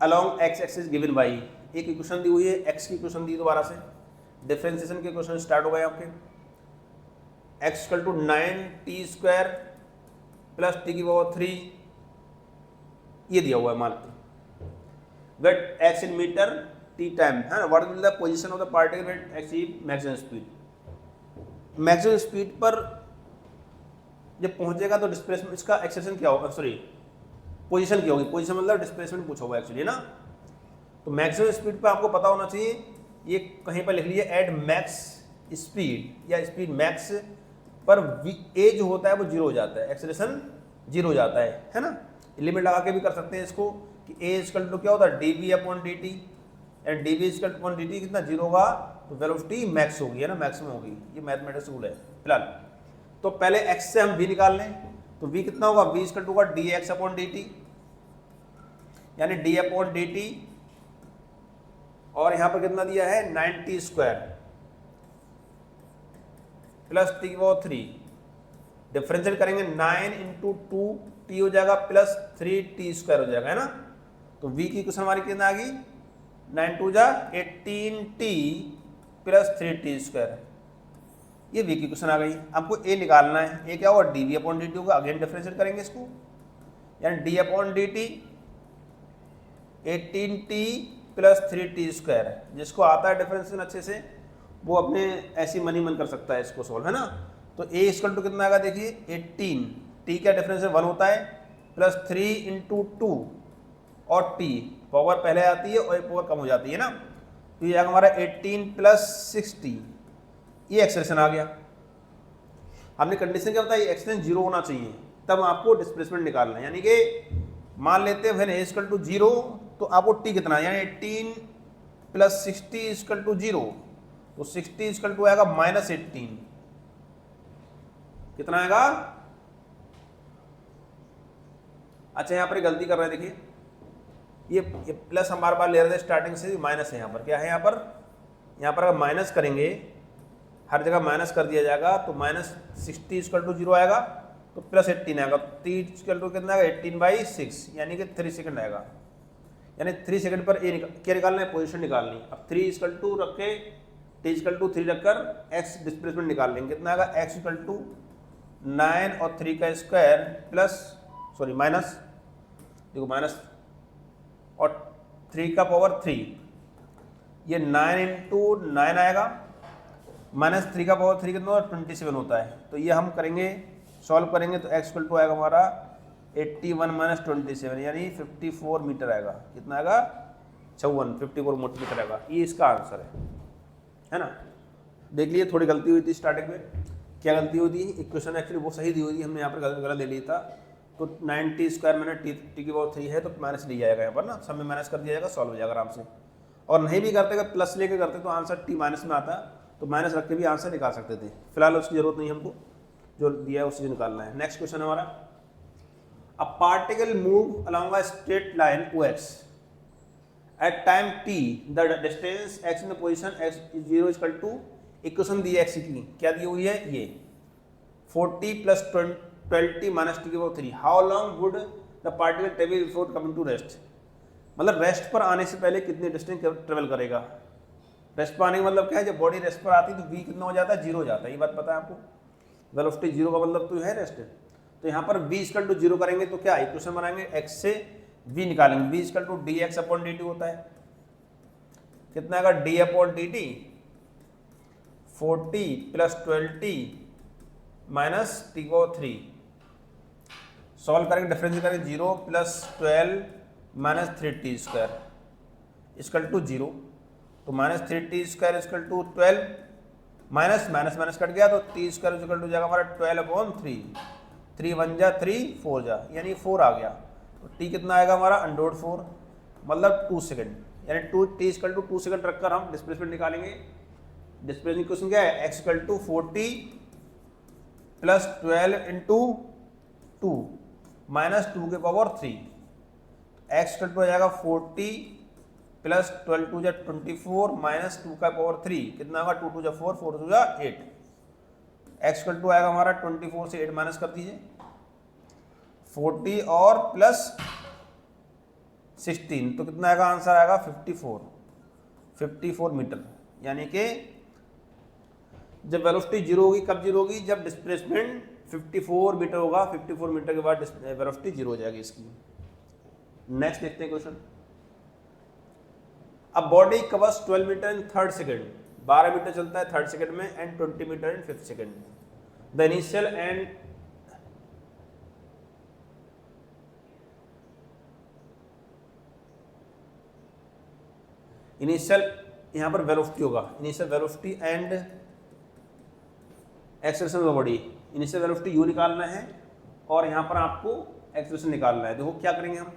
along x axis given by. एक इक्वेशन दी हुई है, x की इक्वेशन दी दोबारा से, डिफरेंशिएशन के क्वेश्चन स्टार्ट हो गए आपके। x equal to 9t square plus t की पावर 3, ये दिया हुआ है मान लो। Wait x in metre t time, है ना। What will the position of the particle wait achieve maximum speed. Maximum speed पर जब पहुंचेगा तो डिस्प्लेसमेंट, इसका एक्सेलरेशन क्या होगा, सॉरी पोजीशन क्या होगी, पोजीशन मतलब डिस्प्लेसमेंट पूछा हुआ है एक्चुअली ना। तो मैक्सिमम स्पीड पर आपको पता होना चाहिए, ये कहीं पर लिख लीजिए एट मैक्स स्पीड या स्पीड मैक्स पर ए जो होता है वो 0 हो जाता है, एक्सेलरेशन 0 हो जाता है ना। लिमिट लगा के भी कर सकते हैं इसको कि ए इक्वल टू क्या होता है dv upon dt, and dv equal two upon dt कितना 0 होगा तो वेलोसिटी मैक्स होगी, है ना, मैक्सिमम होगी। ये मैथमेटिक्स रूल है फिलहाल। तो पहले x से हम v निकाल लें, तो v कितना होगा, v इक्वल टू होगा dx अपॉन dt, यानी d अपॉन dt, और यहाँ पर कितना दिया है 9t स्क्वायर प्लस t की पावर 3। डिफरेंशिएट करेंगे 9 इंटू 2t हो जाएगा प्लस 3t स्क्वायर हो जाएगा, है ना। तो v की क्वेश्चन हमारी कितना आ गई, 9 2 जा 18t प्लस 3t स्क्वायर, ये v की क्वेश्चन आ गई। आपको a निकालना है, a क्या होगा dv अपॉन dt होगा, अगेन डिफरेंशिएट करेंगे इसको, यानी d upon dt 18t plus 3t square, जिसको आता है डिफरेंशिएशन अच्छे से वो अपने ऐसी मन कर सकता है इसको सोल्व, है ना। तो a इक्वल टू कितना आएगा देखिए 18, t का डिफरेंस 1 होता है, प्लस 3 इंटू 2 और t पावर पहले आती है और एक पावर कम हो जाती है ना, तो ये आएगा हमारा 18 प्लस 60, ये एक्सप्रेशन आ गया। हमने कंडीशन क्या बताई, एक्सप्रेशन जीरो होना चाहिए, तब आपको डिस्प्लेसमेंट निकालना है। यानी कि मान लेते हैं when a equal to zero, तो आपको टी कितना है, यानी 18 प्लस 60 इक्वल टू जीरो, तो 60 इक्वल टू आएगा माइनस 18, कितना आएगा। अच्छा यहाँ पर गलती कर रहे हैं, देखिए ये प्लस हम बार बार ले रहे थे स्टार्टिंग से, माइनस है यहाँ पर, क्या है यहाँ पर अगर माइनस करेंगे, हर जगह माइनस कर दिया जाएगा, तो माइनस 60 इक्वल टू जीरो आएगा, तो प्लस 18 आएगा, 3 इक्वल टू कितना आएगा 18/6, यानी कि 3 सेकंड आएगा। यानी 3 सेकंड पर ए क्या निकालना है, पोजीशन निकालनी। अब 3 इक्वल टू रख के टी इक्वल टू 3 रखकर एक्स डिस्प्लेसमेंट निकाल लेंगे, कितना आएगा, एक्स इक्वल टू 9 और 3 का स्क्वायर प्लस माइनस, देखो माइनस और 3 का पावर 3, ये 9 इंटू 9 आएगा, माइनस 3 का पावर 3 कितना 27 होता है। तो ये हम करेंगे, सॉल्व करेंगे, तो एक्स इक्वल टू आएगा हमारा 81 माइनस 27, यानी 54 मीटर आएगा, कितना आएगा 54 मीटर आएगा। ये इसका आंसर है ना। देख लिए थोड़ी गलती हुई थी स्टार्टिंग में, क्या गलती हुई थी, इक्वेशन एक्चुअली वो सही दी हुई थी, हमने यहाँ पर गलत ले लिया था। तो 90 स्क्वायर मैंने टी की पावर 3 है, तो माइनस लिया जाएगा यहाँ पर ना, सब में माइनस कर दिया जाएगा, सॉल्व हो जाएगा आराम से। और नहीं भी करते, अगर प्लस लेके करते तो आंसर टी माइनस में आता, तो माइनस रख के भी आंसर निकाल सकते थे। फिलहाल उसकी जरूरत नहीं हमको, जो दिया है उससे निकालना है। नेक्स्ट क्वेश्चन हमारा, a particle move along a straight line OX at time t, the distance x in the position x is 0 equal to, equation दी है x की, क्या दी हुई है, ये 40 प्लस 20 माइनस टी की power 3, how long would the particle travel before coming to rest. मतलब रेस्ट पर आने से पहले कितनी डिस्टेंस ट्रेवल करेगा। रेस्ट पर आने का मतलब क्या है, जब बॉडी रेस्ट पर आती है तो v कितना हो जाता है, 0 हो जाता है, ये बात पता है आपको। वेलोसिटी 0 का मतलब तो है रेस्ट। तो यहाँ पर v इक्वल टू 0 करेंगे तो क्या इक्वेशन बनाएंगे, x से v निकालेंगे, v equal to dx upon dt होता है, कितना आएगा d upon dt, 40 plus 20 minus t की पावर 3, सॉल्व करेंगे, डिफरेंस करेंगे, 0 plus 12 minus 3t square equal to 0, तो minus 3t square equal to 12, minus minus minus cut गया, तो t स्क्वायर इक्वल टू जाएगा हमारा 12 अपॉन 3, 3 1 जा 3 4 जा, यानी 4 आ गया। तो t कितना आएगा हमारा √4, मतलब 2 सेकंड, यानी t इक्वल टू 2 सेकंड रखकर हम डिस्प्लेसमेंट निकालेंगे। डिस्प्लेसमेंट क्वेश्चन क्या है, x equal to 40 plus 12 into 2 minus 2 के पावर 3, x इक्वल टू आ जाएगा 40 प्लस 12 2 जा 24 माइनस 2 का पावर 3, कितना होगा 2 2 जा 4 4 2 जा 8, x इक्वल टू आएगा हमारा 24 से 8 माइनस कर दीजिए, 40 और प्लस 16, तो कितना आएगा आंसर आएगा 54 मीटर। यानी कि जब वेलोसिटी 0 होगी, कब 0 होगी, जब डिस्प्लेसमेंट 54 मीटर होगा, 54 मीटर के बाद वेलोसिटी 0 हो जाएगी इसकी। नेक्स्ट देखते हैं क्वेश्चन, अब body covers 12 metre in 3rd second, 12 metre चलता है 3rd सेकंड में, and 20 metre in 5th second. The initial and यहाँ पर वेलोसिटी होगा, initial velocity and acceleration of body. Initial velocity u निकालना है और यहाँ पर आपको एक्सेलरेशन निकालना है। देखो क्या करेंगे हम,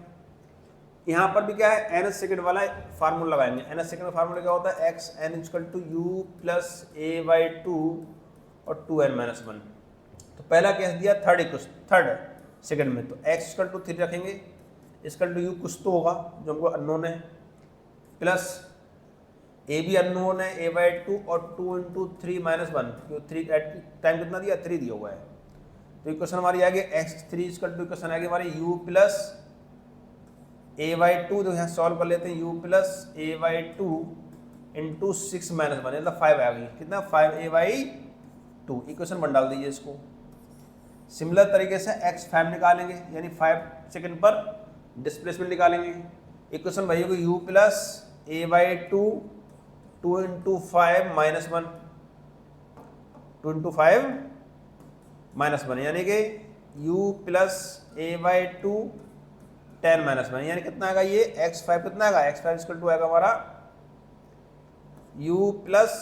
यहाँ पर भी क्या है nth सेकंड वाला फार्मूला लगाएंगे। nth सेकंड का फार्मूला क्या होता है, x n equal to u plus a/2 और 2n-1। तो पहला केस दिया 3rd सेकंड में, तो x इक्वल टू 3 रखेंगे, इक्वल टू u कुछ तो होगा जो हमको अननोन है, प्लस a भी अननोन है a/2 और 2 इंटू 3-1, क्यों 3 टाइम कितना दिया 3 दिया हुआ है। तो इक्वेशन हमारी आ गई x3 इक्वल टू इक्वेशन आ गई हमारी u प्लस a/2, तो यहाँ सॉल्व कर लेते हैं, u प्लस a/2 इंटू 6-1 मतलब 5 आ गई, कितना 5a/2, इक्वेशन 1 डाल दीजिए इसको। सिमिलर तरीके से x5 निकालेंगे, यानी 5 सेकंड पर डिस्प्लेसमेंट निकालेंगे। इक्वेशन वही होगी u plus a/2 2 into 5-1, 2 into 5-1, यानी कि u प्लस a/2 10 माइनस 1, यानी कितना आएगा ये x5 कितना आएगा, x5 इक्वल टू आएगा हमारा u प्लस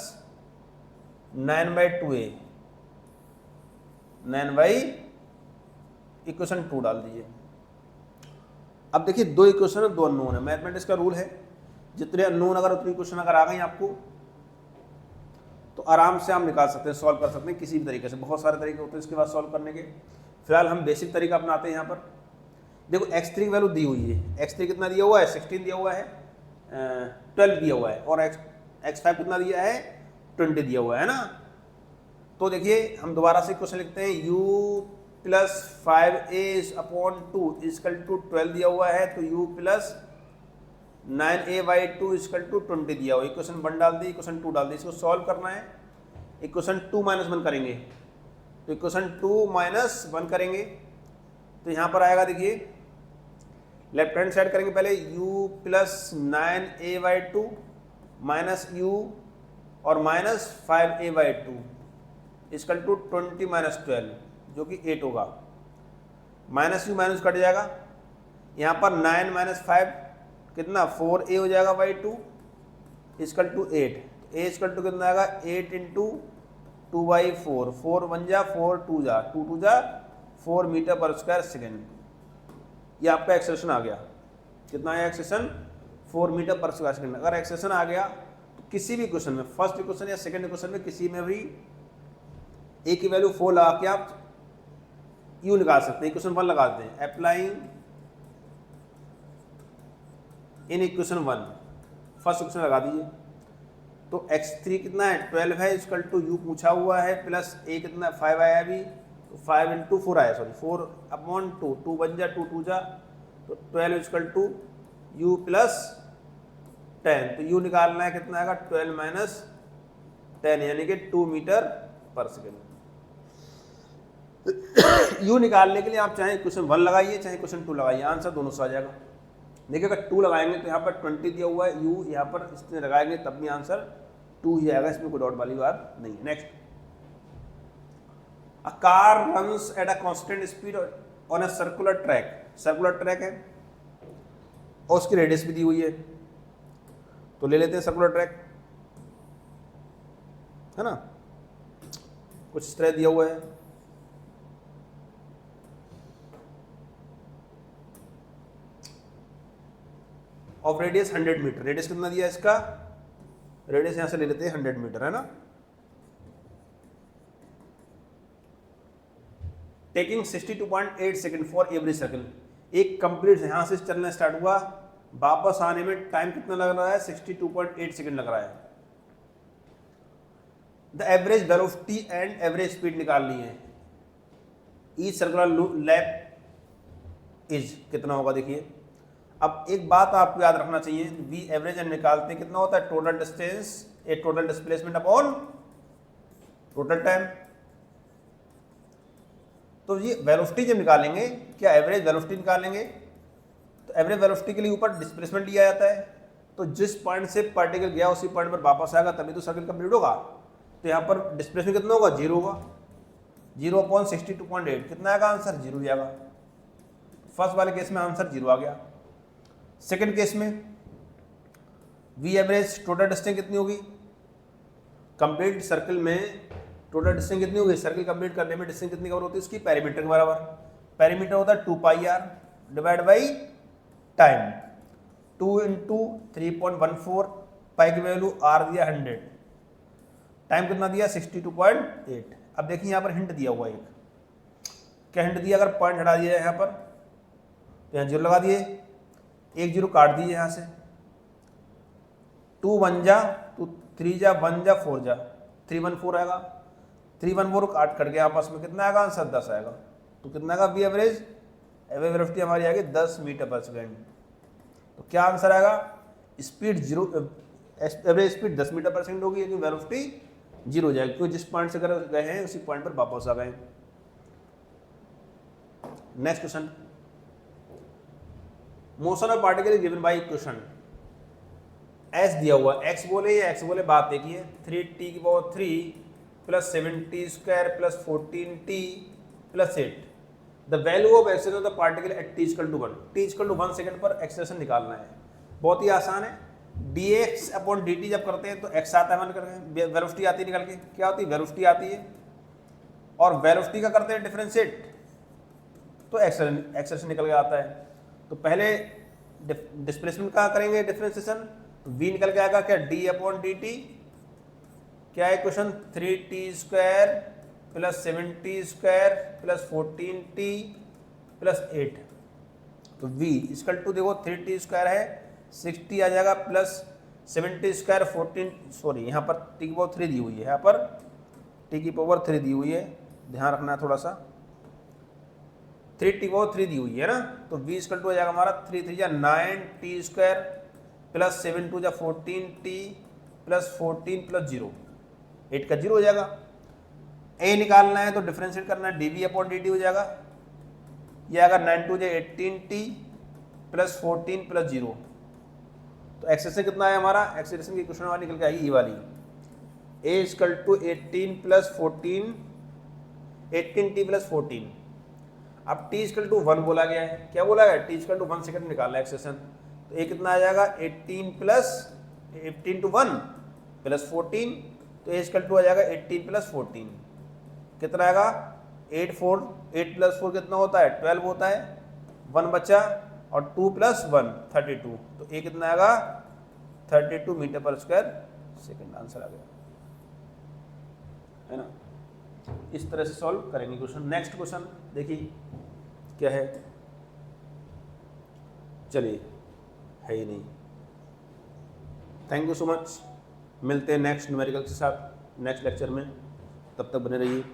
9/2a, 9 इक्वेशन 2 डाल दीजिए। अब देखिए दो इक्वेशन है, दो अननोन है। मैथमेटिक्स का रूल है जितने अननोन अगर उतनी इक्वेशन अगर आ गई आपको तो आराम से आप निकाल सकते हैं, सॉल्व कर सकते हैं किसी भी तरीके से। बहुत सारे तरीके होते हैं इसके बाद सॉल्व करने के। फिलहाल हम बेसिक तरीका अपनाते हैं। यहाँ पर देखो x3 की वैल्यू दी हुई है, x3 कितना दिया हुआ है, 16 दिया हुआ है, 12 दिया हुआ है, और x5 कितना दिया है, 20 दिया हुआ है ना। तो देखिए हम दोबारा से क्वेश्चन लिखते हैं, u plus 5a/2 equal to 12 दिया हुआ है, तो u plus 9a/2 equal to 20 दिया हुआ है। इक्वेशन 1 डाल दी, इक्वेशन 2 डाल दी। इसको सॉल्व करना है। इक्वेशन 2 - 1 करेंगे तो इक्वेशन 2 - 1 करेंगे तो यहाँ पर आएगा, देखिए लेफ्ट हैंड साइड करेंगे पहले, u plus 9a/2 minus u और माइनस 5a/2 इक्वल टू 20 - 12 जो कि 8 होगा। माइनस यू माइनस कट जाएगा, यहाँ पर 9 - 5 कितना 4a हो जाएगा by 2 equal to 8। a equal to कितना आएगा 8 × 2/4, 4 1 जा 4 2 जा 2 2 जा 4 मीटर पर स्क्वायर सेकेंड। ये आपका एक्सप्रेशन आ गया। कितना आया एक्सप्रेशन, 4 मीटर पर स्क्वायर सेकेंड। अगर एक्सप्रेशन आ गया तो किसी भी क्वेश्चन में, फर्स्ट इक्वेशन या सेकंड इक्वेशन में, किसी में भी a की वैल्यू 4 लगा के आप u निकाल सकते हैं। इक्वेशन 1 लगा देते हैं, applying in equation 1, first equation लगा दीजिए। तो x3 कितना है 12 है इक्वल टू u पूछा हुआ है, प्लस a कितना 5 आया अभी, तो 5 × 4 आया, सॉरी 4/2, 2 1 जा 2 2 जा, तो 12 इक्वल टू u प्लस 10। तो u निकालना है, कितना आएगा 12 - 10 यानी कि 2 मीटर पर सेकेंड। u निकालने के लिए आप चाहे क्वेश्चन 1 लगाइए चाहे क्वेश्चन 2 लगाइए, आंसर दोनों से आ जाएगा। देखिए अगर 2 लगाएंगे तो यहाँ पर 20 दिया हुआ है, u यहाँ पर इसमें लगाएंगे तब भी आंसर 2 ही आएगा, इसमें कोई डाउट वाली बात नहीं है। Next, a car runs at a constant speed on a circular track. Circular track है और उसकी रेडियस भी दी हुई है, तो ले लेते हैं सर्कुलर ट्रैक, है ना। कुछ इस तरह दिया हुआ है, ऑफ रेडियस 100 मीटर। रेडियस कितना दिया है इसका, रेडियस यहां से ले लेते हैं 100 मीटर, है ना। Taking 62.8 second for every circle. एक कंप्लीट यहां से चलना स्टार्ट हुआ, वापस आने में टाइम कितना लग रहा है 62.8 सेकंड लग रहा है। The average velocity and average speed निकालनी है। ईच सर्कुलर लैप इज कितना होगा, देखिए। अब एक बात आपको याद रखना चाहिए, वी एवरेज एंड निकालते हैं कितना होता है, total distance a total displacement upon total time. तो ये वेलोसिटी जब निकालेंगे, क्या एवरेज वेलोसिटी निकालेंगे, तो एवरेज वेलोसिटी के लिए ऊपर डिस्प्लेसमेंट लिया जाता है। तो जिस पॉइंट से पार्टिकल गया उसी पॉइंट पर वापस आएगा, तभी तो सर्कल कंप्लीट होगा। तो यहाँ पर डिस्प्लेसमेंट कितना होगा, 0 होगा। 0/62.8 कितना आएगा आंसर, 0 जाएगा। फर्स्ट वाले केस में आंसर 0 आ गया। सेकंड केस में वी एवरेज टोटल डिस्टेंस कितनी होगी, कंप्लीट सर्कल में टोटल डिस्टेंस कितनी होगी, सर्कल कंप्लीट करने में डिस्टेंस कितनी कवर होती है उसकी, पेरीमीटर के बराबर। पेरीमीटर होता है 2πr डिवाइड बाई टाइम। 2 × 3.14, पाई की वैल्यू r दिया 100, टाइम कितना दिया 62.8। अब देखिए यहाँ पर हिंट दिया हुआ एक, क्या हिंट दिया, अगर पॉइंट हटा दिया यहाँ पर तो यहाँ 0 लगा दिए, 1 0 काट दीजिए यहाँ से, 2 1 जा 2 3 जा 1 जा 4 जा 3 1 4 आएगा, 3 1 4 काट कट के आपस में कितना आएगा आंसर 10 आएगा। तो कितना आएगा वी एवरेज, एवरेज वेलोसिटी हमारी आएगी 10 मीटर पर सेकेंड। तो क्या आंसर आएगा, स्पीड 0, एवरेज स्पीड 10 मीटर पर सेकेंड होगी, लेकिन वेलोसिटी 0 हो जाएगी, क्योंकि जिस पॉइंट से गए हैं उसी पॉइंट पर वापस आ गए। Next question, motion of particle is given by equation. S दिया हुआ, एक्स बोले या एक्स बोले बात देखिए, 3t³ + 7t² + 14t + 8 the value of acceleration of the particle at t equal to 1, t equal to 1 second पर एक्सेलरेशन निकालना है। बहुत ही आसान है। dx अपॉन dt जब करते हैं तो x आता है, मान करके वेलोसिटी आती है निकल के, क्या होती है वेलोसिटी आती है, और वेलोसिटी का करते हैं डिफरेंशिएट तो एक्सेलरेशन निकल के आता है। तो पहले डिस्प्लेसमेंट का करेंगे डिफरेंशिएशन, तो v निकल के आएगा क्या d अपॉन dt, क्या है question 3t square plus 7t square plus 14t plus 8, तो v इक्वल टू देखो 3t स्क्वायर है 60 आ जाएगा प्लस 70 स्क्वायर 14, सॉरी यहाँ पर t की पावर 3 दी हुई है, यहाँ पर t की पावर 3 दी हुई है, ध्यान रखना है थोड़ा सा, 3t की पावर 3 दी हुई है ना, तो v इक्वल टू आ जाएगा हमारा 3 3 जा 9t स्क्वायर प्लस 7 2 जा 14t प्लस 14 प्लस 0, 8 का 0 हो जाएगा। a निकालना है तो डिफरेंशिएट करना है, dv अपॉन dt हो जाएगा, ये आएगा 9 2 जा 18t प्लस 14 प्लस 0, तो एक्सेलरेशन कितना है हमारा, एक्सेलरेशन की क्वेश्चन वाली निकल के आएगी ये वाली, a equal to 18 plus 14, 18t plus 14। अब t इक्वल टू 1 बोला गया है, क्या बोला गया, t इक्वल टू 1 सेकंड निकालना है एक्सेलरेशन, तो a कितना आ जाएगा 18 प्लस 18 टू 1 प्लस 14, तो a इक्वल टू आ जाएगा 18 प्लस 14, कितना आएगा 8 प्लस 4 कितना होता है 12 होता है, 1 बचा और 2 प्लस 1 32, तो a कितना आएगा 32 मीटर पर स्क्वायर सेकंड, आंसर आ गया है ना। इस तरह से सॉल्व करेंगे क्वेश्चन। नेक्स्ट क्वेश्चन देखिए क्या है, चलिए है ही नहीं। थैंक यू सो मच, मिलते हैं नेक्स्ट न्यूमेरिकल के साथ नेक्स्ट लेक्चर में, तब तक बने रहिए।